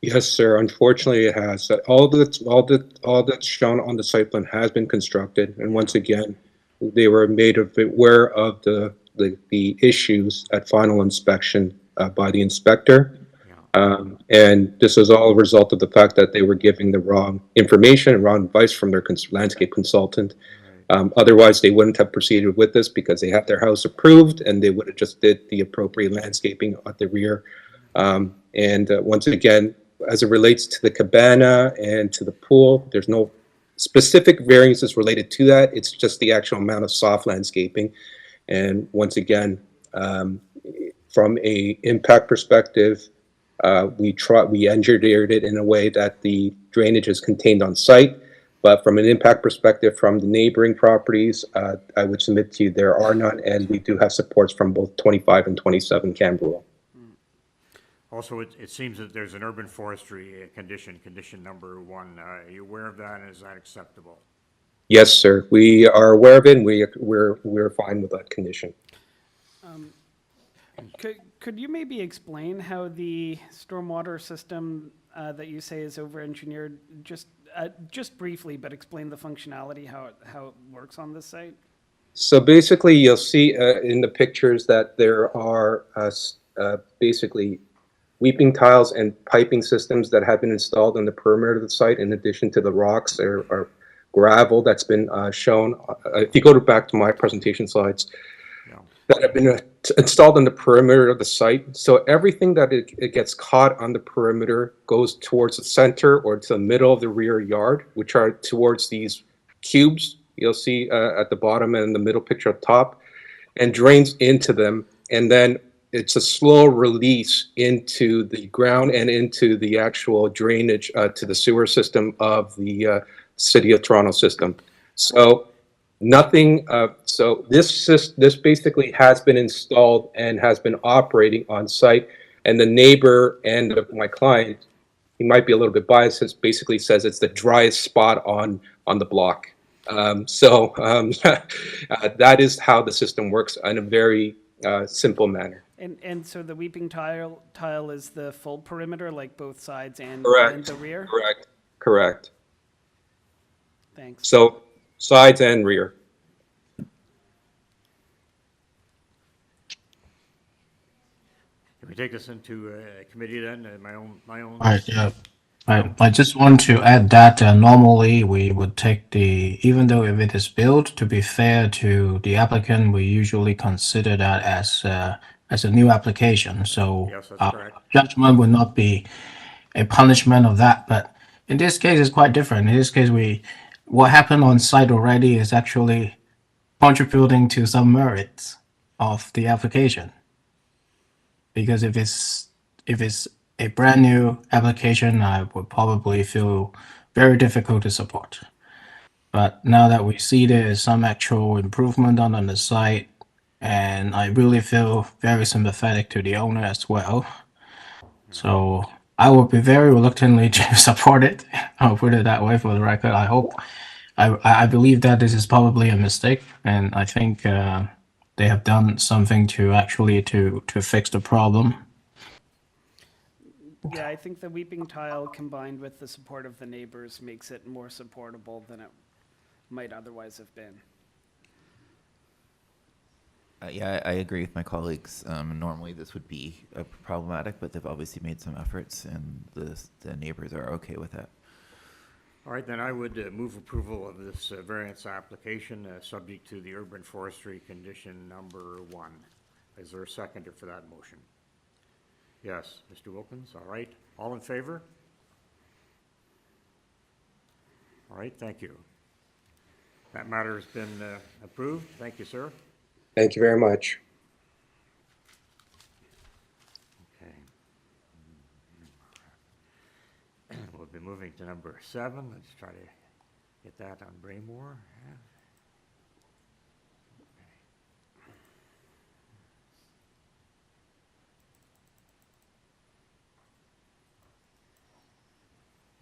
Yes, sir. Unfortunately, it has. All that's shown on the site plan has been constructed, and once again, they were made aware of the issues at final inspection by the inspector. And this is all a result of the fact that they were giving the wrong information and wrong advice from their landscape consultant. Otherwise, they wouldn't have proceeded with this because they have their house approved and they would have just did the appropriate landscaping at the rear. Once again, as it relates to the cabana and to the pool, there's no specific variances related to that. It's just the actual amount of soft landscaping. And once again, from a impact perspective, we engineered it in a way that the drainage is contained on site. But from an impact perspective from the neighboring properties, I would submit to you there are none, and we do have supports from both 25 and 27 Camberwell. Also, it seems that there's an urban forestry condition number 1. Are you aware of that, and is that acceptable? Yes, sir. We are aware of it, and we're fine with that condition. Could you maybe explain how the stormwater system that you say is over-engineered, just briefly, but explain the functionality, how it works on this site? So basically, you'll see in the pictures that there are basically weeping tiles and piping systems that have been installed on the perimeter of the site. In addition to the rocks, there are gravel that's been shown. If you go back to my presentation slides, that have been installed on the perimeter of the site. So everything that it gets caught on the perimeter goes towards the center or to the middle of the rear yard, which are towards these cubes you'll see at the bottom and in the middle picture up top, and drains into them. And then it's a slow release into the ground and into the actual drainage to the sewer system of the City of Toronto system. So nothing. So this basically has been installed and has been operating on site. And the neighbor and my client, he might be a little bit biased, basically says it's the driest spot on the block. That is how the system works in a very simple manner. And so the weeping tile is the full perimeter, like both sides and the rear? Correct. Thanks. So sides and rear. Can we take this into committee then? My own. All right, yeah. I just want to add that normally we would take even though if it is built, to be fair to the applicant, we usually consider that as a new application. So Yes, that's our correct. judgment would not be a punishment of that. But in this case, it's quite different. In this case, what happened on site already is actually contributing to some merits of the application. Because if it's a brand new application, I would probably feel very difficult to support. But now that we see there is some actual improvement done on the site, and I really feel very sympathetic to the owner as well. So I would be very reluctantly to support it. I'll put it that way for the record. I believe that this is probably a mistake, and I think they have done something to actually to fix the problem. Yeah, I think the weeping tile combined with the support of the neighbors makes it more supportable than it might otherwise have been. Yeah, I agree with my colleagues. Normally this would be problematic, but they've obviously made some efforts, and the neighbors are okay with that. All right, then I would move approval of this variance application, subject to the urban forestry condition number 1. Is there a seconder for that motion? Yes, Mr. Wilkins, all right. All in favor? All right, thank you. That matter has been approved. Thank you, sir. Thank you very much. Okay. We'll be moving to number 7. Let's try to get that on BRAEMAR.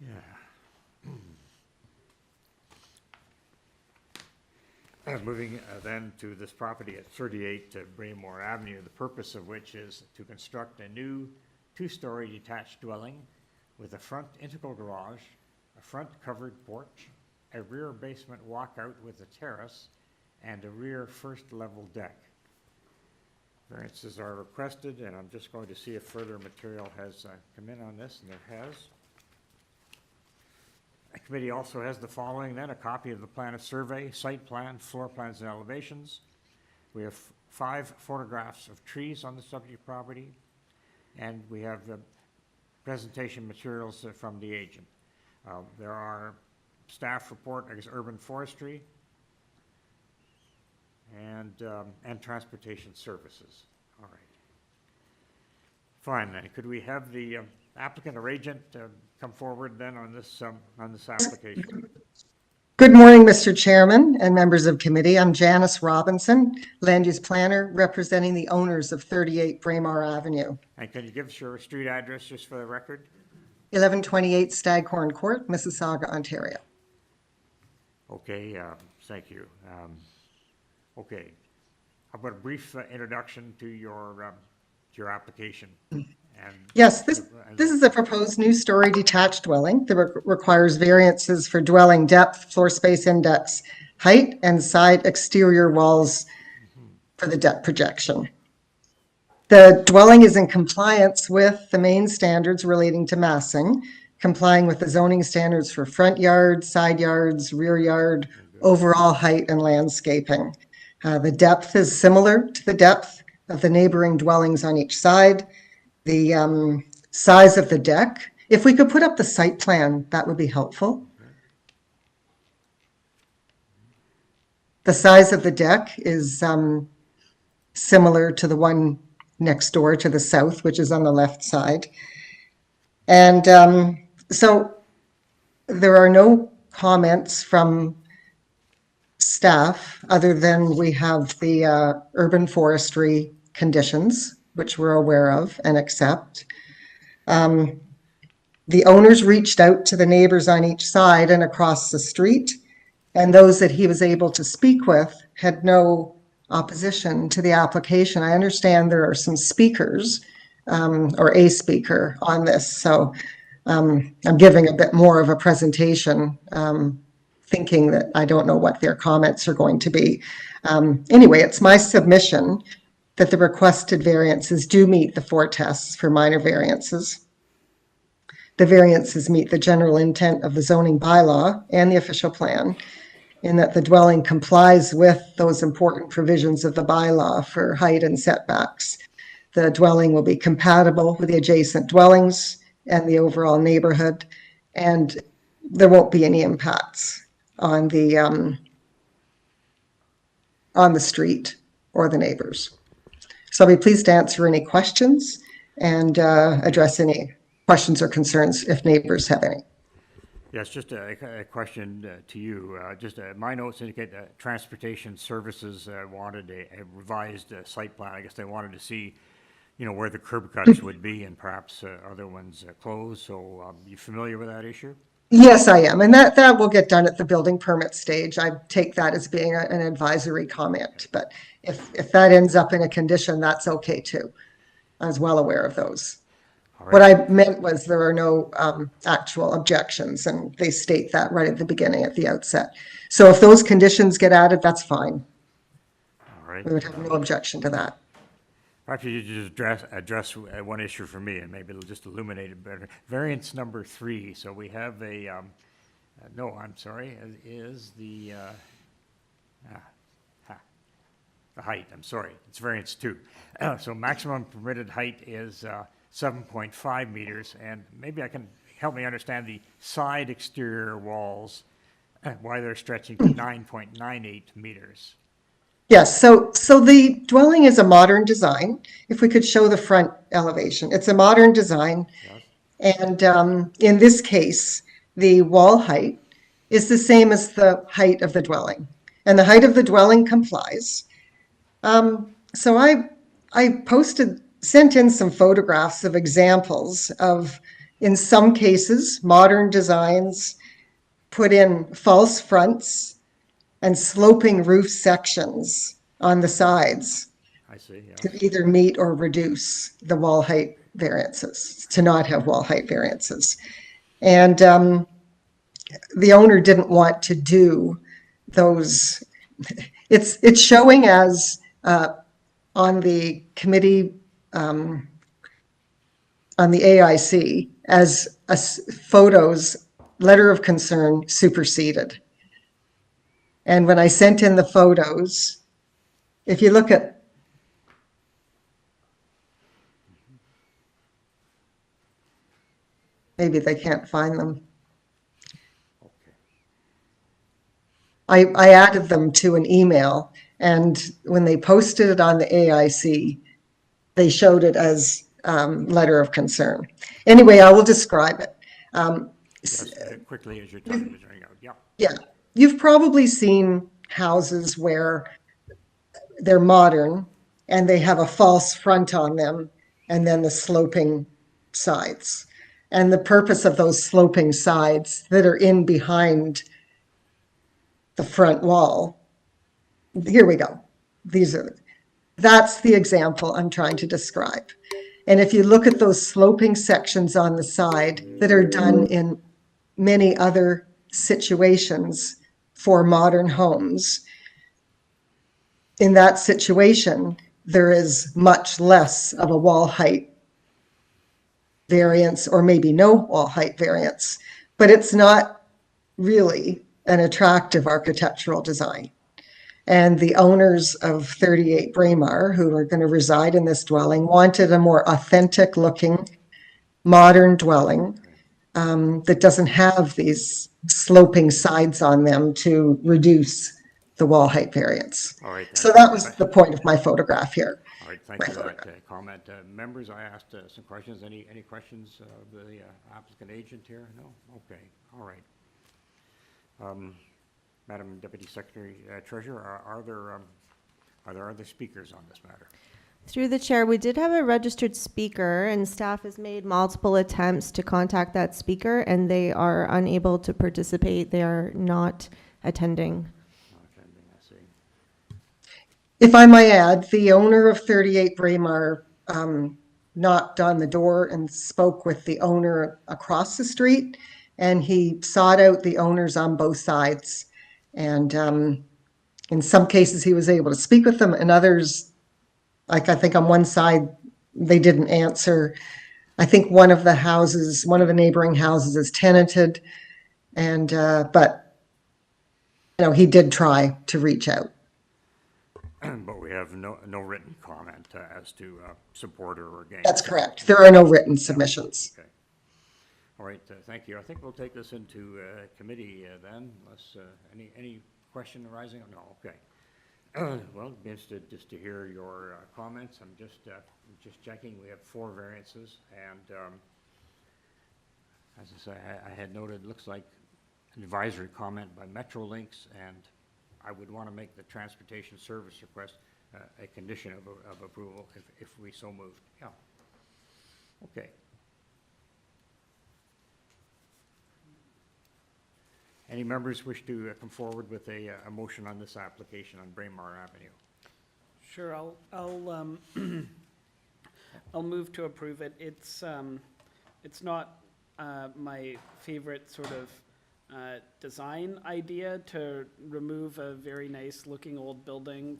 Yeah. Moving then to this property at 38 BRAEMAR Avenue, the purpose of which is to construct a new 2-story detached dwelling with a front integral garage, a front covered porch, a rear basement walkout with a terrace, and a rear first-level deck. Variances are requested, and I'm just going to see if further material has come in on this, and there has. The committee also has the following then: a copy of the plan of survey, site plan, floor plans, and elevations. We have 5 photographs of trees on the subject property, and we have the presentation materials from the agent. There are staff report, I guess, urban forestry, and transportation services. All right. Fine then. Could we have the applicant or agent come forward then on this application? Good morning, Mr. Chairman and members of committee. I'm Janice Robinson, land use planner representing the owners of 38 BRAEMAR Avenue. And can you give us your street address just for the record? 1128 Staghorn Court, Mississauga, Ontario. Okay, thank you. Okay, how about a brief introduction to your application? Yes, this is a proposed new story detached dwelling that requires variances for dwelling depth, floor space index, height, and side exterior walls for the depth projection. The dwelling is in compliance with the main standards relating to massing, complying with the zoning standards for front yard, side yards, rear yard, overall height, and landscaping. The depth is similar to the depth of the neighboring dwellings on each side. The size of the deck, if we could put up the site plan, that would be helpful. The size of the deck is similar to the one next door to the south, which is on the left side. And so there are no comments from staff other than we have the urban forestry conditions, which we're aware of and accept. The owners reached out to the neighbors on each side and across the street, and those that he was able to speak with had no opposition to the application. I understand there are some speakers or a speaker on this, so I'm giving a bit more of a presentation, thinking that I don't know what their comments are going to be. Anyway, it's my submission that the requested variances do meet the 4 tests for minor variances. the variances meet the general intent of the zoning bylaw and the official plan, in that the dwelling complies with those important provisions of the bylaw for height and setbacks. The dwelling will be compatible with the adjacent dwellings and the overall neighborhood, and there won't be any impacts on the street or the neighbors. So I'll be pleased to answer any questions and address any questions or concerns if neighbors have any. Yes, just a question to you. My notes indicate that Transportation Services wanted a revised site plan. I guess they wanted to see, where the curb cuts would be and perhaps other ones closed. So you familiar with that issue? Yes, I am. And that will get done at the building permit stage. I take that as being an advisory comment. But if that ends up in a condition, that's okay too. I was well aware of those. Right. What I meant was there are no actual objections, and they state that right at the beginning, at the outset. So if those conditions get added, that's fine. All right. We would have no objection to that. Perhaps you just address one issue for me, and maybe it'll just illuminate it better. Variance number 3. So we have a, no, I'm sorry, is the height. I'm sorry, it's variance 2. So maximum permitted height is 7.5 meters, and maybe I can help me understand the side exterior walls, why they're stretching to 9.98 meters. Yes, so the dwelling is a modern design. If we could show the front elevation, it's a modern design. Yes. And in this case, the wall height is the same as the height of the dwelling, and the height of the dwelling complies. So I sent in some photographs of examples of, in some cases, modern designs put in false fronts and sloping roof sections on the sides. I see, yeah. To either meet or reduce the wall height variances, to not have wall height variances. And the owner didn't want to do those. It's showing as on the committee, on the AIC, as a photos, letter of concern superseded. And when I sent in the photos, if you look at, maybe they can't find them. I added them to an email, and when they posted it on the AIC, they showed it as letter of concern. Anyway, I will describe it. Yes, quickly as your time is running out. Yeah. Yeah. You've probably seen houses where they're modern and they have a false front on them and then the sloping sides. And the purpose of those sloping sides that are in behind the front wall, here we go. That's the example I'm trying to describe. And if you look at those sloping sections on the side that are done in many other situations for modern homes, in that situation, there is much less of a wall height variance, or maybe no wall height variance, but it's not really an attractive architectural design. And the owners of 38 BRAEMAR, who are going to reside in this dwelling, wanted a more authentic looking modern dwelling that doesn't have these sloping sides on them to reduce the wall height variance. All right. So that was the point of my photograph here. All right, thank you for that comment. Members, I asked some questions. Any questions of the applicant agent here? No? Okay, all right. Madam Deputy Secretary Treasurer, are there other speakers on this matter? Through the chair, we did have a registered speaker, and staff has made multiple attempts to contact that speaker, and they are unable to participate. They are not attending. Not attending, I see. If I may add, the owner of 38 BRAEMAR knocked on the door and spoke with the owner across the street, and he sought out the owners on both sides. And in some cases, he was able to speak with them, and others, like I think on one side, they didn't answer. I think one of the neighboring houses is tenanted, and, but, he did try to reach out. But we have no written comment as to support or against. That's correct. There are no written submissions. Okay. All right, thank you. I think we'll take this into committee then, unless any question arising? No, okay. Well, I'd be interested just to hear your comments. I'm just checking. We have 4 variances, and as I say, I had noted, looks like an advisory comment by Metrolinx, and I would want to make the transportation service request a condition of approval if we so moved. Yeah. Okay. Any members wish to come forward with a motion on this application on BRAEMAR Avenue? Sure, I'll move to approve it. It's not my favorite sort of design idea to remove a very nice looking old building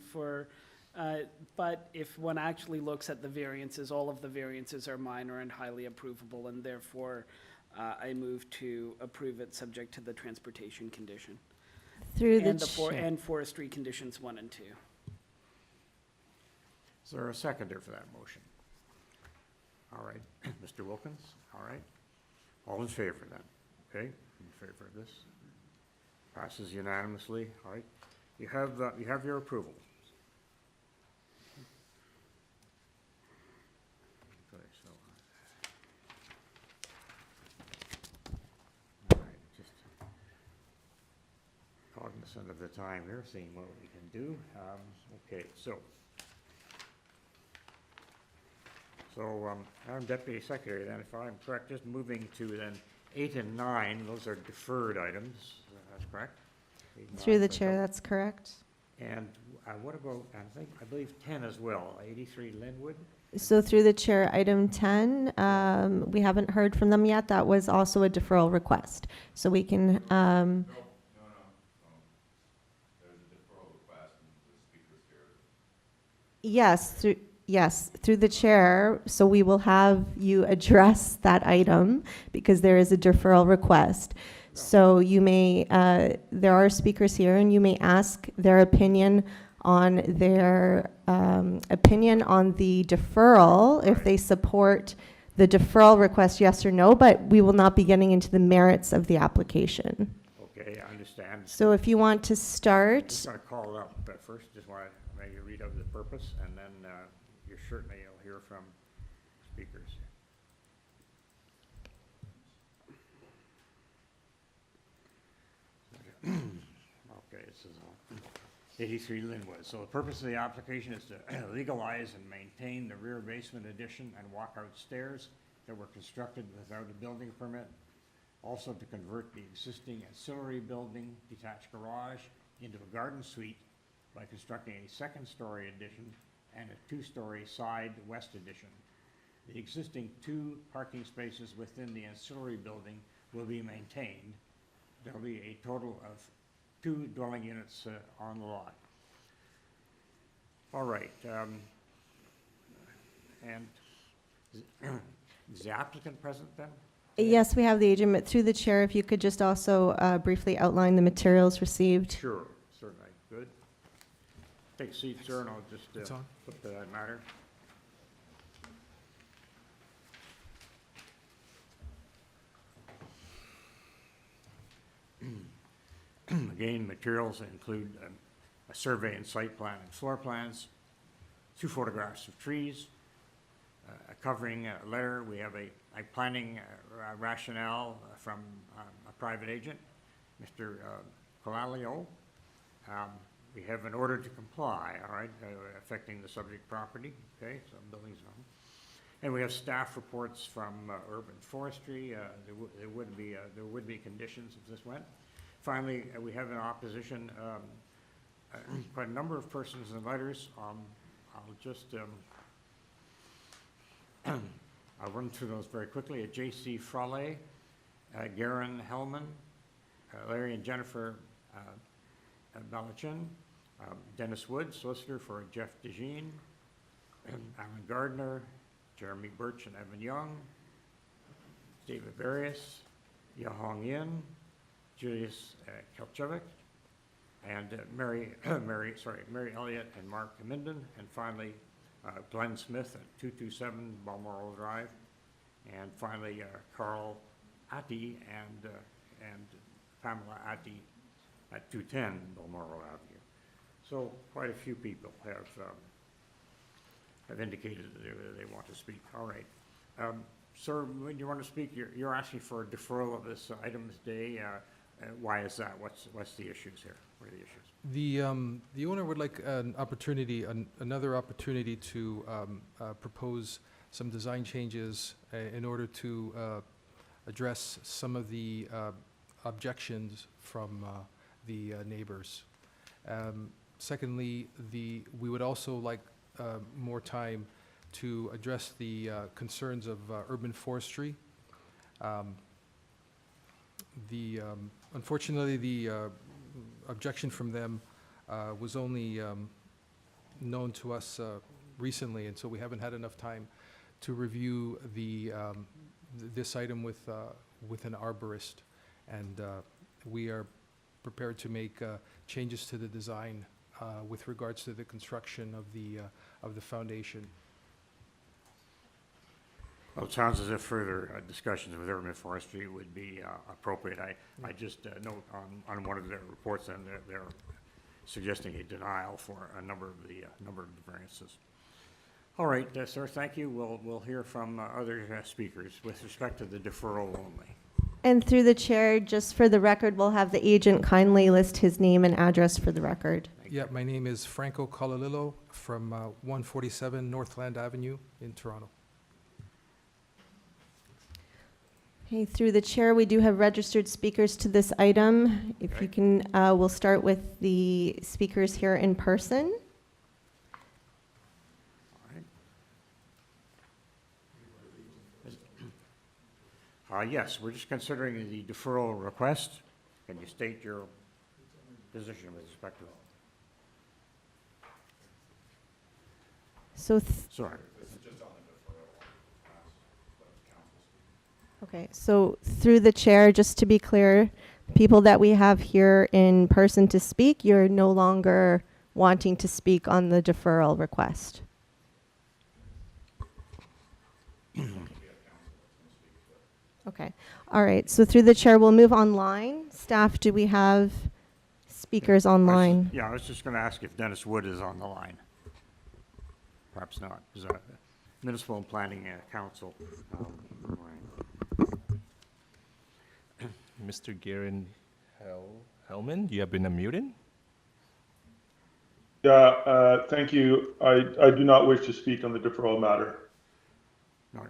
but if one actually looks at the variances, all of the variances are minor and highly approvable, and therefore I move to approve it subject to the transportation condition. And forestry conditions 1 and 2. Is there a seconder for that motion? All right, Mr. Wilkins, all right. All in favor then, okay? In favor of this? Passes unanimously, all right. You have your approval. Okay, so, all right, just cognizant of the time here, seeing what we can do. Okay, so Madam Deputy Secretary, then, if I'm correct, just moving to then 8 and 9, those are deferred items, that's correct? 8 and Through 9, the so chair, that's correct. And what about, I believe 10 as well, 83 Lynwood? So through the chair, item 10, we haven't heard from them yet. That was also a deferral request. So we can, There's a deferral request and the speaker's here. Yes, through the chair. So we will have you address that item because there is a deferral request. So you may, there are speakers here, and you may ask their opinion on the deferral, if they support the deferral request, yes or no, but we will not be getting into the merits of the application. Okay, I understand. So if you want to start. I'm just going to call it up, but first, just want to maybe read out the purpose, and then you'll hear from speakers. Okay, this is 83 Lynwood. So the purpose of the application is to legalize and maintain the rear basement addition and walkout stairs that were constructed without a building permit. Also to convert the existing ancillary building detached garage into a garden suite by constructing a 2nd-story addition and a 2-story side west addition. The existing 2 parking spaces within the ancillary building will be maintained. There will be a total of 2 dwelling units on the lot. All right. And is the applicant present then? Yes, we have the agent, but through the chair, if you could just also briefly outline the materials received. Sure, certainly. Good. Take a seat, sir, and I'll just flip to that matter. Again, materials include a survey and site plan and floor plans, 2 photographs of trees, a covering letter. We have a planning rationale from a private agent, Mr. Colalio. We have an order to comply, all right, affecting the subject property, okay, so building zone. And we have staff reports from urban forestry. There would be conditions if this went. Finally, we have in opposition quite a number of persons and letters. I'll just I'll run through those very quickly. J.C. Frale, Garen Hellman, Larry and Jennifer Balachin, Dennis Wood, solicitor for Jeff DeJean, Alan Gardner, Jeremy Birch and Evan Young, David Various, Yahong Yin, Julius Kelchevik, and Mary Elliott and Mark Minden, and finally Glenn Smith at 227 Balmoral Drive, and finally Carl Atty and Pamela Atty at 210 Balmoral Avenue. So quite a few people have indicated that they want to speak. All right. Sir, when you want to speak, you're asking for a deferral of this item today. Why is that? What's the issues here? What are the issues? The owner would like an opportunity, another opportunity to propose some design changes in order to address some of the objections from the neighbors. Secondly, we would also like more time to address the concerns of urban forestry. Unfortunately, the objection from them was only known to us recently, and so we haven't had enough time to review this item with an arborist, and we are prepared to make changes to the design with regards to the construction of the foundation. Well, it sounds as if further discussions with urban forestry would be appropriate. I just note on one of their reports, and they're suggesting a denial for a number of the variances. All right, sir, thank you. We'll hear from other speakers with respect to the deferral only. And through the chair, just for the record, we'll have the agent kindly list his name and address for the record. Yeah, my name is Franco Colalillo from 147 Northland Avenue in Toronto. Okay, through the chair, we do have registered speakers to this item. If you can, we'll start with the speakers here in person. Yes, we're just considering the deferral request. Can you state your position with respect to it? Sorry. Okay, so through the chair, just to be clear, people that we have here in person to speak, you're no longer wanting to speak on the deferral request. Okay, all right, so through the chair, we'll move online. Staff, do we have speakers online? I was just going to ask if Dennis Wood is on the line. Perhaps not. Is that Municipal and Planning Council? Mr. Garen Hellman, you have been unmuted. Yeah, thank you. I do not wish to speak on the deferral matter. No,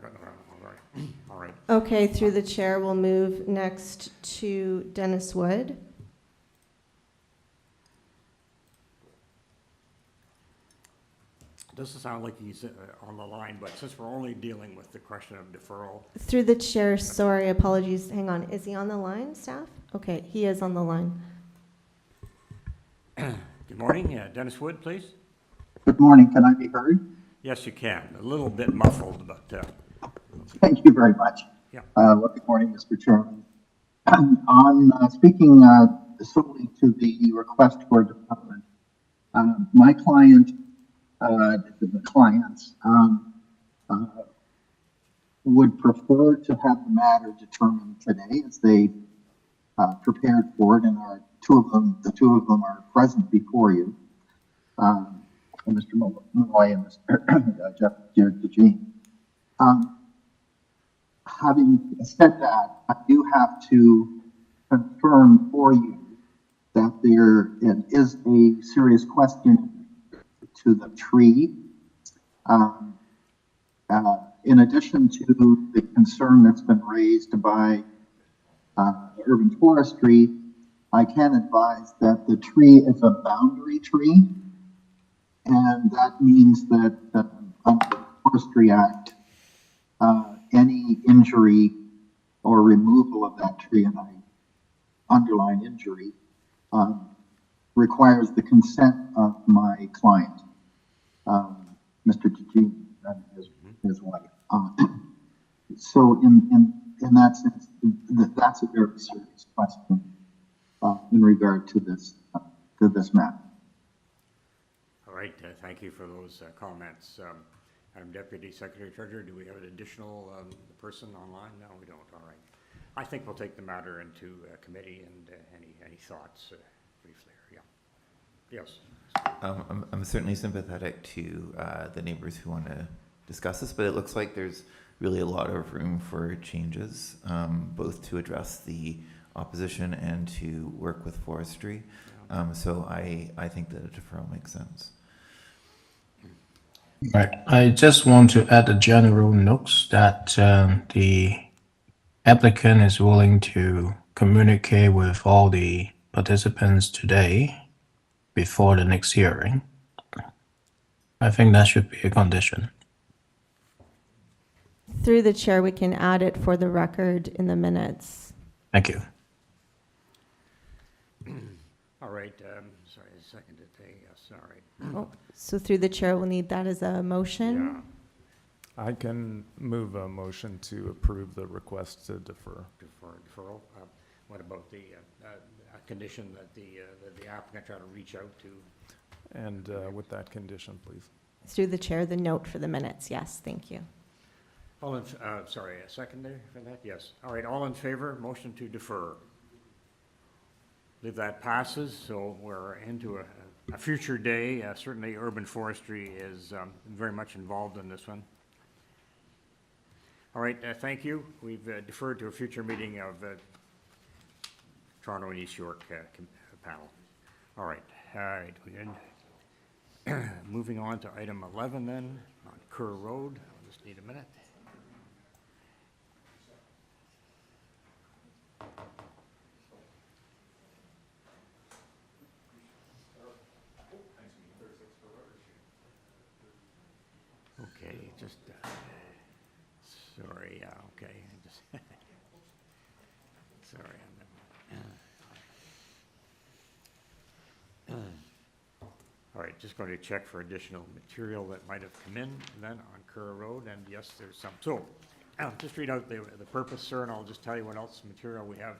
all right. Okay, through the chair, we'll move next to Dennis Wood. It doesn't sound like he's on the line, but since we're only dealing with the question of deferral. Through the chair, sorry, apologies. Hang on. Is he on the line, staff? Okay, he is on the line. Good morning. Dennis Wood, please. Good morning. Can I be heard? Yes, you can. A little bit muffled, but. Thank you very much. Yeah. Well, good morning, Mr. Chairman. On speaking solely to the request for development, my client, the clients, would prefer to have the matter determined today, as they prepared for it, and the two of them are present before you, Mr. Malloy and Mr. Jeff DeJean. Having said that, I do have to confirm for you that there is a serious question to the tree. In addition to the concern that's been raised by urban forestry, I can advise that the tree is a boundary tree, and that means that under the Forestry Act, any injury or removal of that tree, and I underline injury, requires the consent of my client, Mr. DeJean, and his wife. So in in that sense, that's a very serious question in regard to this matter. All right, thank you for those comments. Madam Deputy Secretary Treasurer, do we have an additional person online? No, we don't. All right. I think we'll take the matter into committee and any thoughts briefly. Yeah. Yes. I'm certainly sympathetic to the neighbors who want to discuss this, but it looks like there's really a lot of room for changes, both to address the opposition and to work with forestry. So I think that a deferral makes sense. Right. I just want to add a general note that the applicant is willing to communicate with all the participants today before the next hearing. I think that should be a condition. Through the chair, we can add it for the record in the minutes. Thank you. All right. Sorry, a second to take. Sorry. Oh, so through the chair, we'll need that as a motion. Yeah. I can move a motion to approve the request to defer. Deferral. What about the condition that the applicant try to reach out to? And with that condition, please. Through the chair, the note for the minutes. Yes, thank you. All in, sorry, a second there for that? Yes. All right, all in favor, motion to defer. I believe that passes, so we're into a future day. Certainly urban forestry is very much involved in this one. All right, thank you. We've deferred to a future meeting of Toronto and East York panel. All right, moving on to item 11 then, on KERR Road. I'll just need a minute. Okay, just, sorry, okay, just, sorry. All right, just going to check for additional material that might have come in then on KERR Road, and yes, there's some. So, I'll just read out the purpose, sir, and I'll just tell you what else material we have.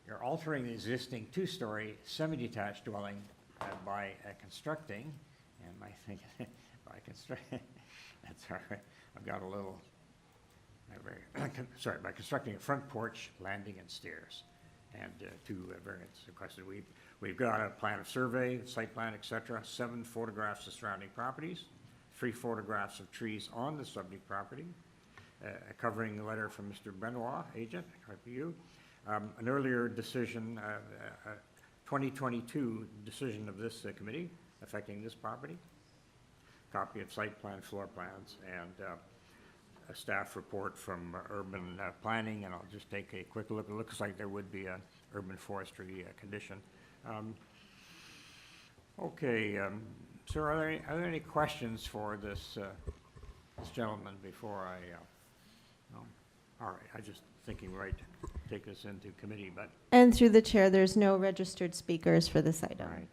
You're altering the existing two-story semi-detached dwelling by constructing, and my thing, by constructing, that's all right, I've got a little, sorry, by constructing a front porch, landing, and stairs, and two variants requested. We've got a plan of survey, site plan, etc., 7 photographs of surrounding properties, 3 photographs of trees on the subject property, a covering letter from Mr. Benoit, agent, you, an earlier decision, 2022 decision of this committee affecting this property, copy of site plan, floor plans, and a staff report from urban planning, and I'll just take a quick look. It looks like there would be an urban forestry condition. Okay, sir, are there any questions for this gentleman before I, no? All right, I just thinking right to take this into committee, but. And through the chair, there's no registered speakers for this item. Right.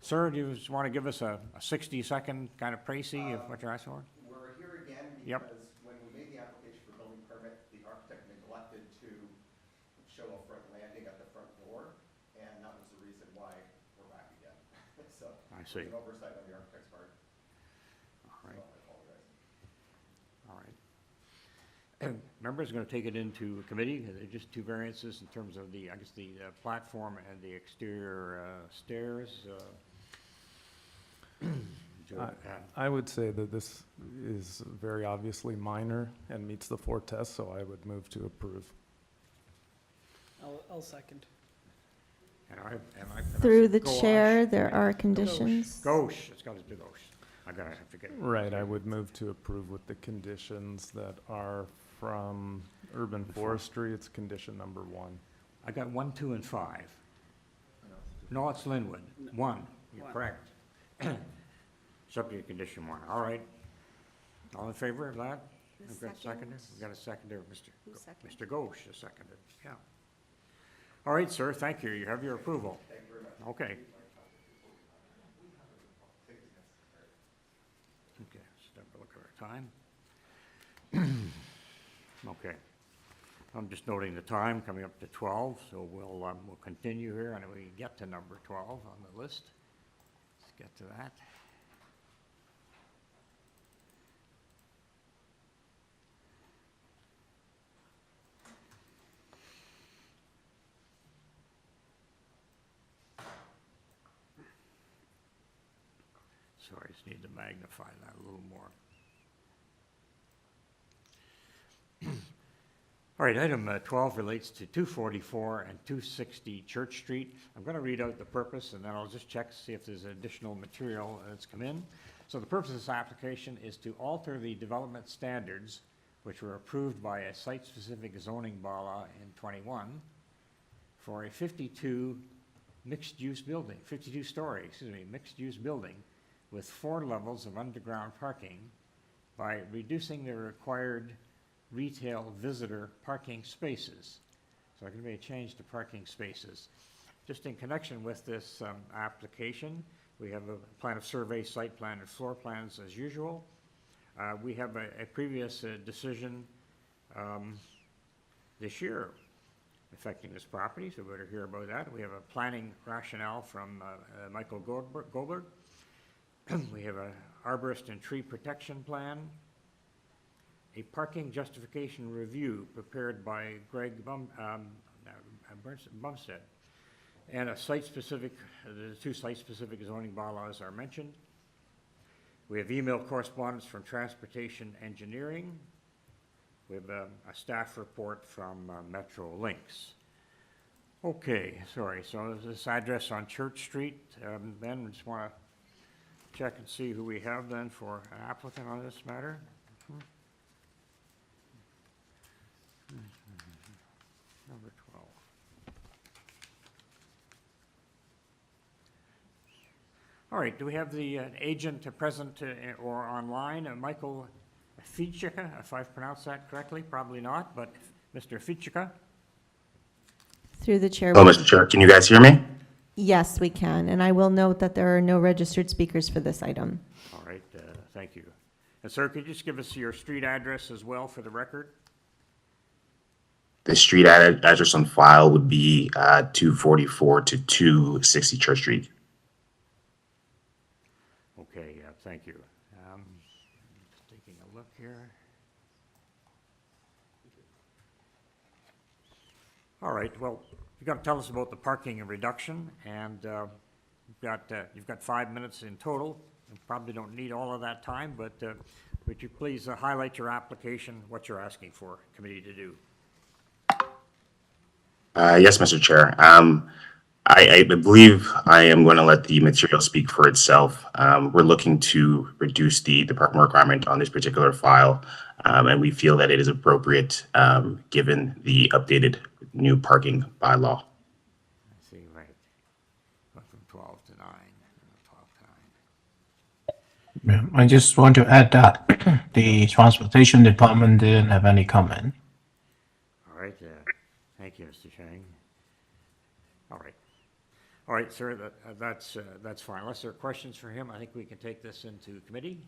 Sir, do you just want to give us a 60-second kind of précis of what you're asking for? We're here again Yep. because when we made the application for building permit, the architect neglected to show a front landing at the front door, and that was the reason why we're back again. So I see. It was an oversight on the architect's part. All right. So I apologize. All right. Members are going to take it into committee. They're just two variances in terms of the, I guess, the platform and the exterior stairs. I would say that this is very obviously minor and meets the 4 tests, so I would move to approve. I'll second. Through the chair, there are conditions. Gauche, it's got to be gauche. I'm going to have to get it. Right, I would move to approve with the conditions that are from urban forestry. It's condition number 1. I got 1, 2, and 5. No, it's Lynwood. 1, you're correct. Subject to condition 1. All right. All in favor of that? We've got a seconder. We've got a seconder, Mr. Gauche, a seconder. Yeah. All right, sir. Thank you. You have your approval. Thank you very much. Okay. Okay. Let's have a look at our time. Okay. I'm just noting the time, coming up to 12, so we'll continue here, and we get to number 12 on the list. Let's get to that. Sorry, just need to magnify that a little more. All right, item 12 relates to 244 and 260 Church Street. I'm going to read out the purpose, and then I'll just check to see if there's additional material that's come in. So the purpose of this application is to alter the development standards, which were approved by a site-specific zoning bylaw in 21, for a 52 mixed-use building, 52-story, mixed-use building with 4 levels of underground parking by reducing the required retail visitor parking spaces. So there's going to be a change to parking spaces. Just in connection with this application, we have a plan of survey, site plan, and floor plans as usual. We have a previous decision this year affecting this property, so we better hear about that. We have a planning rationale from Michael Goldberg. We have an arborist and tree protection plan, a parking justification review prepared by Greg Bumstead, and a site-specific, the 2 site-specific zoning bylaws are mentioned. We have email correspondence from Transportation Engineering. We have a staff report from Metro Links. Okay, sorry, so this address on Church Street, Ben, we just want to check and see who we have then for an applicant on this matter. Number 12. All right, do we have the agent present or online? Michael Fichika, if I've pronounced that correctly, probably not, but Mr. Fichika? Through the chair. Hello, Mr. Chair. Can you guys hear me? Yes, we can. And I will note that there are no registered speakers for this item. All right, thank you. And sir, could you just give us your street address as well for the record? The street address on file would be 244 to 260 Church Street. Okay, thank you. Just taking a look here. All right, well, you've got to tell us about the parking and reduction, and you've got 5 minutes in total. You probably don't need all of that time, but would you please highlight your application, what you're asking for committee to do? Yes, Mr. Chair. I believe I am going to let the material speak for itself. We're looking to reduce the parking requirement on this particular file, and we feel that it is appropriate given the updated new parking bylaw. I see, right. Went from 12 to 9, 12 to 9. Yeah, I just want to add that the transportation department didn't have any comment. All right, thank you, Mr. Chang. All right, sir, that's fine. Unless there are questions for him, I think we can take this into committee.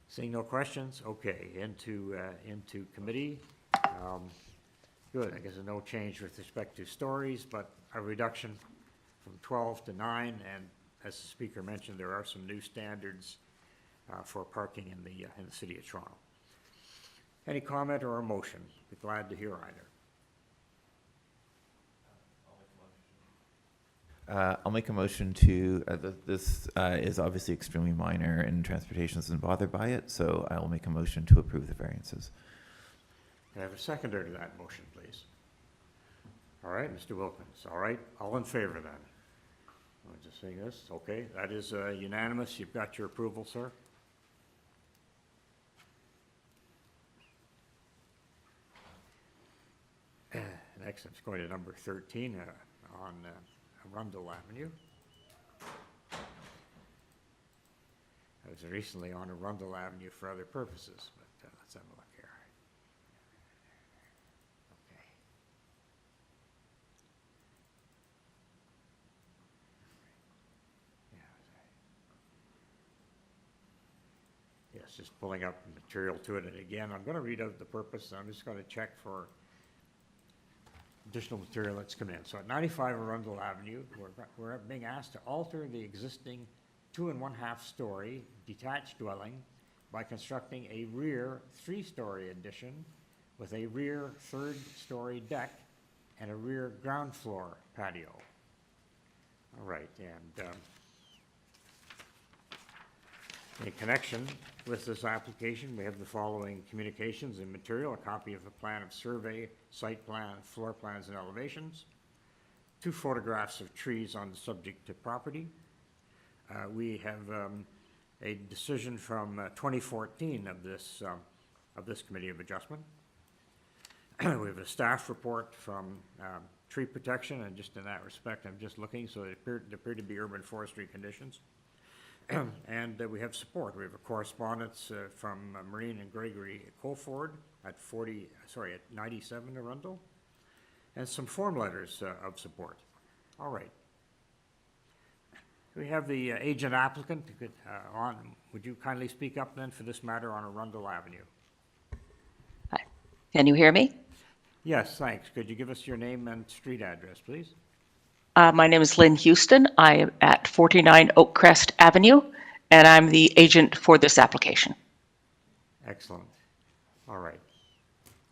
Seeing no questions, okay, into committee. Good, I guess there's no change with respect to stories, but a reduction from 12 to 9, and as the speaker mentioned, there are some new standards for parking in the city of Toronto. Any comment or a motion? Be glad to hear either. I'll make a motion to, this is obviously extremely minor and transportation isn't bothered by it, so I will make a motion to approve the variances. Can I have a seconder to that motion, please? All right, Mr. Wilkins. All right, all in favor then? I'll just say this. Okay, that is unanimous. You've got your approval, sir. Next, I'm going to number 13 on Rundle Avenue. I was recently on Rundle Avenue for other purposes, but let's have a look here. Okay. Yes, was just pulling up material to it, and again, I'm going to read out the purpose, and I'm just going to check for additional material that's come in. So at 95 Rundle Avenue, we're being asked to alter the existing 2 1/2 story detached dwelling by constructing a rear 3-story addition with a rear 3rd story deck and a rear ground floor patio. All right, and in connection with this application, we have the following communications and material: a copy of the plan of survey, site plan, floor plans, and elevations, 2 photographs of trees on the subject property. We have a decision from 2014 of this Committee of Adjustment. We have a staff report from tree protection, and just in that respect, I'm just looking, so it appear to be urban forestry conditions. And we have support. We have a correspondence from Maureen and Gregory Colford at 97 Arundel, and some form letters of support. All right. We have the agent applicant on. Would you kindly speak up then for this matter on Rundle Avenue? Hi. Can you hear me? Yes, thanks. Could you give us your name and street address, please? My name is Lynn Houston. I am at 49 Oakcrest Avenue, and I'm the agent for this application. Excellent. All right.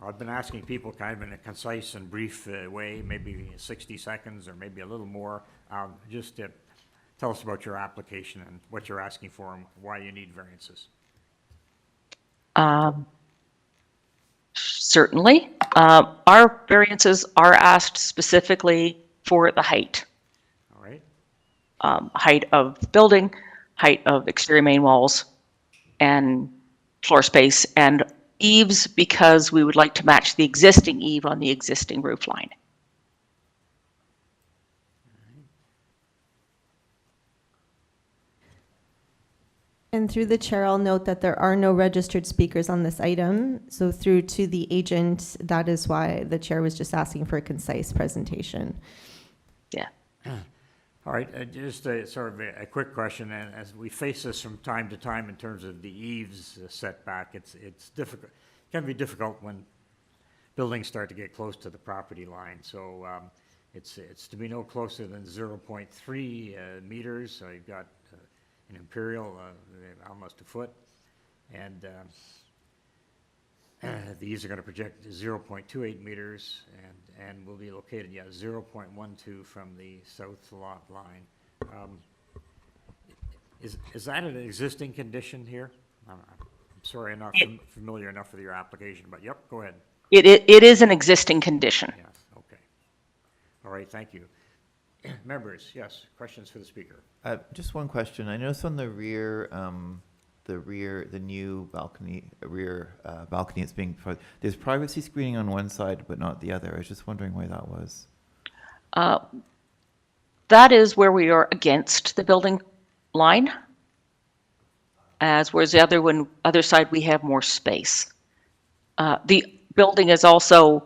I've been asking people kind of in a concise and brief way, maybe 60 seconds or maybe a little more, just to tell us about your application and what you're asking for and why you need variances. Certainly. Our variances are asked specifically for the height. All right. Height of the building, height of exterior main walls, and floor space, and eaves, because we would like to match the existing eave on the existing roof line. And through the chair, I'll note that there are no registered speakers on this item. So through to the agent, that is why the chair was just asking for a concise presentation. Yeah. All right, just sort of a quick question, and as we face this from time to time in terms of the eaves setback, it's difficult. It can be difficult when buildings start to get close to the property line. So it's to be no closer than 0.3 meters. So you've got an imperial, almost a foot, and these are going to project 0.28 meters and will be located, 0.12 from the south lot line. Is that an existing condition here? I'm sorry, I'm not familiar enough with your application, but yep, go ahead. It is an existing condition. Yes, okay. All right, thank you. Members, yes, questions for the speaker? Just one question. I noticed on the rear, the new balcony, rear balcony that's being, there's privacy screening on one side but not the other. I was just wondering why that was. That is where we are against the building line, whereas the other side we have more space. The building is also,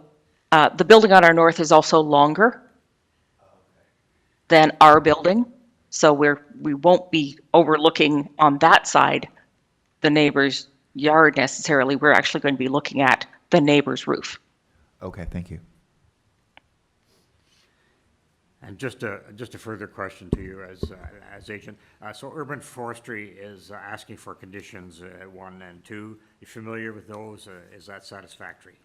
the building on our north is also longer than our building, so we won't be overlooking on that side the neighbor's yard necessarily. We're actually going to be looking at the neighbor's roof. Okay, thank you. And just a further question to you as agent. So urban forestry is asking for conditions 1 and 2. You familiar with those? Is that satisfactory?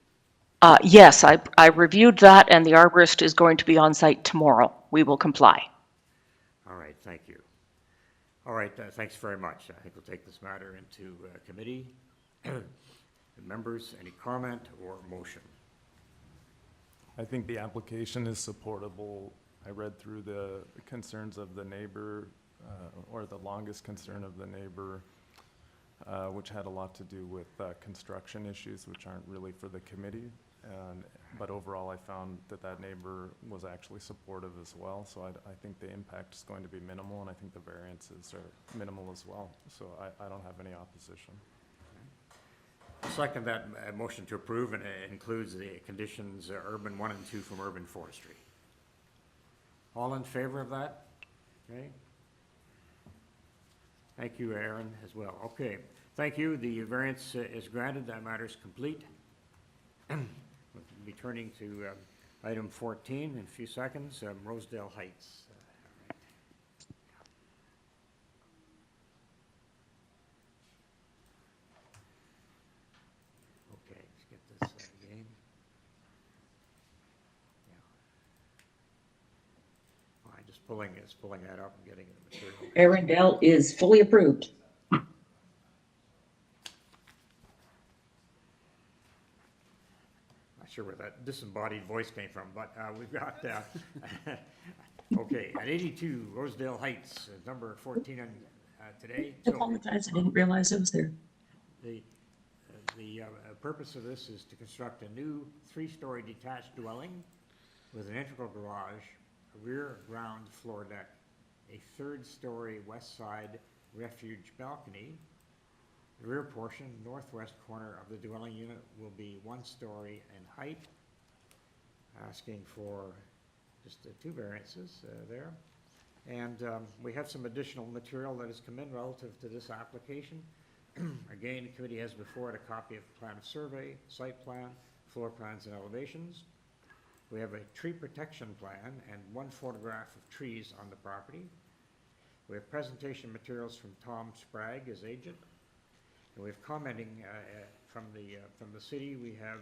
Yes, I reviewed that, and the arborist is going to be on site tomorrow. We will comply. All right, thank you. All right, thanks very much. I think we'll take this matter into committee. Members, any comment or motion? I think the application is supportable. I read through the concerns of the neighbor, or the longest concern of the neighbor, which had a lot to do with construction issues, which aren't really for the committee. But overall, I found that neighbor was actually supportive as well. So I think the impact is going to be minimal, and I think the variances are minimal as well. So I don't have any opposition. I'll second that motion to approve, and it includes the conditions urban 1 and 2 from urban forestry. All in favor of that? Okay. Thank you, Aaron, as well. Okay, thank you. The variance is granted. That matter is complete. We'll be turning to item 14 in a few seconds, Rosedale Heights. Okay, let's get this again. Yeah. I'm just pulling that up and getting the material. Arundel is fully approved. Sure where that disembodied voice came from, but we've got, okay, at 82 Rosedale Heights, number 14 on today. I apologize, I didn't realize I was there. The purpose of this is to construct a new 3-story detached dwelling with an integral garage, a rear ground floor deck, a 3rd-story west side refuge balcony. The rear portion, northwest corner of the dwelling unit, will be 1 story in height, asking for just 2 variances there. And we have some additional material that has come in relative to this application. Again, the committee has before it a copy of the plan of survey, site plan, floor plans, and elevations. We have a tree protection plan and 1 photograph of trees on the property. We have presentation materials from Tom Sprague as agent. And we have commenting from the city. We have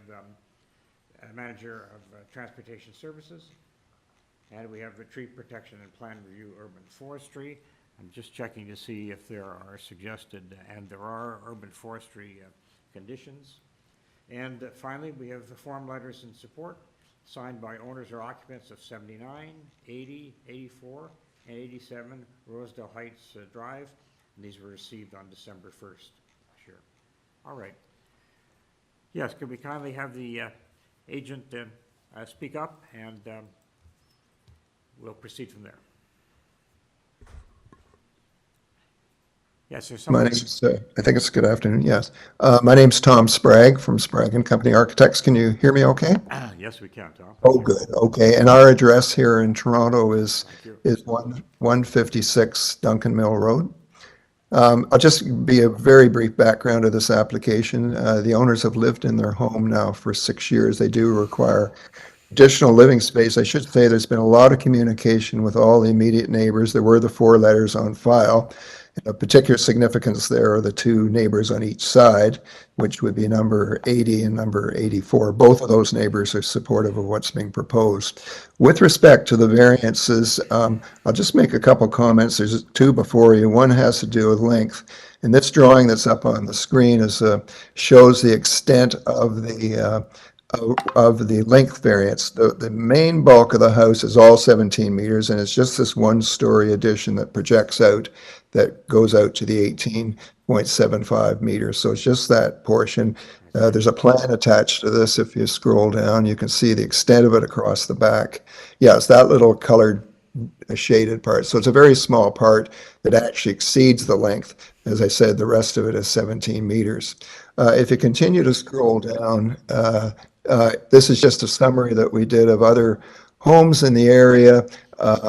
a manager of transportation services, and we have the tree protection and plan review urban forestry. I'm just checking to see if there are suggested, and there are urban forestry conditions. And finally, we have the form letters in support signed by owners or occupants of 79, 80, 84, and 87 Rosedale Heights Drive. And these were received on December 1st. Sure. All right. Yes, could we kindly have the agent speak up, and we'll proceed from there. Yes, there's My someone. name's, I think it's good afternoon, yes. My name's Tom Sprague from Sprague and Company Architects. Can you hear me okay? Yes, we can, Tom. Oh, good, okay. And our address here in Toronto is 156 Duncan Mill Road. I'll just be a very brief background of this application. The owners have lived in their home now for 6 years. They do require additional living space. I should say there's been a lot of communication with all the immediate neighbors. There were the 4 letters on file. Of particular significance there are the 2 neighbors on each side, which would be number 80 and number 84. Both of those neighbors are supportive of what's being proposed. With respect to the variances, I'll just make a couple comments. There's 2 before you. One has to do with length. And this drawing that's up on the screen is shows the extent of the length variance. The main bulk of the house is all 17 meters, and it's just this 1-story addition that projects out, that goes out to the 18.75 meters. So it's just that portion. There's a plan attached to this. If you scroll down, you can see the extent of it across the back. Yeah, it's that little colored shaded part. So it's a very small part that actually exceeds the length. As I said, the rest of it is 17 meters. If you continue to scroll down, this is just a summary that we did of other homes in the area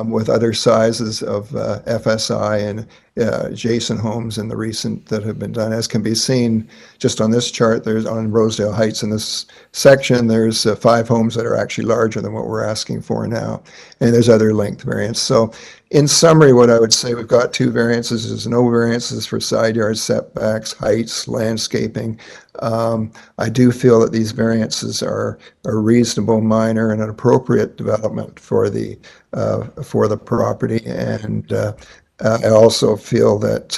with other sizes of FSI and adjacent homes in the recent that have been done. As can be seen just on this chart, there's on Rosedale Heights in this section, there's 5 homes that are actually larger than what we're asking for now. And there's other length variants. So in summary, what I would say, we've got 2 variances. There's no variances for side yard setbacks, heights, landscaping. I do feel that these variances are a reasonable, minor, and an appropriate development for the property. And I also feel that,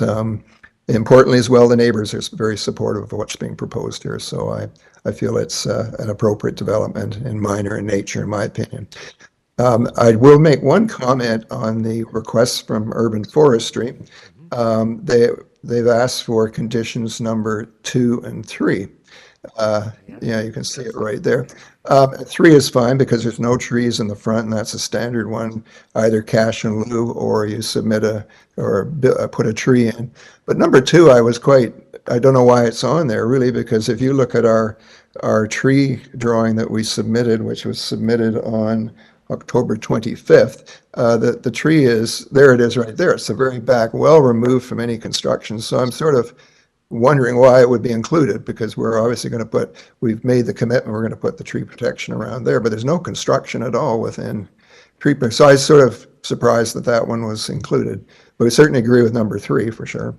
importantly as well, the neighbors are very supportive of what's being proposed here. So I feel it's an appropriate development and minor in nature, in my opinion. I will make one comment on the requests from Urban Forestry. They've asked for conditions number 2 and 3. Yeah, you can see it right there. 3 is fine because there's no trees in the front, and that's a standard one, either cash in lieu or you submit put a tree in. But number 2, I don't know why it's on there really, because if you look at our tree drawing that we submitted, which was submitted on October 25th. The tree is, there it is right there. It's the very back, well removed from any construction. So I'm sort of wondering why it would be included, because we're obviously going to put, we've made the commitment, we're going to put the tree protection around there, but there's no construction at all within tree. So I was sort of surprised that that one was included, but we certainly agree with number 3 for sure.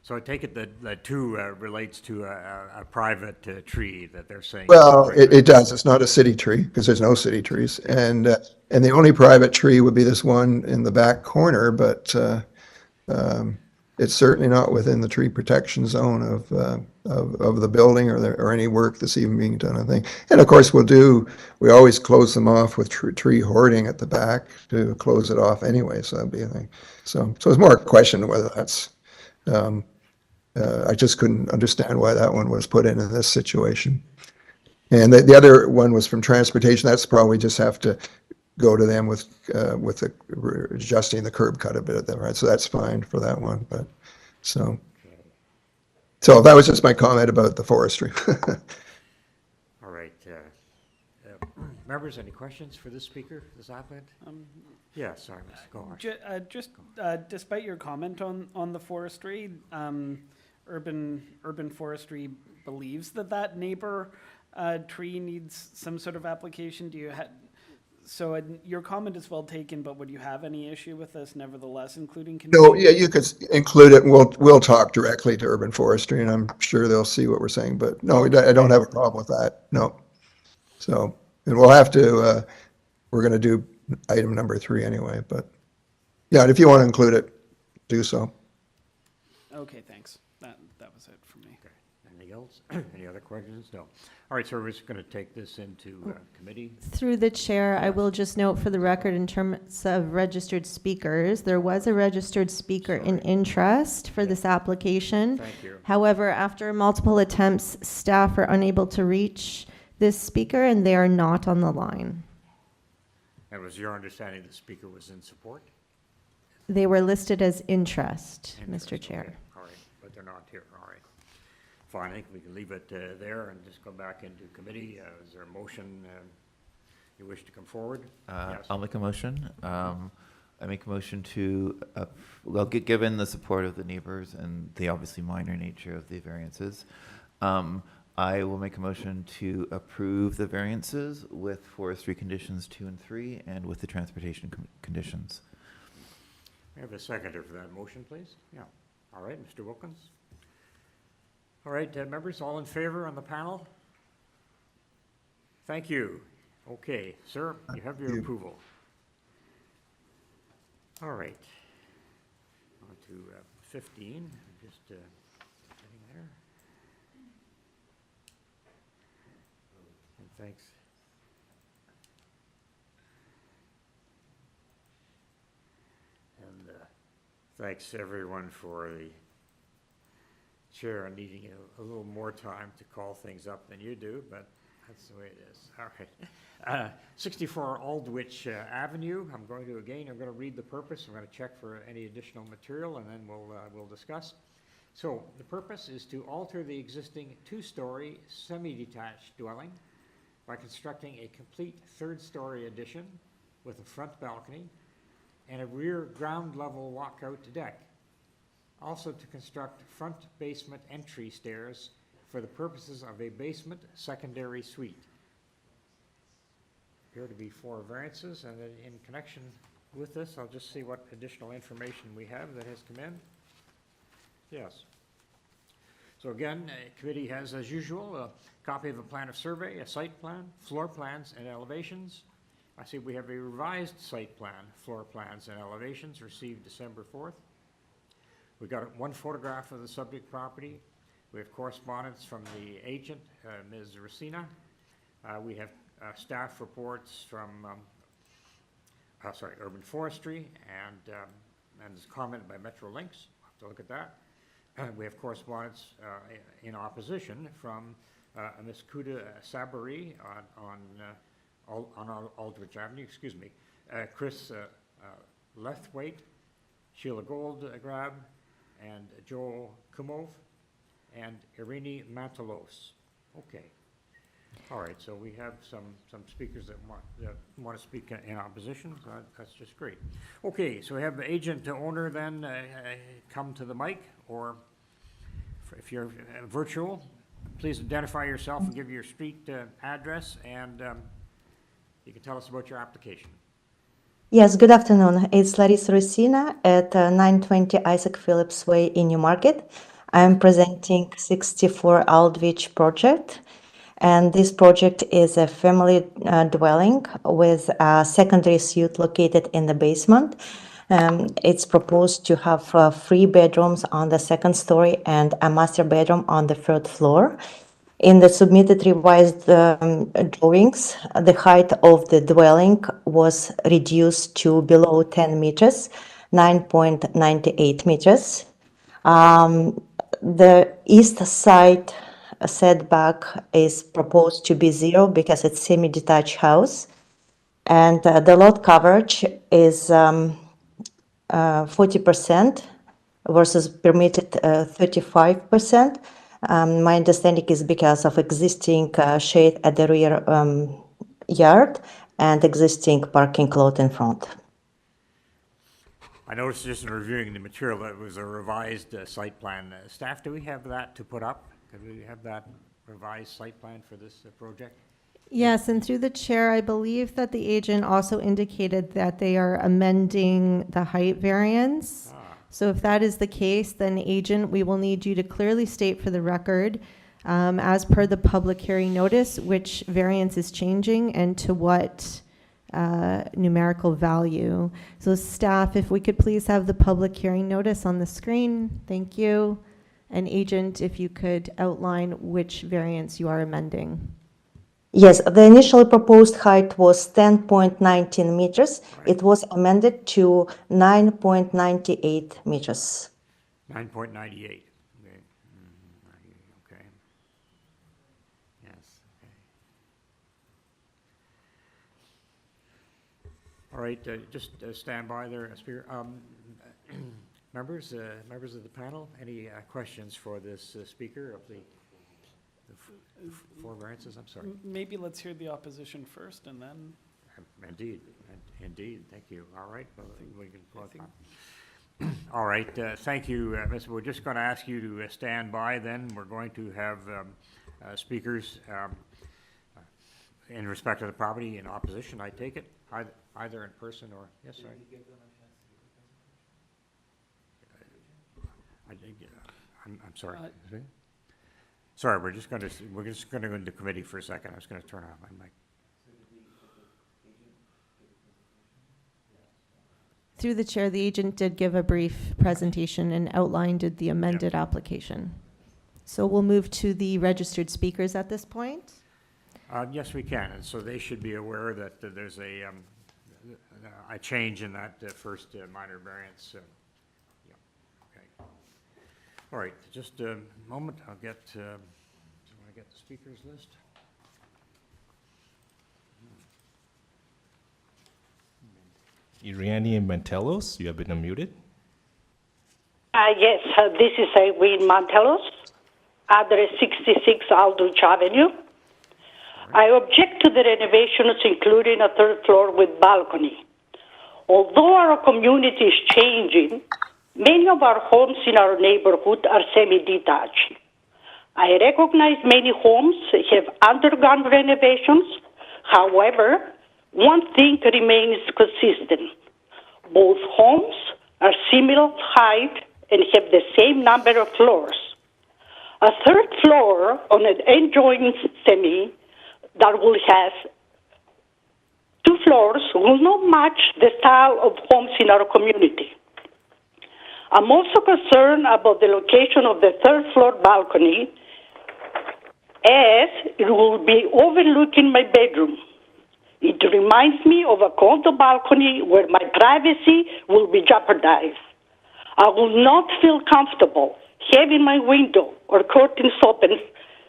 So I take it that 2 relates to a private tree that they're saying. Well, it does. It's not a city tree because there's no city trees. And the only private tree would be this one in the back corner, but it's certainly not within the tree protection zone of the building or any work that's even being done, I think. And of course, we always close them off with tree hoarding at the back to close it off anyway. So that'd be a thing. So it's more a question whether that's, I just couldn't understand why that one was put in this situation. And the other one was from transportation. That's probably just have to go to them with adjusting the curb cut a bit, right? So that's fine for that one. But so that was just my comment about the forestry. All right. Members, any questions for this speaker, this applicant? Yeah, sorry, Mr. Gomer. Just despite your comment on the forestry, urban forestry believes that neighbor tree needs some sort of application. Do you have? So your comment is well taken, but would you have any issue with this nevertheless, including? No, yeah, you could include it, and we'll talk directly to urban forestry, and I'm sure they'll see what we're saying. But no, I don't have a problem with that. No. So, and we'll have to. We're going to do item number 3 anyway. But yeah, if you want to include it, do so. Okay, thanks. That was it for me. Okay. Anything else? Any other questions? No. All right, so we're just going to take this into committee. Through the chair, I will just note for the record in terms of registered speakers, there was a registered speaker in interest for this application. Thank you. However, after multiple attempts, staff are unable to reach this speaker and they are not on the line. And was your understanding the speaker was in support? They were listed as interest, Mr. Chair. Okay. All right, but they're not here. All right. Fine, I think we can leave it there and just go back into committee. Is there a motion you wish to come forward? Yes. I'll make a motion. I make a motion to, given the support of the neighbors and the obviously minor nature of the variances, I will make a motion to approve the variances with forestry conditions 2 and 3 and with the transportation conditions. May I have a seconder for that motion, please? Yeah. All right, Mr. Wilkins. All right, members, all in favor on the panel? Thank you. Okay, sir, you have your approval. All right. On to 15, just getting there. And thanks. And thanks everyone for the chair needing a little more time to call things up than you do, but that's the way it is. All right. 64 Aldwich Avenue. I'm going to read the purpose. I'm going to check for any additional material, and then we'll discuss. So the purpose is to alter the existing 2-story semi-detached dwelling by constructing a complete 3rd-story addition with a front balcony and a rear ground level walkout deck. Also to construct front basement entry stairs for the purposes of a basement secondary suite. Appear to be 4 variances, and in connection with this, I'll just see what additional information we have that has come in. Yes. So again, committee has, as usual, a copy of a plan of survey, a site plan, floor plans, and elevations. I see we have a revised site plan, floor plans, and elevations received December 4th. We've got 1 photograph of the subject property. We have correspondence from the agent, Ms. Racina. We have staff reports from Urban Forestry and this comment by Metro Links. We'll have to look at that. We have correspondence in opposition from Ms. Kuda Sabari on Aldwich Avenue, Chris Lethwaite, Sheila Goldgrab, and Joel Kumov, and Irini Matalos. Okay. All right, so we have some speakers that want to speak in opposition. So that's just great. Okay, so we have the agent to owner then come to the mic, or if you're virtual, please identify yourself and give your street address, and you can tell us about your application. Yes, good afternoon. It's Larissa Rosina at 920 Isaac Phillips Way in Newmarket. I'm presenting 64 Aldwich project. And this project is a family dwelling with a secondary suite located in the basement. It's proposed to have 3 bedrooms on the 2nd story and a master bedroom on the 3rd floor. In the submitted revised drawings, the height of the dwelling was reduced to below 10 meters, 9.98 meters. The east side setback is proposed to be 0 because it's semi-detached house, and the lot coverage is 40% versus permitted 35%. My understanding is because of existing shade at the rear yard and existing parking lot in front. I noticed just in reviewing the material that it was a revised site plan. Staff, do we have that to put up? Could we have that revised site plan for this project? Yes, and through the chair, I believe that the agent also indicated that they are amending the height variance. So if that is the case, then agent, we will need you to clearly state for the record, as per the public hearing notice, which variance is changing and to what numerical value. So staff, if we could please have the public hearing notice on the screen. Thank you. And agent, if you could outline which variance you are amending. Yes, the initially proposed height was 10.19 meters. Right. It was amended to 9.98 meters. 9.98. Okay. Okay. Yes. Okay. All right. Just stand by there, Speaker. Members of the panel, any questions for this speaker of the 4 variances? I'm sorry. Maybe let's hear the opposition first, and then. Indeed. Thank you. All right. Well, we can go on. All right. Thank you, Ms. We're just going to ask you to stand by. Then we're going to have speakers in respect of the property in opposition. I take it either in person or yes, sorry. I'm sorry. Sorry, we're just going to go into committee for a second. I was going to turn off my mic. Through the chair, the agent did give a brief presentation and outlined the amended application. So we'll move to the registered speakers at this point. Yes, we can, and so they should be aware that there's a change in that first minor variance. All right, just a moment. I'll get the speakers list. Iriani Mantelos, you have been unmuted. Yes, this is Irene Mantelos, address 66 Aldwich Avenue. I object to the renovations, including a 3rd floor with balcony. Although our community is changing, many of our homes in our neighborhood are semi-detached. I recognize many homes have undergone renovations. However, one thing remains consistent. Both homes are similar height and have the same number of floors. A 3rd floor on an adjoining semi that will have 2 floors will not match the style of homes in our community. I'm also concerned about the location of the 3rd floor balcony, as it will be overlooking my bedroom. It reminds me of a condo balcony where my privacy will be jeopardized. I will not feel comfortable having my window or curtains open,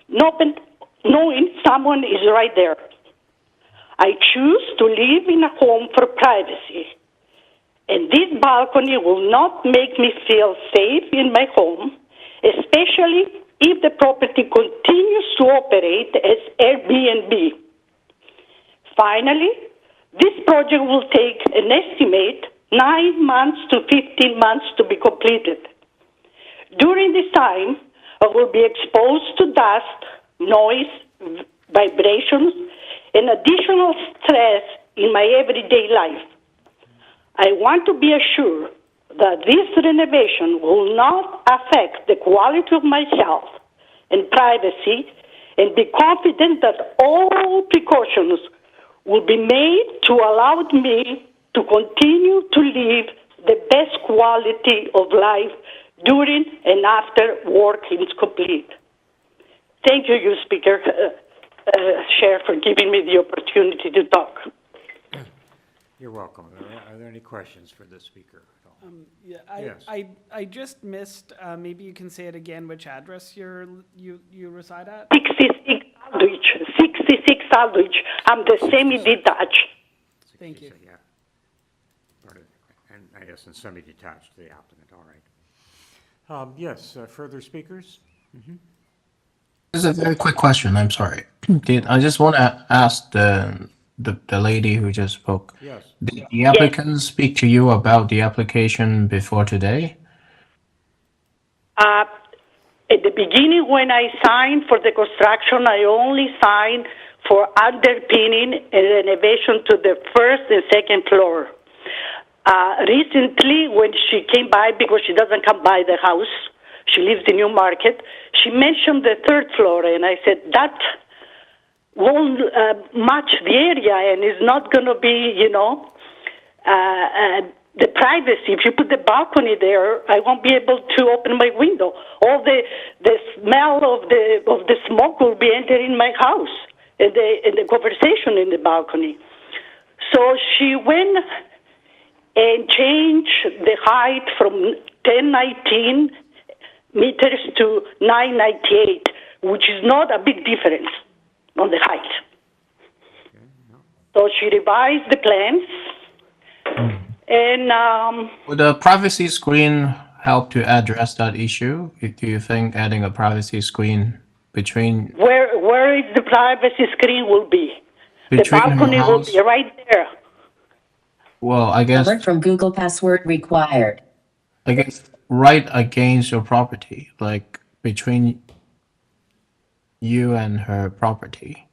knowing someone is right there. I choose to live in a home for privacy, and this balcony will not make me feel safe in my home, especially if the property continues to operate as Airbnb. Finally, this project will take an estimate 9 months to 15 months to be completed. During this time, I will be exposed to dust, noise, vibrations, and additional stress in my everyday life. I want to be assured that this renovation will not affect the quality of my health and privacy, and be confident that all precautions will be made to allow me to continue to live the best quality of life during and after work is complete. Thank you, Speaker, Chair, for giving me the opportunity to talk. You're welcome. Are there any questions for the speaker? Yeah, Yes. I just missed, maybe you can say it again, which address you reside at? 66 Aldwich. I'm the semi-detached. Thank you. Yeah. And I guess and semi-detached, the applicant, all right. Yes, further speakers? This is a very quick question. I'm sorry. I just want to ask the lady who just spoke. Yes. Did the applicant speak to you about the application before today? At the beginning, when I signed for the construction, I only signed for underpinning and renovation to the first and second floor. Recently, when she came by, because she doesn't come by the house, she lives in Newmarket, she mentioned the third floor, and I said, that won't match the area and is not going to be, the privacy. If you put the balcony there, I won't be able to open my window. All the smell of the smoke will be entering my house, and the conversation in the balcony. So she went and changed the height from 1019 meters to 998, which is not a big difference on the height. So she revised the plans, and Would a privacy screen help to address that issue? Do you think adding a privacy screen between where is the privacy screen will be? The between her balcony will house? be right there. Well, I guess Alert from Google password required. right against your property, like between you and her property.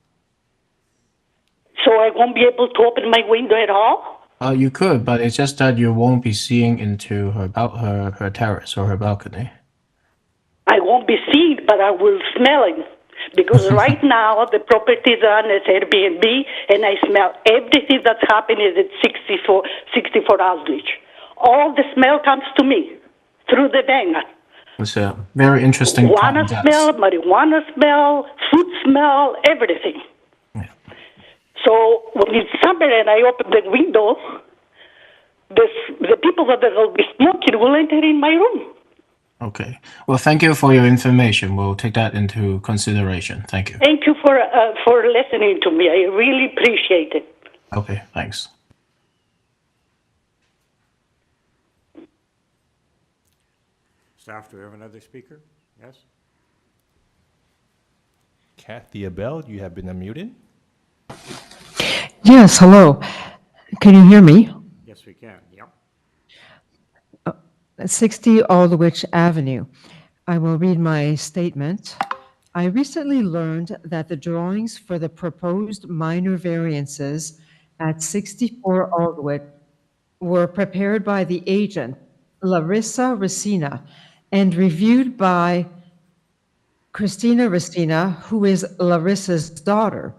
So I won't be able to open my window at all? You could, but it's just that you won't be seeing into her terrace or her balcony. I won't be seen, but I will smell it. Because right now, the property is on as Airbnb, and I smell everything that's happening at 64 Aldwich. All the smell comes to me through the vent. It's a very interesting Marijuana context. smell, marijuana smell, food smell, everything. So when it's summer and I open the window, the people that will be smoking will enter in my room. Okay. Well, thank you for your information. We'll take that into consideration. Thank you. Thank you for listening to me. I really appreciate it. Okay, thanks. Staff, do we have another speaker? Yes? Kathy Abel, you have been unmuted. Yes, hello. Can you hear me? Yes, we can. Yep. 60 Aldwich Avenue. I will read my statement. I recently learned that the drawings for the proposed minor variances at 64 Aldwich were prepared by the agent, Larissa Racina, and reviewed by Christina Racina, who is Larissa's daughter.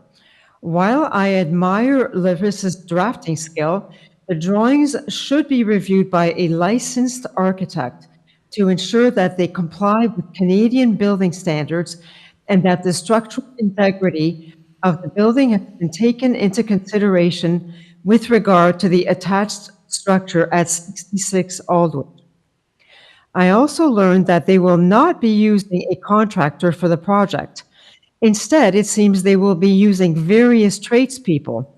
While I admire Larissa's drafting skill, the drawings should be reviewed by a licensed architect to ensure that they comply with Canadian building standards and that the structural integrity of the building has been taken into consideration with regard to the attached structure at 66 Aldwich. I also learned that they will not be using a contractor for the project. Instead, it seems they will be using various tradespeople,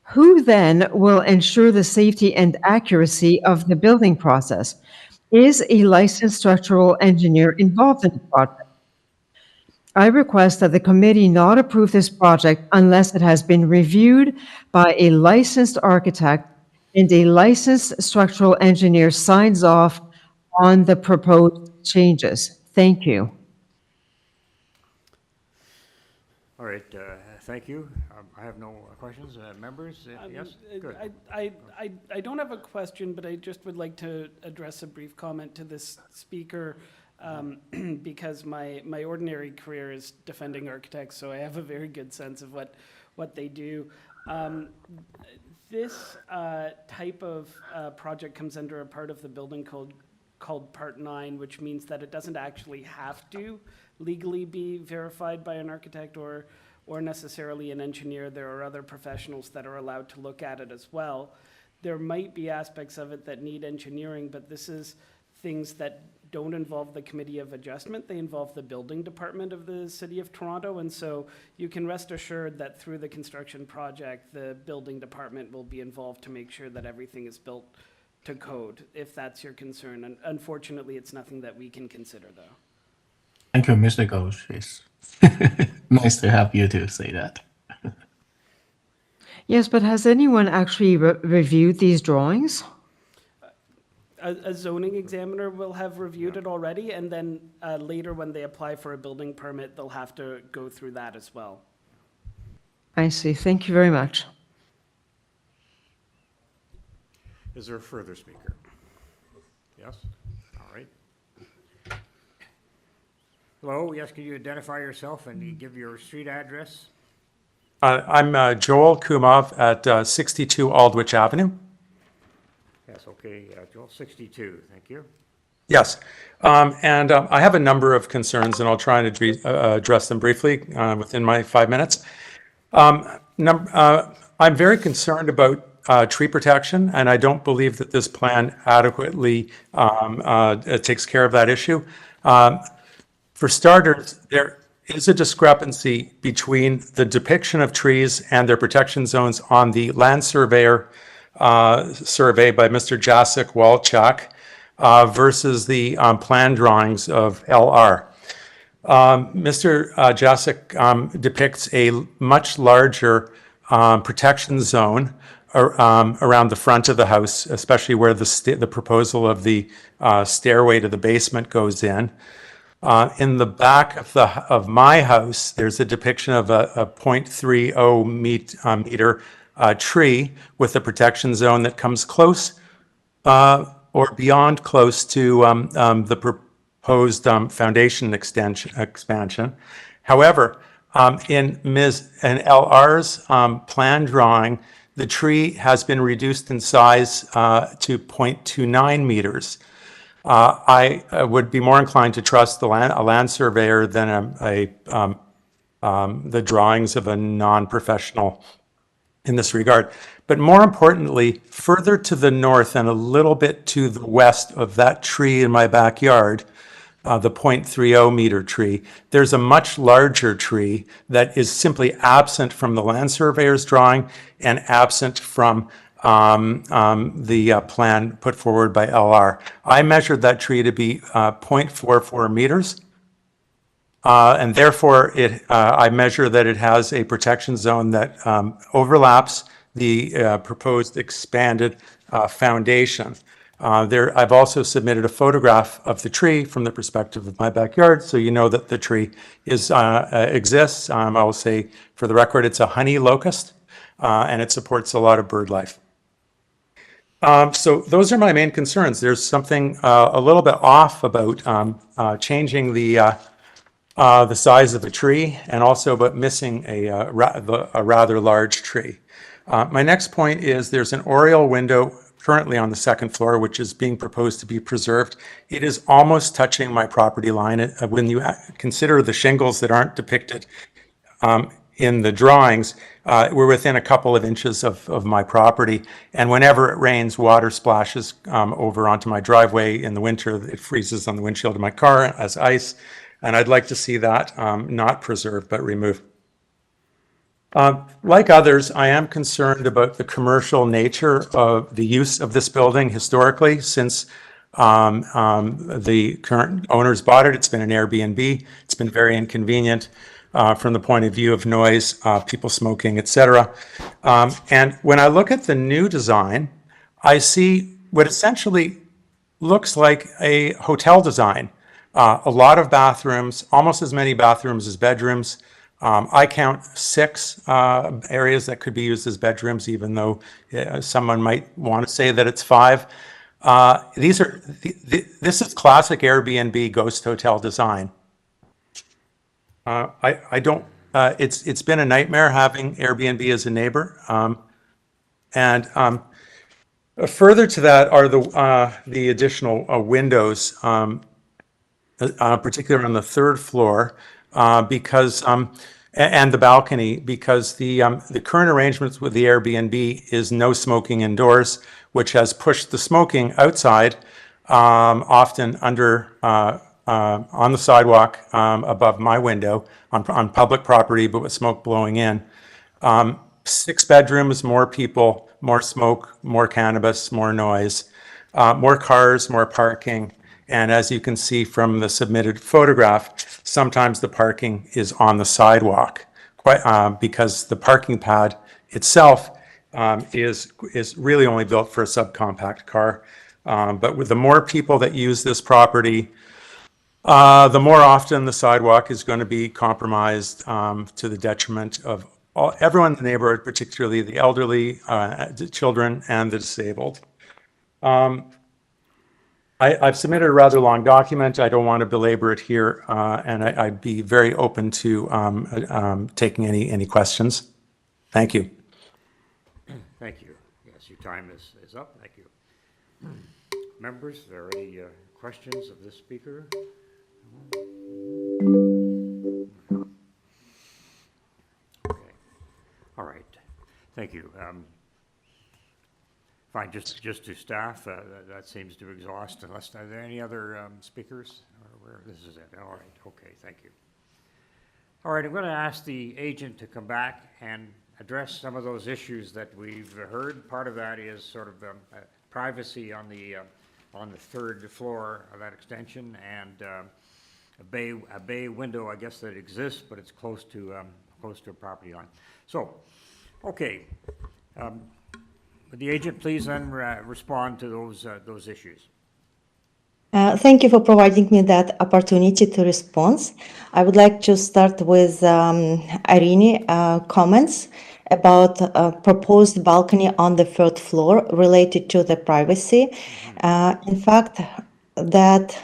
who then will ensure the safety and accuracy of the building process. Is a licensed structural engineer involved in the project? I request that the committee not approve this project unless it has been reviewed by a licensed architect and a licensed structural engineer signs off on the proposed changes. Thank you. All right, thank you. I have no questions. Members, yes? Good. I don't have a question, but I just would like to address a brief comment to this speaker, because my ordinary career is defending architects, so I have a very good sense of what they do. This type of project comes under a part of the building code called Part 9, which means that it doesn't actually have to legally be verified by an architect or necessarily an engineer. There are other professionals that are allowed to look at it as well. There might be aspects of it that need engineering, but this is things that don't involve the Committee of Adjustment. They involve the building department of the City of Toronto, and so you can rest assured that through the construction project, the building department will be involved to make sure that everything is built to code, if that's your concern. And unfortunately, it's nothing that we can consider, though. Thank you, Mr. Ghosh. It's nice to have you to say that. Yes, but has anyone actually reviewed these drawings? A zoning examiner will have reviewed it already, and then later when they apply for a building permit, they'll have to go through that as well. I see. Thank you very much. Is there a further speaker? Yes? All right. Hello, yes, can you identify yourself and give your street address? I'm Joel Kumov at 62 Aldwich Avenue. Yes, okay, Joel, 62, thank you. Yes, and I have a number of concerns, and I'll try and address them briefly within my 5 minutes. I'm very concerned about tree protection, and I don't believe that this plan adequately takes care of that issue. For starters, there is a discrepancy between the depiction of trees and their protection zones on the land surveyor survey by Mr. Jacek Walczak versus the plan drawings of LR. Mr. Jacek depicts a much larger protection zone around the front of the house, especially where the proposal of the stairway to the basement goes in. In the back of my house, there's a depiction of a 0.30 meter tree with a protection zone that comes close or beyond close to the proposed foundation expansion. However, in LR's plan drawing, the tree has been reduced in size to 0.29 meters. I would be more inclined to trust a land surveyor than the drawings of a non-professional in this regard. But more importantly, further to the north and a little bit to the west of that tree in my backyard, the 0.30 meter tree, there's a much larger tree that is simply absent from the land surveyor's drawing and absent from the plan put forward by LR. I measured that tree to be 0.44 meters. And therefore, I measure that it has a protection zone that overlaps the proposed expanded foundation. I've also submitted a photograph of the tree from the perspective of my backyard, so you know that the tree exists. I will say, for the record, it's a honey locust, and it supports a lot of bird life. So those are my main concerns. There's something a little bit off about changing the size of the tree, and also about missing a rather large tree. My next point is there's an oriel window currently on the second floor, which is being proposed to be preserved. It is almost touching my property line. When you consider the shingles that aren't depicted in the drawings, we're within a couple of inches of my property. And whenever it rains, water splashes over onto my driveway. In the winter, it freezes on the windshield of my car as ice. And I'd like to see that not preserved, but removed. Like others, I am concerned about the commercial nature of the use of this building historically, since The current owners bought it. It's been an Airbnb. It's been very inconvenient from the point of view of noise, people smoking, etc. And when I look at the new design, I see what essentially looks like a hotel design. A lot of bathrooms, almost as many bathrooms as bedrooms. I count 6 areas that could be used as bedrooms, even though someone might want to say that it's 5. This is classic Airbnb ghost hotel design. It's been a nightmare having Airbnb as a neighbor. Further to that are the additional windows, particularly on the 3rd floor, because and the balcony, because the current arrangements with the Airbnb is no smoking indoors, which has pushed the smoking outside, often under on the sidewalk above my window on public property, but with smoke blowing in. 6 bedrooms, more people, more smoke, more cannabis, more noise, more cars, more parking. And as you can see from the submitted photograph, sometimes the parking is on the sidewalk, because the parking pad itself is really only built for a subcompact car. But with the more people that use this property, the more often the sidewalk is going to be compromised to the detriment of everyone in the neighborhood, particularly the elderly, the children, and the disabled. I've submitted a rather long document. I don't want to belabor it here, and I'd be very open to taking any questions. Thank you. Thank you. Yes, your time is up. Thank you. Members, are there any questions of this speaker? Okay. All right. Thank you. Fine, just to staff, that seems to exhaust. Unless, are there any other speakers? Or this is it. All right. Okay. Thank you. All right. I'm going to ask the agent to come back and address some of those issues that we've heard. Part of that is sort of privacy on the 3rd floor of that extension, and a bay window, I guess, that exists, but it's close to a property line. So, okay. Would the agent please then respond to those issues? Thank you for providing me that opportunity to respond. I would like to start with Irene comments about proposed balcony on the 3rd floor related to the privacy. In fact, that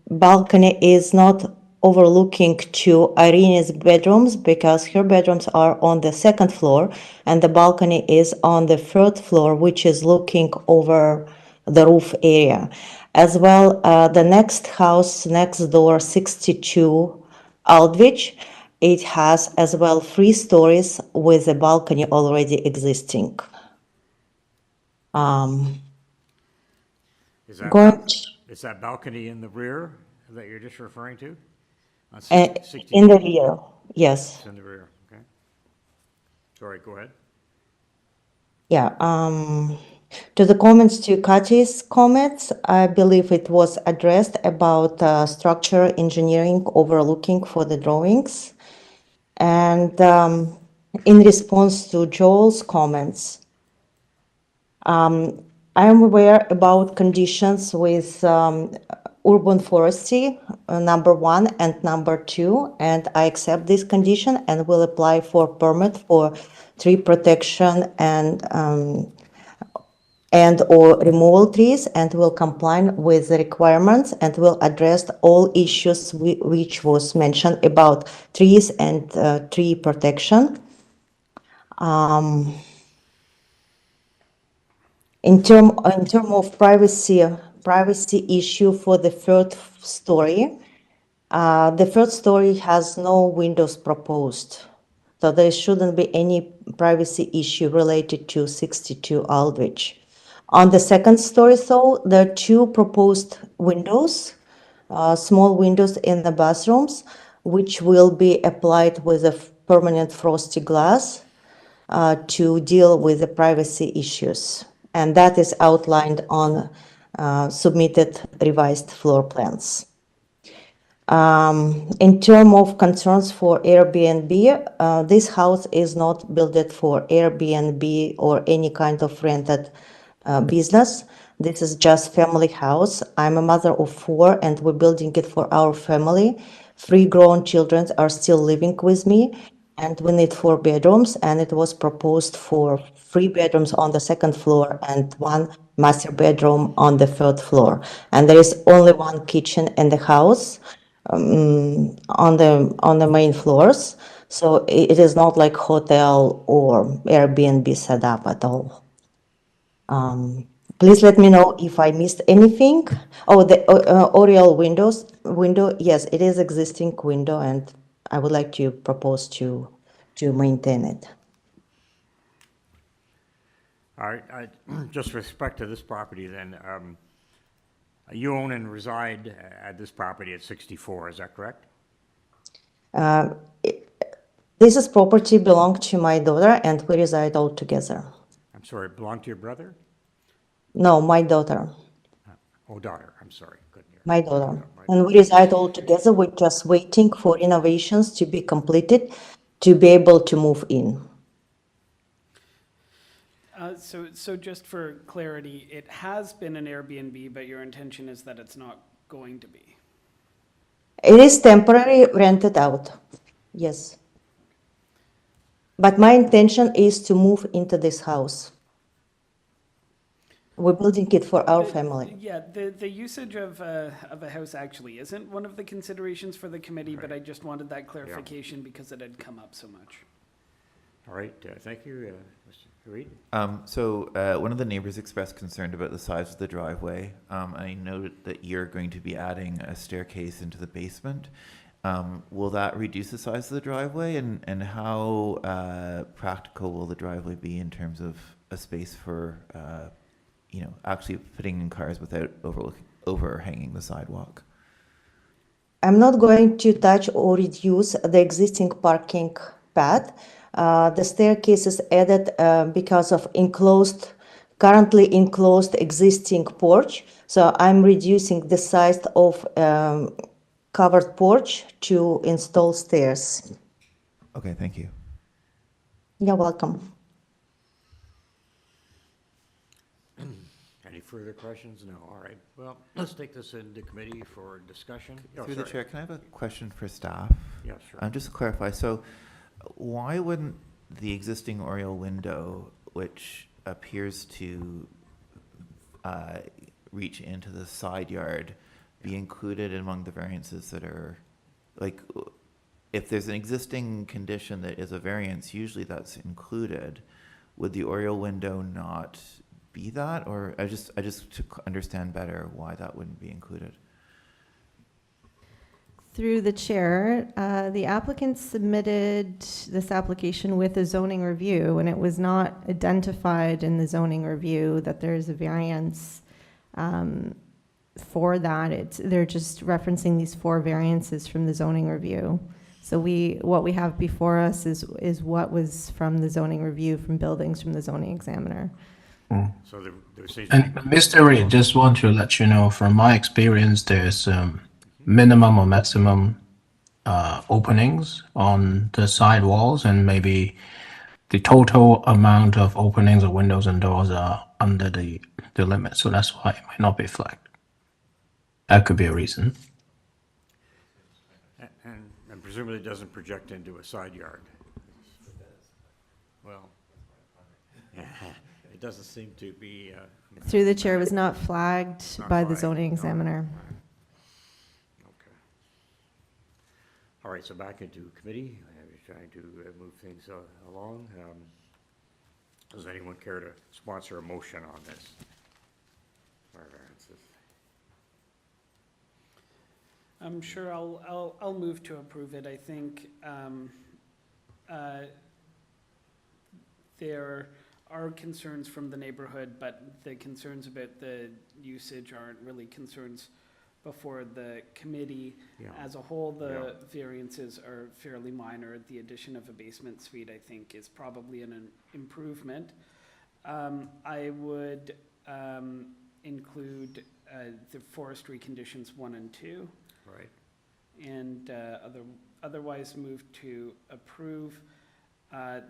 balcony is not overlooking to Irene's bedrooms, because her bedrooms are on the 2nd floor and the balcony is on the 3rd floor, which is looking over the roof area. As well, the next house next door, 62 Aldwich, it has as well 3 stories with a balcony already existing. Is that balcony in the rear that you're just referring to? In the rear, yes. It's in the rear, okay. Sorry, go ahead. Yeah, to the comments to Kathy's comments, I believe it was addressed about structure engineering overlooking for the drawings. And in response to Joel's comments, I am aware about conditions with urban forestry, number 1 and number 2, and I accept this condition and will apply for permit for tree protection and or removal trees, and will comply with the requirements and will address all issues which was mentioned about trees and tree protection. In term of privacy issue for the 3rd story, the 3rd story has no windows proposed, so there shouldn't be any privacy issue related to 62 Aldwich. On the 2nd story, though, there are 2 proposed windows, small windows in the bathrooms, which will be applied with a permanent frosty glass to deal with the privacy issues. And that is outlined on submitted revised floor plans. In terms of concerns for Airbnb, this house is not built for Airbnb or any kind of rented business. This is just family house. I'm a mother of 4 and we're building it for our family. 3 grown children are still living with me and we need 4 bedrooms, and it was proposed for 3 bedrooms on the 2nd floor and 1 master bedroom on the 3rd floor. And there is only 1 kitchen in the house on the main floors. So it is not like hotel or Airbnb setup at all. Please let me know if I missed anything. Oh, the Oriel window, yes, it is existing window, and I would like to propose to maintain it. All right, just with respect to this property then, you own and reside at this property at 64, is that correct? This is property belong to my daughter, and we reside all together. I'm sorry, it belonged to your brother? No, my daughter. Oh, daughter, I'm sorry, couldn't hear. My daughter. And we reside all together. We're just waiting for renovations to be completed to be able to move in. So just for clarity, it has been an Airbnb, but your intention is that it's not going to be? It is temporarily rented out, yes. But my intention is to move into this house. We're building it for our family. Yeah, the usage of a house actually isn't one of the considerations for the committee, but I just wanted that clarification because it had come up so much. All right, thank you, Mr. Reed. One of the neighbors expressed concern about the size of the driveway. I noted that you're going to be adding a staircase into the basement. Will that reduce the size of the driveway, and how practical will the driveway be in terms of a space for actually putting in cars without overhanging the sidewalk? I'm not going to touch or reduce the existing parking pad. The staircase is added because of currently enclosed existing porch. So I'm reducing the size of covered porch to install stairs. Okay, thank you. You're welcome. Any further questions? No, all right. Well, let's take this into committee for discussion. Through the chair, can I have a question for staff? Yeah, sure. Just to clarify, so why wouldn't the existing Oriel window, which appears to reach into the side yard, be included among the variances that are, like, if there's an existing condition that is a variance, usually that's included. Would the Oriel window not be that? Or I just to understand better why that wouldn't be included. Through the chair, the applicant submitted this application with a zoning review, and it was not identified in the zoning review that there's a variance for that. They're just referencing these 4 variances from the zoning review. So what we have before us is what was from the zoning review from buildings from the zoning examiner. So And Mr. Reed, just want to let you know, from my experience, there's minimum or maximum openings on the side walls, and maybe the total amount of openings of windows and doors are under the limit. So that's why it might not be flagged. That could be a reason. And presumably it doesn't project into a side yard. Well, it doesn't seem to be. Through the chair, was not flagged by the zoning examiner. Okay. All right, so back into committee. We're trying to move things along. Does anyone care to sponsor a motion on this? I'm sure I'll move to approve it. I think there are concerns from the neighborhood, but the concerns about the usage aren't really concerns before the committee. Yeah. As a whole, the variances are fairly minor. The addition of a basement suite, I think, is probably an improvement. I would include the forestry conditions 1 and 2. Right. And otherwise move to approve.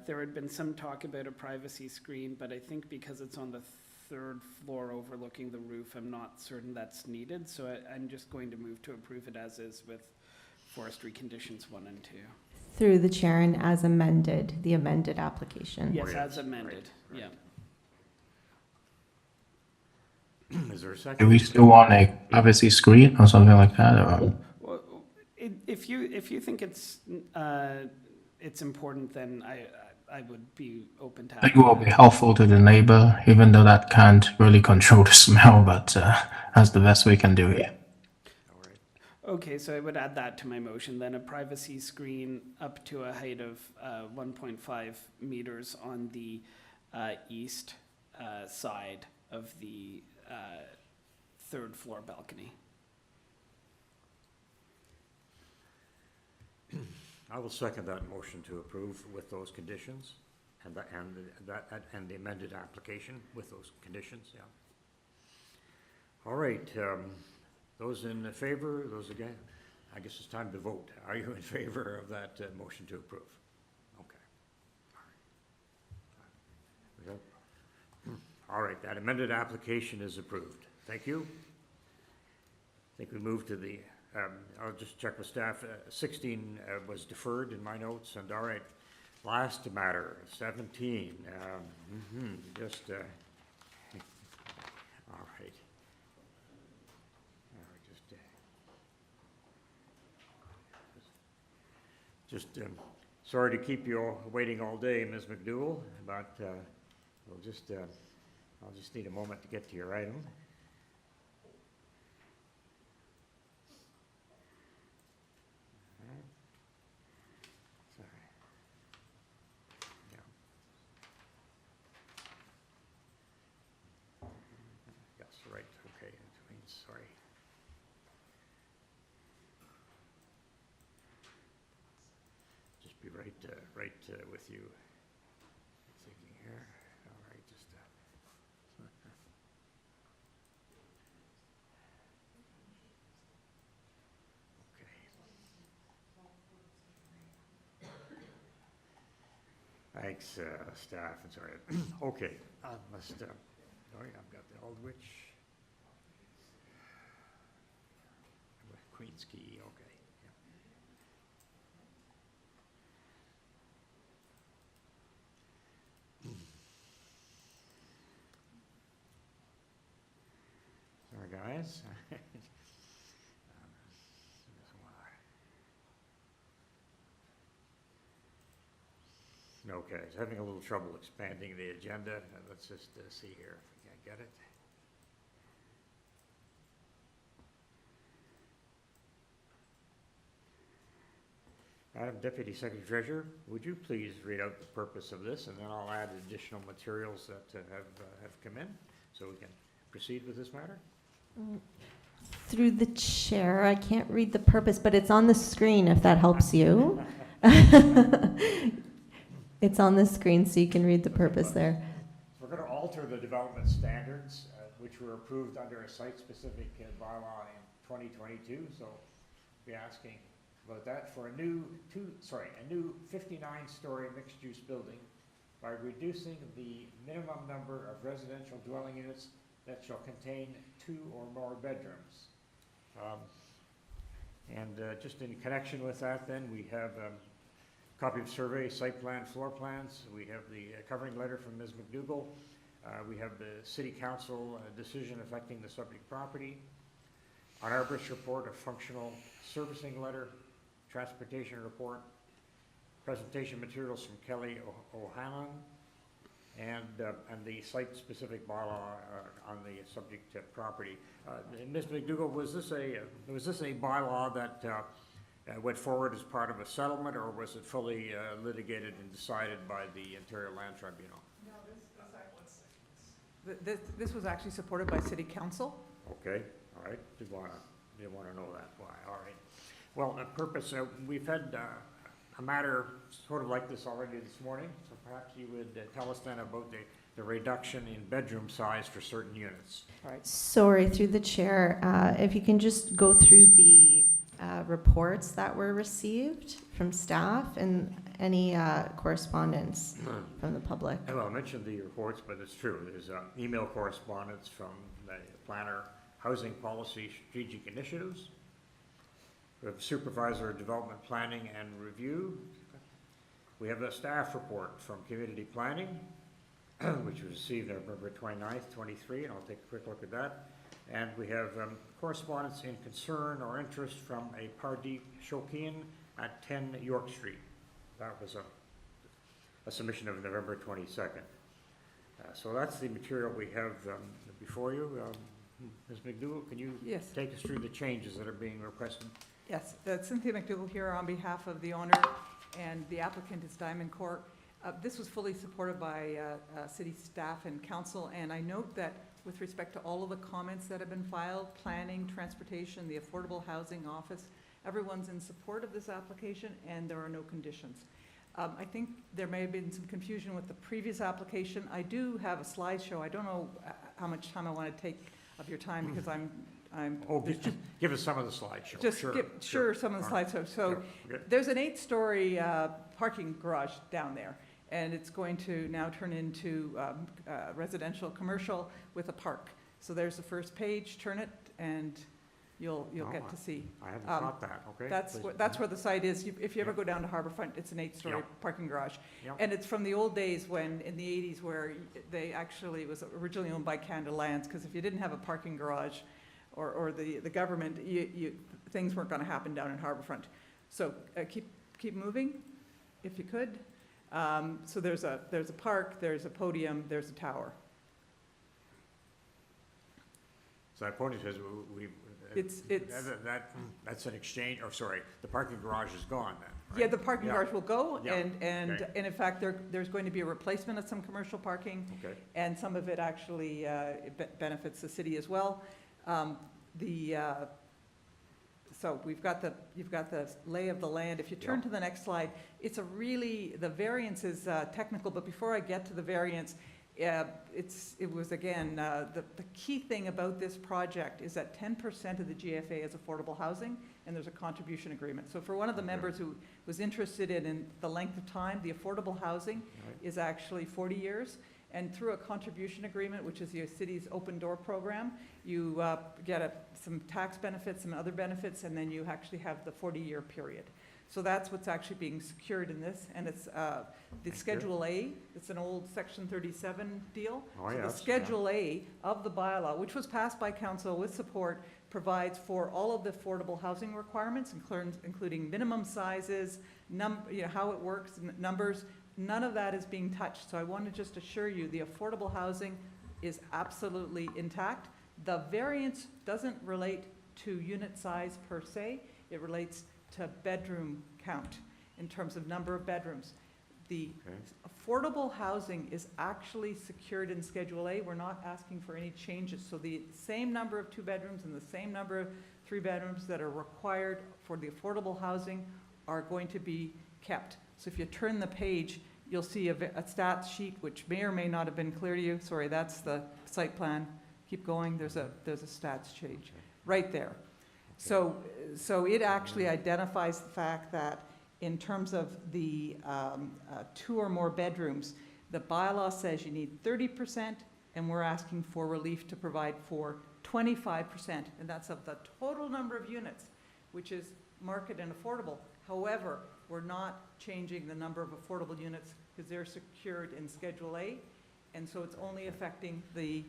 There had been some talk about a privacy screen, but I think because it's on the 3rd floor overlooking the roof, I'm not certain that's needed. So I'm just going to move to approve it as is with forestry conditions 1 and 2. Through the chair and as amended, the amended application. Yes, as amended, yeah. Is there a Do second? we still want a privacy screen or something like that? Or? Well, if you think it's important, then I would be open to. I think it will be helpful to the neighbor, even though that can't really control the smell, but that's the best we can do here. Okay, so I would add that to my motion, then a privacy screen up to a height of 1.5 meters on the east side of the 3rd floor balcony. I will second that motion to approve with those conditions and the amended application with those conditions, yeah. All right, those in favor, those again? I guess it's time to vote. Are you in favor of that motion to approve? Okay. All right. All right, that amended application is approved. Thank you. I think we move to the, I'll just check with staff. 16 was deferred in my notes, and all right, last matter, 17. All right. Sorry to keep you waiting all day, Ms. McDougall, but I'll just need a moment to get to your item. Sorry. Yeah. Yes, right. Okay. Sorry. Be right with you. Thinking here. All right, just. Okay. Thanks, staff. I'm sorry. Okay, sorry, I've got the Aldwich. Queen's Key. Okay. Guys. Okay, I was having a little trouble expanding the agenda. Let's just see here if we can get it. Madam Deputy Secretary Treasurer, would you please read out the purpose of this, and then I'll add additional materials that have come in, so we can proceed with this matter? Through the chair, I can't read the purpose, but it's on the screen if that helps you. It's on the screen so you can read the purpose there. We're going to alter the development standards, which were approved under a site-specific bylaw in 2022. So we'll be asking about that for a new 59-story mixed-use building by reducing the minimum number of residential dwelling units that shall contain 2 or more bedrooms. Just in connection with that, then, we have a copy of survey, site plan, floor plans. We have the covering letter from Ms. McDougall. We have the City Council decision affecting the subject property. An arborist report, a functional servicing letter, transportation report, presentation materials from Kelly O'Hanlon, and the site-specific bylaw on the subject property. Ms. McDougall, was this a bylaw that went forward as part of a settlement, or was it fully litigated and decided by the Ontario Land Tribunal? No, this was actually supported by City Council. Okay, all right. Did want to know that. Why? All right. Well, the purpose. We've had a matter sort of like this already this morning, so perhaps you would tell us then about the reduction in bedroom size for certain units. Sorry, through the chair, if you can just go through the reports that were received from staff and any correspondence from the public. Well, I mentioned the reports, but it's true. There's email correspondence from the planner, housing policy strategic initiatives. We have supervisor of development planning and review. We have a staff report from community planning, which was received November 29th, 23, and I'll take a quick look at that. And we have correspondence in concern or interest from a Pardeep Shokian at 10 York Street. That was a submission of November 22nd. So that's the material we have before you. Ms. McDougall, can you take us through the changes that are being requested? Yes, Cynthia McDougall here on behalf of the owner, and the applicant is Diamond Court. This was fully supported by city staff and council, and I note that with respect to all of the comments that have been filed, planning, transportation, the Affordable Housing Office, everyone's in support of this application, and there are no conditions. I think there may have been some confusion with the previous application. I do have a slideshow. I don't know how much time I want to take of your time, because I'm give us some of the slideshow. Just sure, some of the slideshow. So there's an 8-story parking garage down there, and it's going to now turn into residential commercial with a park. So there's the first page. Turn it, and you'll get to see. I haven't caught that. Okay. That's where the site is. If you ever go down to Harbourfront, it's an 8-story parking garage, and it's from the old days when in the 80s where they actually was originally owned by Canada Lands, because if you didn't have a parking garage or the government, things weren't going to happen down in Harbourfront. So keep moving, if you could. So there's a park, there's a podium, there's a tower. So that podium says that's an exchange. Or sorry, the parking garage is gone then. Right? Yeah, the parking garage will go, and in fact there's going to be a replacement of some commercial parking, and some of it actually benefits the city as well. So you've got the lay of the land. If you turn to the next slide, the variance is technical, but before I get to the variance, it was again, the key thing about this project is that 10% of the GFA is affordable housing, and there's a contribution agreement. So for one of the members who was interested in the length of time, the affordable housing is actually 40 years. And through a contribution agreement, which is the city's open door program, you get some tax benefits, some other benefits, and then you actually have the 40-year period. So that's what's actually being secured in this, and it's the Schedule A. It's an old Section 37 deal. The Schedule A of the bylaw, which was passed by council with support, provides for all of the affordable housing requirements, including minimum sizes, how it works, numbers. None of that is being touched. So I want to just assure you the affordable housing is absolutely intact. The variance doesn't relate to unit size per se. It relates to bedroom count in terms of number of bedrooms. The affordable housing is actually secured in Schedule A. We're not asking for any changes. So the same number of 2 bedrooms and the same number of 3 bedrooms that are required for the affordable housing are going to be kept. So if you turn the page, you'll see a stats sheet, which may or may not have been clear to you. Sorry, that's the site plan. Keep going. There's a stats change right there. So it actually identifies the fact that in terms of the 2 or more bedrooms, the bylaw says you need 30%, and we're asking for relief to provide for 25%, and that's of the total number of units, which is market and affordable. However, we're not changing the number of affordable units because they're secured in Schedule A, and so it's only affecting the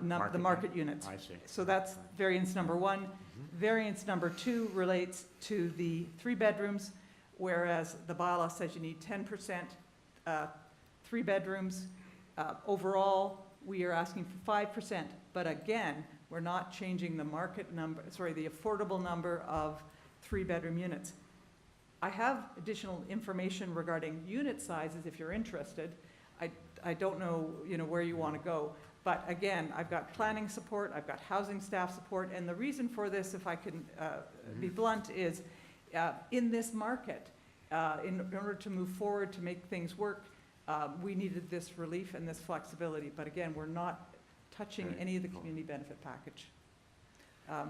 market units. I see. So that's variance number 1. Variance number 2 relates to the 3 bedrooms, whereas the bylaw says you need 10%, 3 bedrooms. Overall, we are asking for 5%, but again, we're not changing the the affordable number of 3-bedroom units. I have additional information regarding unit sizes if you're interested. I don't know, where you want to go. But again, I've got planning support, I've got housing staff support, and the reason for this, if I can be blunt, is in this market, in order to move forward to make things work, We needed this relief and this flexibility, but again, we're not touching any of the community benefit package.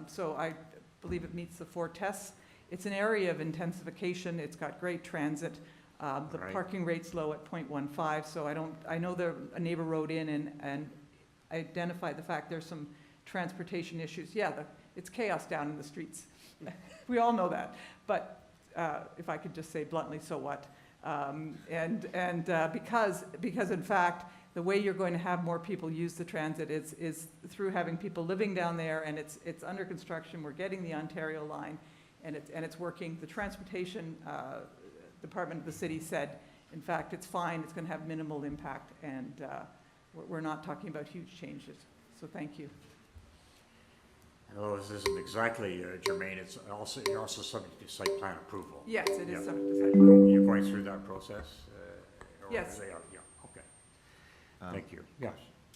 So I believe it meets the 4 tests. It's an area of intensification. It's got great transit. The parking rate's low at 0.15, so I know a neighbor wrote in and identified the fact there's some transportation issues. Yeah, it's chaos down in the streets. We all know that. But if I could just say bluntly, so what? Because in fact, the way you're going to have more people use the transit is through having people living down there, and it's under construction. We're getting the Ontario line, and it's working. The transportation department of the city said, in fact, it's fine. It's going to have minimal impact, and we're not talking about huge changes. So thank you. Although this isn't exactly germane, you're also subject to site plan approval. Yes, it is subject to site plan. You're going through that process? Yes. They are, yeah, okay. Thank you. Yes,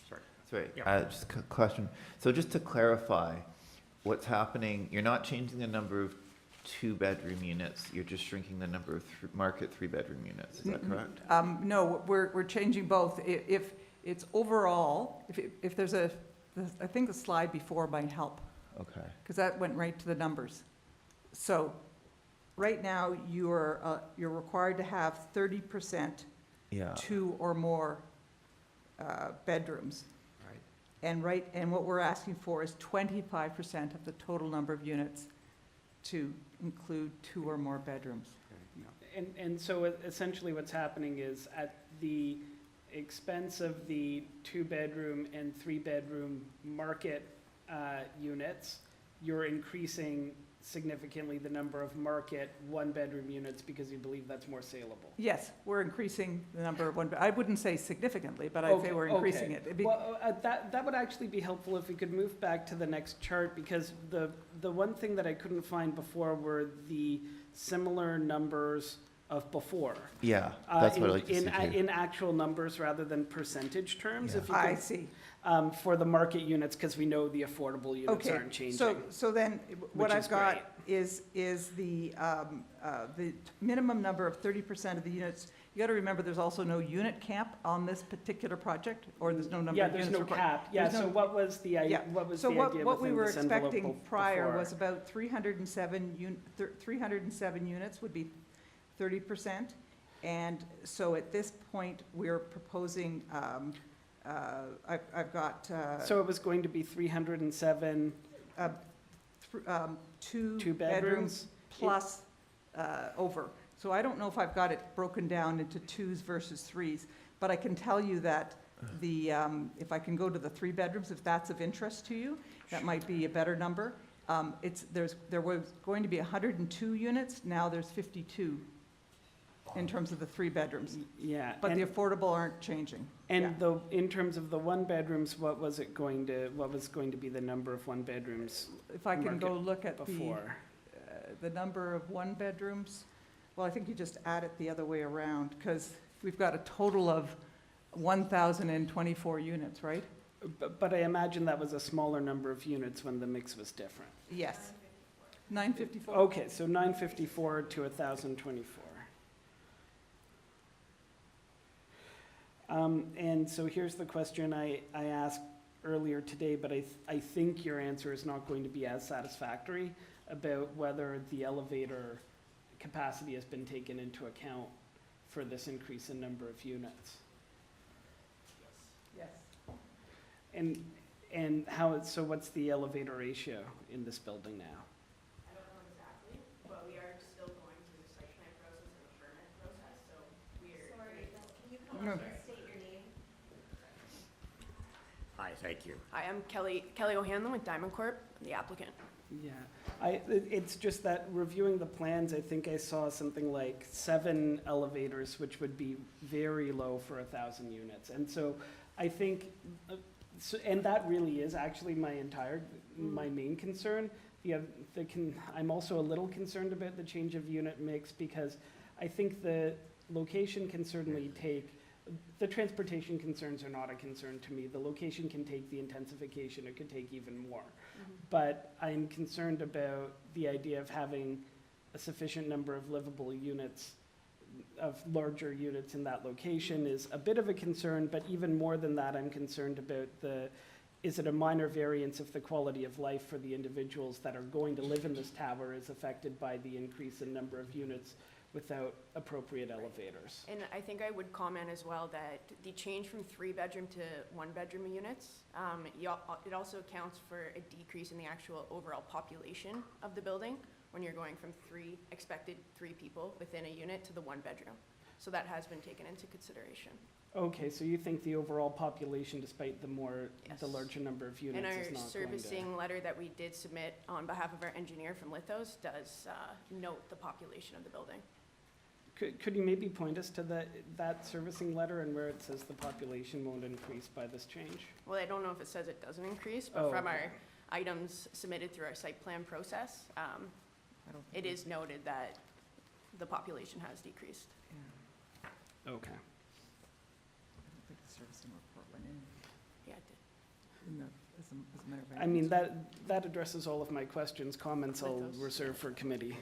sorry. Sorry, Yeah. just a question. So just to clarify, what's happening, you're not changing the number of 2-bedroom units, you're just shrinking the number of market 3-bedroom units, is that correct? No, we're changing both. If it's overall, if there's I think the slide before might help. Okay. Because that went right to the numbers. So right now, you're required to have 30% 2 or more bedrooms. Right. And what we're asking for is 25% of the total number of units to include 2 or more bedrooms. And so essentially what's happening is at the expense of the 2-bedroom and 3-bedroom market units, you're increasing significantly the number of market 1-bedroom units because you believe that's more saleable. Yes, we're increasing the number of I wouldn't say significantly, but I'd say we're increasing it. Well, that would actually be helpful if we could move back to the next chart, because the one thing that I couldn't find before were the similar numbers of before. Yeah, that's what I'd like to see too. In actual numbers rather than percentage terms. Yeah. If you I could, see. For the market units, because we know the affordable units aren't changing. So then what I've got is the minimum number of 30% of the units. You got to remember, there's also no unit cap on this particular project, or there's no number of units. Yeah, there's no cap. Yeah, so what was the idea what we were within this envelope expecting prior before? was about 307 units would be 30%. And so at this point, we're proposing, I've got. So it was going to be 307. 2 bedrooms plus over. So I don't know if I've got it broken down into 2s versus 3s, but I can tell you that if I can go to the 3 bedrooms, if that's of interest to you, that might be a better number. There was going to be 102 units, now there's 52 in terms of the 3 bedrooms. Yeah. But the affordable aren't changing. And in terms of the 1 bedrooms, what was going to be the number of 1 bedrooms? If I can go look at before the number of 1 bedrooms, well, I think you just add it the other way around, because we've got a total of 1,024 units, right? But I imagine that was a smaller number of units when the mix was different. Yes. 954. Okay, so 954 to 1,024. And so here's the question I asked earlier today, but I think your answer is not going to be as satisfactory about whether the elevator capacity has been taken into account for this increase in number of units. Yes. And so what's the elevator ratio in this building now? I don't know exactly, but we are still going through the site plan process and the permit process, so we're. Sorry, can you come up and state your name? Hi, thank you. Hi, I'm Kelly O'Hanlon with Diamond Corp, the applicant. Yeah, it's just that reviewing the plans, I think I saw something like 7 elevators, which would be very low for 1,000 units. And so I think, and that really is actually my main concern. I'm also a little concerned about the change of unit mix, because I think the location can certainly the transportation concerns are not a concern to me. The location can take the intensification, it could take even more. But I'm concerned about the idea of having a sufficient number of livable units of larger units in that location is a bit of a concern, but even more than that, I'm concerned about is it a minor variance if the quality of life for the individuals that are going to live in this tower is affected by the increase in number of units without appropriate elevators? And I think I would comment as well that the change from 3-bedroom to 1-bedroom units, it also accounts for a decrease in the actual overall population of the building when you're going from expected three people within a unit to the 1-bedroom. So that has been taken into consideration. Okay, so you think the overall population, despite the larger number of units, And is our not going to... servicing letter that we did submit on behalf of our engineer from Lithos does note the population of the building. Could you maybe point us to that servicing letter and where it says the population won't increase by this change? Well, I don't know if it says it doesn't increase, but from our items submitted through our site plan process, it is noted that the population has decreased. Okay. I think the servicing report went in. Yeah, it did. As a matter of I mean, that addresses all of my questions. Comments I'll reserve for committee.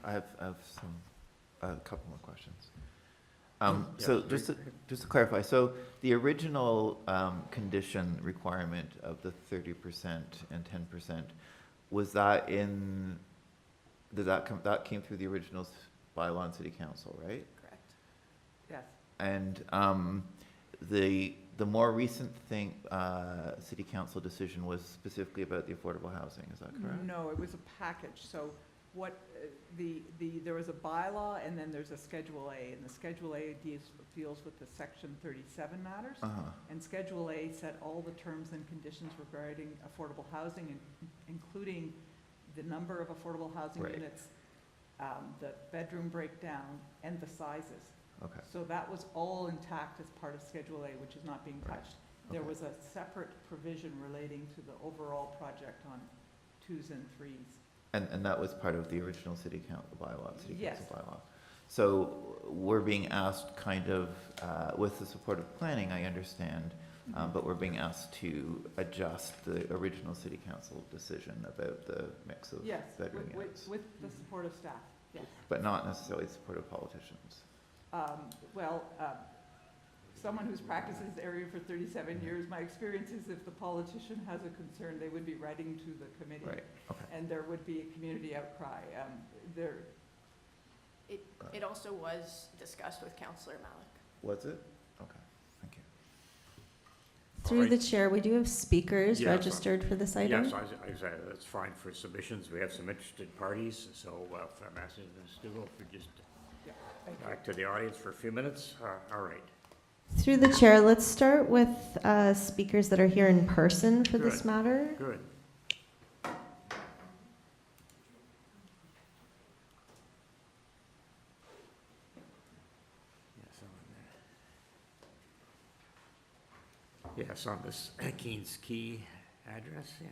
I have a couple more questions. So just to clarify, so the original condition requirement of the 30% and 10%, was that that came through the original bylaw in City Council, right? Correct. Yes. And the more recent City Council decision was specifically about the affordable housing, is that correct? No, it was a package. So what, there was a bylaw and then there's a Schedule A, and the Schedule A deals with the Section 37 matters. And Schedule A set all the terms and conditions regarding affordable housing, including the number of affordable housing units, the bedroom breakdown, and the sizes. Okay. So that was all intact as part of Schedule A, which is not being touched. There was a separate provision relating to the overall project on 2s and 3s. And that was part of the original City Council bylaw, City Yes. Council bylaw. So we're being asked kind of, with the support of planning, I understand, but we're being asked to adjust the original City Council decision about the mix of bedroom units. With the support of staff, yes. But not necessarily the support of politicians. Someone who's practiced this area for 37 years, my experience is if the politician has a concern, they would be writing to the committee. Right, okay. And there would be a community outcry. It also was discussed with Councillor Malik. Was it? Okay, thank you. Through the chair, we do have speakers registered for this item. Yes, I said that's fine for submissions. We have some interested parties, so if I'm asking Ms. Dugal, if we just back to the audience for a few minutes. All right. Through the chair, let's start with speakers that are here in person for this matter. Good. Yes, on this Keen's Key address, yeah.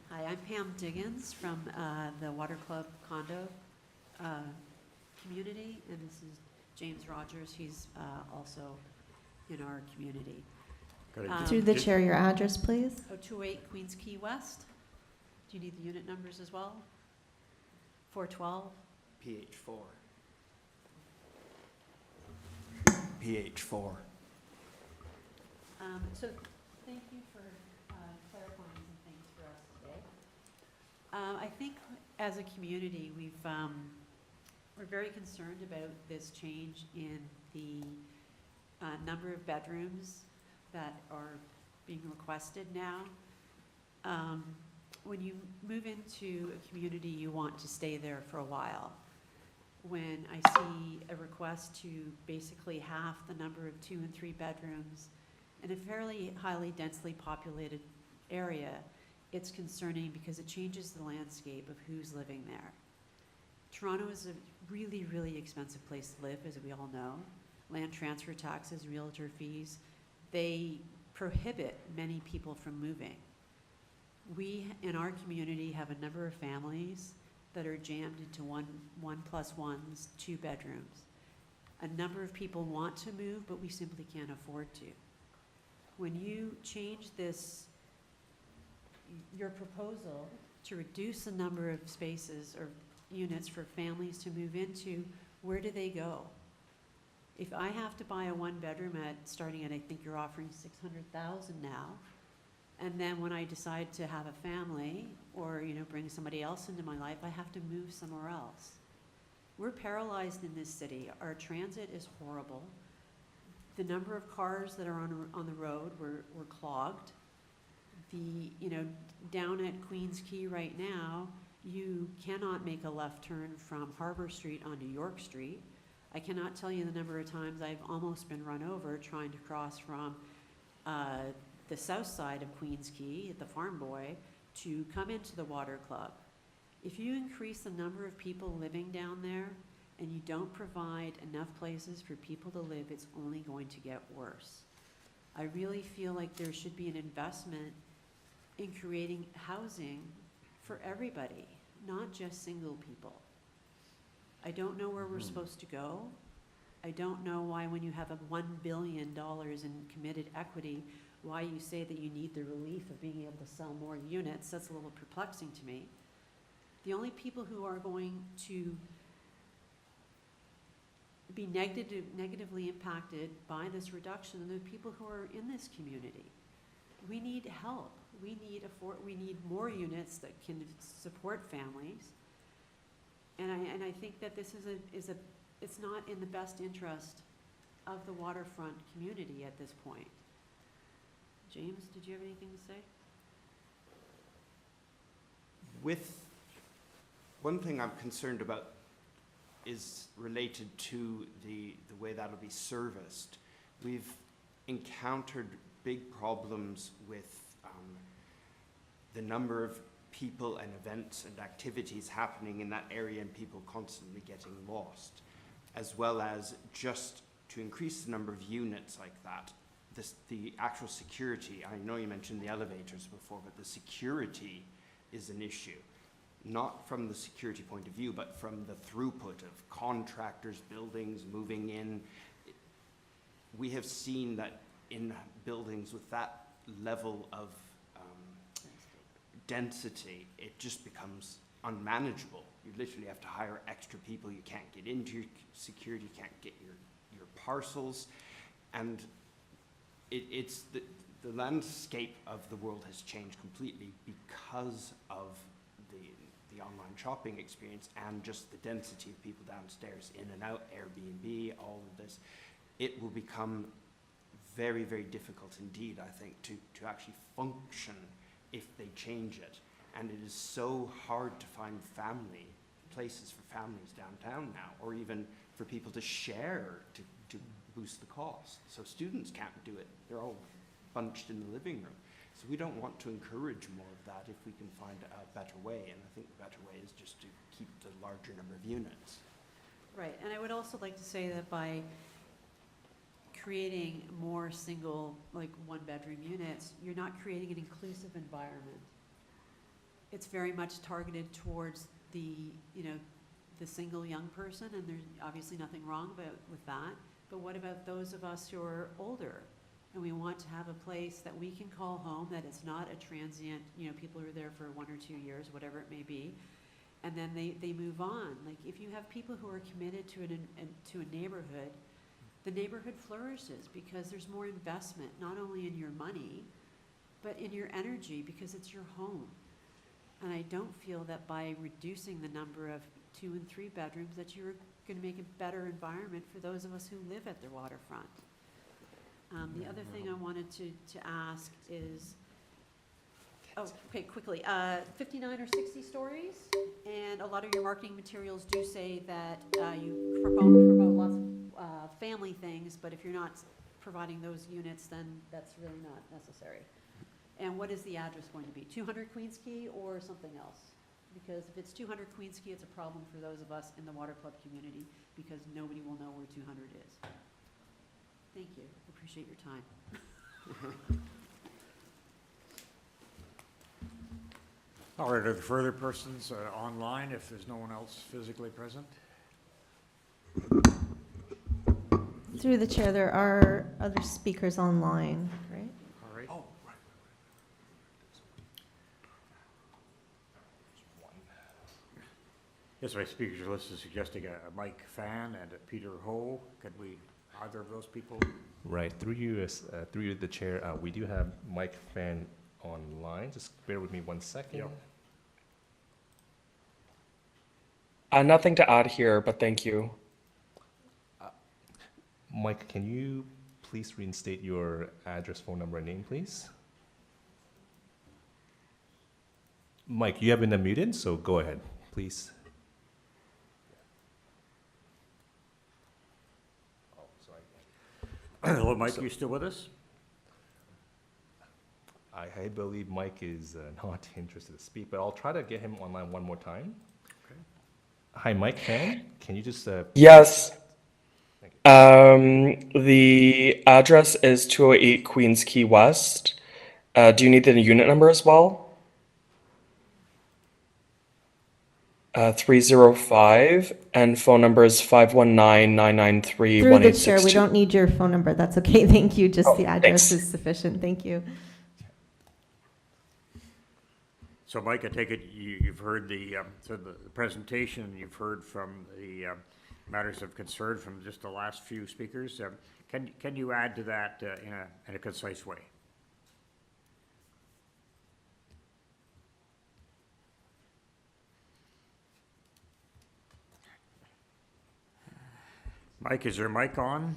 Hi, I'm Pam Diggins from the Water Club condo community, and this is James Rogers. He's also in our community. Through the chair, your address, please. 028 Queens Quay West. Do you need the unit numbers as well? 412? PH4. PH4. So thank you for clarifying some things for us today. I think as a community, we're very concerned about this change in the number of bedrooms that are being requested now. When you move into a community, you want to stay there for a while. When I see a request to basically half the number of 2 and 3 bedrooms in a fairly highly densely populated area, it's concerning because it changes the landscape of who's living there. Toronto is a really, really expensive place to live, as we all know. Land transfer taxes, realtor fees, they prohibit many people from moving. We, in our community, have a number of families that are jammed into one plus ones, 2 bedrooms. A number of people want to move, but we simply can't afford to. When you change this, your proposal to reduce the number of spaces or units for families to move into, where do they go? If I have to buy a one-bedroom starting at, I think you're offering 600,000 now, and then when I decide to have a family or, bring somebody else into my life, I have to move somewhere else. We're paralyzed in this city. Our transit is horrible. The number of cars that are on the road were clogged. Down at Queens Quay right now, you cannot make a left turn from Harbor Street onto York Street. I cannot tell you the number of times I've almost been run over trying to cross from the south side of Queens Quay at the Farm Boy to come into the Water Club. If you increase the number of people living down there and you don't provide enough places for people to live, it's only going to get worse. I really feel like there should be an investment in creating housing for everybody, not just single people. I don't know where we're supposed to go. I don't know why, when you have a $1 billion in committed equity, why you say that you need the relief of being able to sell more units. That's a little perplexing to me. The only people who are going to be negatively impacted by this reduction are the people who are in this community. We need help. We need more units that can support families. And I think that this it's not in the best interest of the waterfront community at this point. James, did you have anything to say? One thing I'm concerned about is related to the way that'll be serviced. We've encountered big problems with the number of people and events and activities happening in that area and people constantly getting lost, as well as just to increase the number of units like that. The actual security, I know you mentioned the elevators before, but the security is an issue. Not from the security point of view, but from the throughput of contractors, buildings moving in. We have seen that in buildings with that level of density, it just becomes unmanageable. You literally have to hire extra people. You can't get into your security, you can't get your parcels. And it's the landscape of the world has changed completely because of the online shopping experience and just the density of people downstairs, in and out, Airbnb, all of this. It will become very, very difficult indeed, I think, to actually function if they change it. And it is so hard to find places for families downtown now, or even for people to share to boost the cost. So students can't do it. They're all bunched in the living room. So we don't want to encourage more of that if we can find a better way. And I think the better way is just to keep the larger number of units. Right, and I would also like to say that by creating more single, one-bedroom units, you're not creating an inclusive environment. It's very much targeted towards the single young person, and there's obviously nothing wrong with that. But what about those of us who are older, and we want to have a place that we can call home, that it's not a transient, people who are there for 1 or 2 years, whatever it may be, and then they move on. Like, if you have people who are committed to a neighborhood, the neighborhood flourishes because there's more investment, not only in your money, but in your energy, because it's your home. And I don't feel that by reducing the number of 2 and 3 bedrooms that you're going to make a better environment for those of us who live at the waterfront. The other thing I wanted to ask is, quickly, 59 or 60 stories, and a lot of your marketing materials do say that you promote lots of family things, but if you're not providing those units, then that's really not necessary. And what is the address going to be? 200 Queens Quay or something else? Because if it's 200 Queens Quay, it's a problem for those of us in the water club community, because nobody will know where 200 is. Thank you. Appreciate your time. All right, are there further persons online if there's no one else physically present? Through the chair, there are other speakers online, right? All right. Oh, right. Yes, my speakers list is suggesting a Mike Fan and a Peter Ho. Could we, either of those people? Right, through you, the chair, we do have Mike Fan online. Just bear with me 1 second. Yep. Nothing to add here, but thank you. Mike, can you please reinstate your address, phone number, and name, please? Mike, you have been unmuted, so go ahead, please. Oh, sorry. Hello, Mike, are you still with us? I believe Mike is not interested to speak, but I'll try to get him online one more time. Okay. Hi, Mike Fan, can you just... Yes. The address is 208 Queens Quay West. Do you need the unit number as well? 305, and phone number is 519-993-1862. Through the chair, we don't need your phone number. That's okay. Thank you. Just the address thanks. is sufficient. Thank you. So, Mike, I take it you've heard the presentation, you've heard from the matters of concern from just the last few speakers. Can you add to that in a concise way? Mike, is your mic on?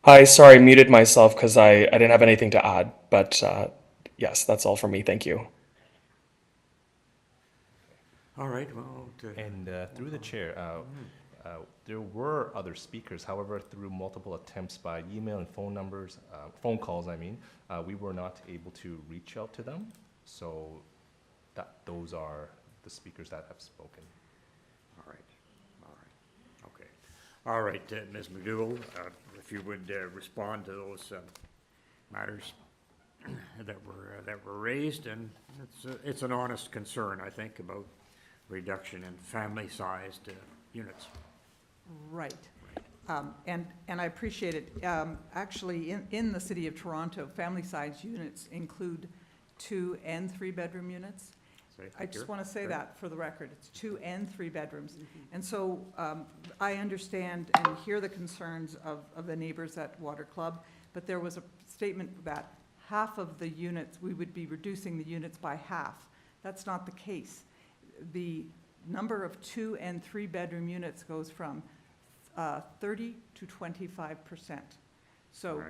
Hi, sorry, muted myself because I didn't have anything to add, but yes, that's all for me. Thank you. All right, well... And through the chair, there were other speakers. However, through multiple attempts by email and phone numbers, phone calls, I mean, we were not able to reach out to them. So those are the speakers that have spoken. All right, all right, okay. All right, Ms. McDougall, if you would respond to those matters that were raised, and it's an honest concern, I think, about reduction in family-sized units. Right. And I appreciate it. Actually, in the city of Toronto, family-sized units include 2 and 3 bedroom units. I just want to say that for the record. It's 2 and 3 bedrooms. And so I understand and hear the concerns of the neighbors at Water Club, but there was a statement that half of the units, we would be reducing the units by half. That's not the case. The number of 2 and 3 bedroom units goes from 30 to 25%. So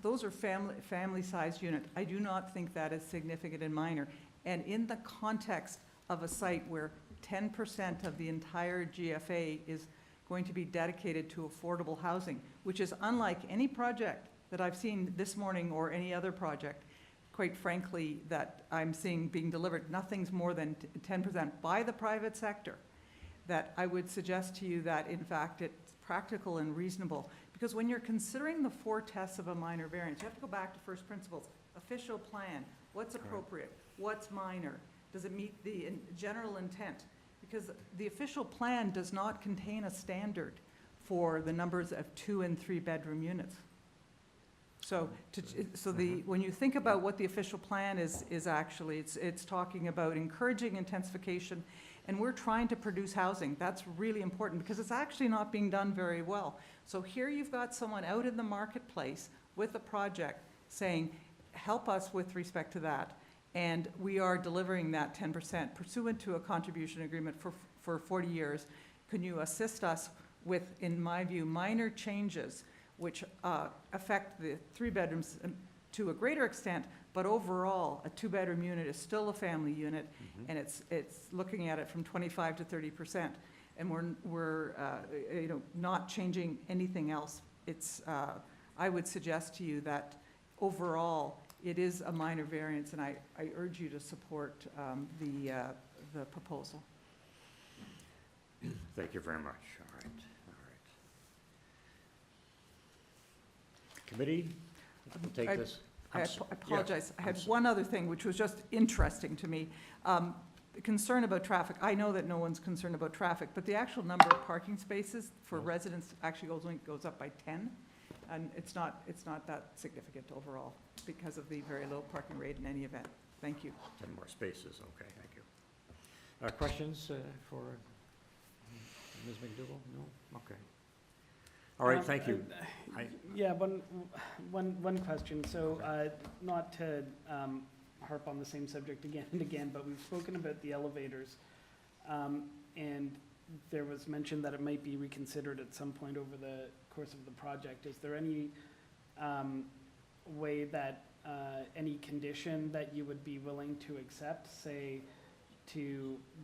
those are family-sized units. I do not think that is significant and minor. And in the context of a site where 10% of the entire GFA is going to be dedicated to affordable housing, which is unlike any project that I've seen this morning or any other project, quite frankly, that I'm seeing being delivered, nothing's more than 10% by the private sector, that I would suggest to you that, in fact, it's practical and reasonable. Because when you're considering the 4 tests of a minor variance, you have to go back to first principles. Official plan, what's appropriate, what's minor, does it meet the general intent? Because the official plan does not contain a standard for the numbers of 2 and 3 bedroom units. So, when you think about what the official plan is actually, it's talking about encouraging intensification, and we're trying to produce housing. That's really important because it's actually not being done very well. So here you've got someone out in the marketplace with a project saying, help us with respect to that. And we are delivering that 10% pursuant to a contribution agreement for 40 years. Can you assist us with, in my view, minor changes which affect the 3 bedrooms to a greater extent, but overall, a 2-bedroom unit is still a family unit, and it's looking at it from 25 to 30%, and we're not changing anything else. It's I would suggest to you that overall it is a minor variance, and I urge you to support the proposal. Thank you very much. All right. Committee, we'll take this. I apologize. I had one other thing, which was just interesting to me. The concern about traffic. I know that no one's concerned about traffic, but the actual number of parking spaces for residents actually goes up by 10. and it's not that significant overall because of the very low parking rate in any event. Thank you. 10 more spaces, okay, thank you. Questions for Ms. McDougall? No? Okay. All right, thank you. Yeah, one question. So, not to harp on the same subject again and again, but we've spoken about the elevators, and there was mention that it might be reconsidered at some point over the course of the project. Is there any way that any condition that you would be willing to accept, say,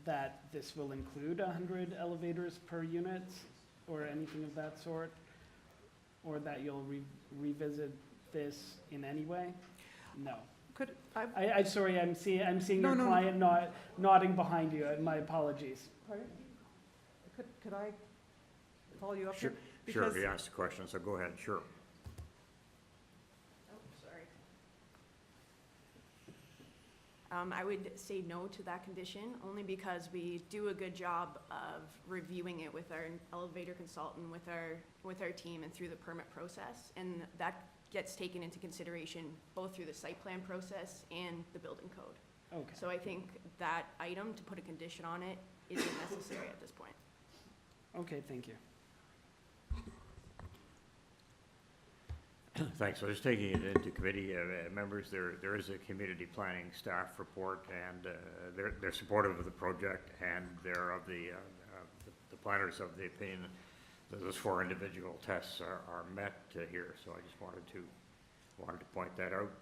that this will include 100 elevators per unit, or anything of that sort, or that you'll revisit this in any way? No. Could Sorry, I'm seeing No, your no, no. client nodding behind you. My apologies. Pardon? Could I follow you up Sure, here? sure, Because- he asked a question, so go ahead, sure. I would say no to that condition, only because we do a good job of reviewing it with our elevator consultant, with our team, and through the permit process, and that gets taken into consideration both through the site plan process and the building code. Okay. So I think that item, to put a condition on it, isn't necessary at this point. Okay, thank you. Thanks. So just taking it into committee, members, there is a community planning staff report, and they're supportive of the project, and they're of the planners of the opinion that those 4 individual tests are met here. So I just wanted to point that out.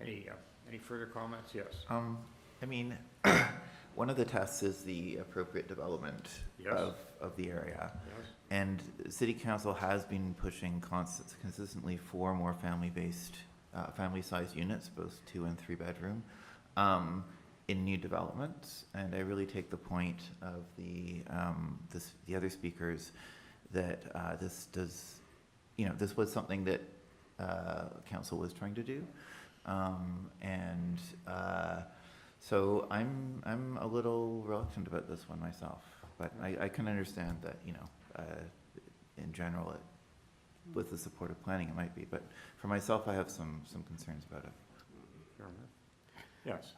Any further comments? Yes. I mean, one of the tests is the appropriate development Yes. of the area. Yes. And City Council has been pushing consistently for more family-based, family-sized units, both 2 and 3 bedroom, in new developments. And I really take the point of the other speakers that this does, this was something that Council was trying to do. So I'm a little reluctant about this one myself, but I can understand that, in general, with the support of planning, it might be, but for myself, I have some concerns about it. Fair enough. Yes.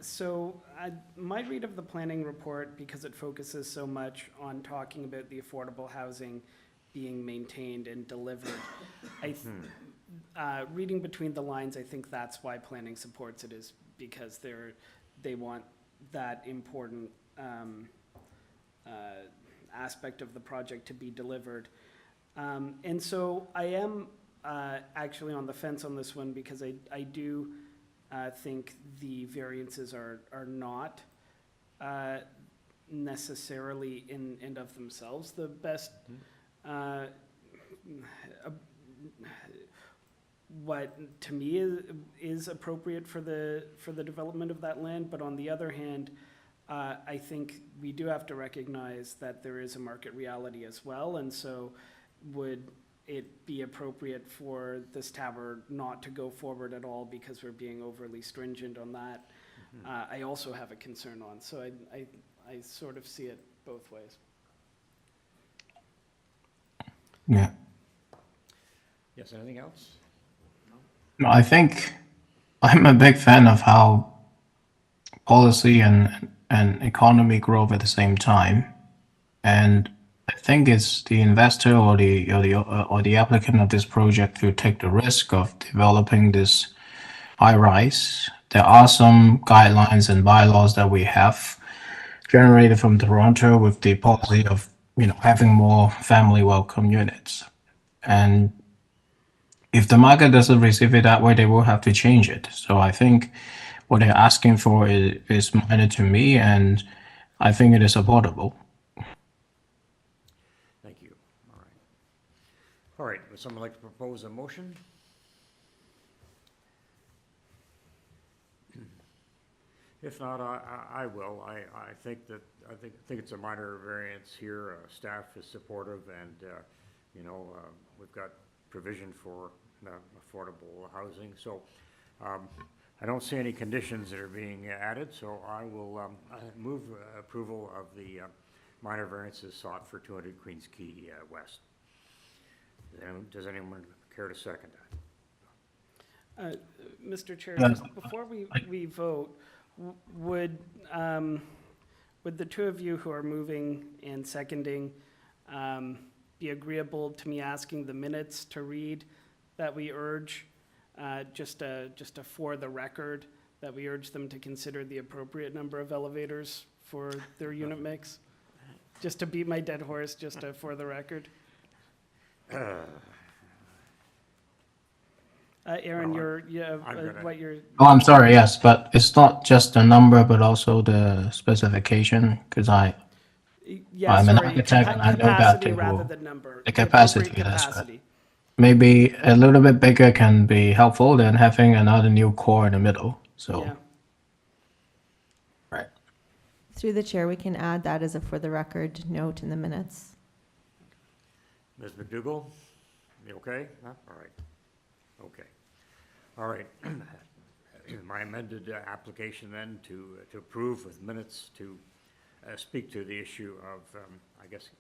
So my read of the planning report, because it focuses so much on talking about the affordable housing being maintained and delivered, reading between the lines, I think that's why planning supports it, is because they want that important aspect of the project to be delivered. And so I am actually on the fence on this one, because I do think the variances are not necessarily in and of themselves the best what to me is appropriate for the development of that land. But on the other hand, I think we do have to recognize that there is a market reality as well, and so would it be appropriate for this tower not to go forward at all because we're being overly stringent on that? I also have a concern on, so I sort of see it both ways. Yeah. Yes, anything else? No, I think I'm a big fan of how policy and economy grow at the same time, and I think it's the investor or the applicant of this project who take the risk of developing this high rise. There are some guidelines and bylaws that we have generated from Toronto with the policy of having more family welcome units, and if the market doesn't receive it that way, they will have to change it. So I think what they're asking for is minor to me, and I think it is supportable. Thank you. All right. All right, would someone like to propose a motion? If not, I will. I think it's a minor variance here. Staff is supportive, and we've got provision for affordable housing. So I don't see any conditions that are being added, so I will move approval of the minor variances sought for 200 Queens Quay West. Does anyone care to second that? Mr. Chair, Yeah. just before we vote, would the two of you who are moving and seconding be agreeable to me asking the minutes to read that we urge, just a for the record, that we urge them to consider the appropriate number of elevators for their unit mix? Just to beat my dead horse, just for the record. Aaron, what you're. Oh, I'm sorry, yes, but it's not just the number, but also the specification, because I'm an architect and I know that Capacity rather too. than number. The capacity, appropriate that's right. capacity. Maybe a little bit bigger can be helpful than having another new core in the middle, so. Yeah. Right. Through the chair, we can add that as a for the record note in the minutes. Ms. McDougall, you okay? Huh? All right. Okay. All right. My amended application then to approve with minutes to speak to the issue of, I guess,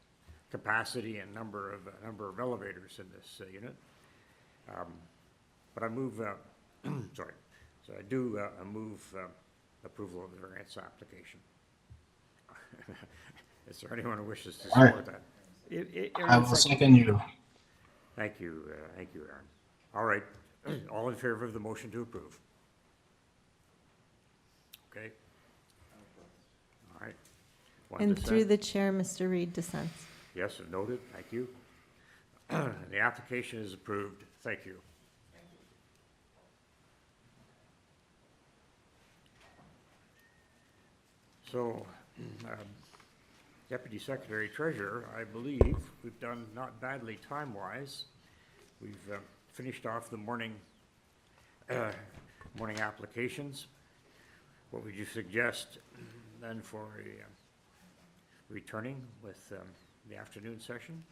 capacity and number of elevators in this unit. But I move, sorry, so I do move approval of the variance application. Is there anyone who wishes to support that? I will second you. Thank you, Aaron. All right, all in favor of the motion to approve? Okay. All right. One And dissent? through the chair, Mr. Reed dissents. Yes, noted, thank you. The application is approved, thank you. So, Deputy Secretary Treasurer, I believe we've done not badly time-wise. We've finished off the morning applications. What would you suggest then for returning with the afternoon session?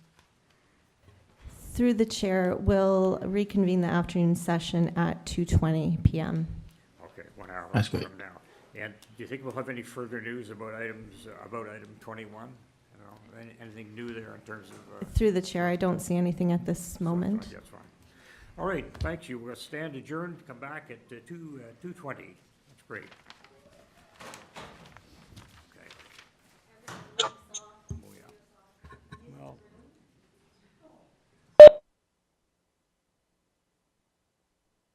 Through the chair, we'll reconvene the afternoon session at 2:20 p.m. Okay, 1 hour That's from good. now. And do you think we'll have any further news about items, about item 21? You know, anything new there in terms of? Through the chair, I don't see anything at this moment. That's fine. All right, thank you. We'll stand adjourned, come back at 2:20. That's great.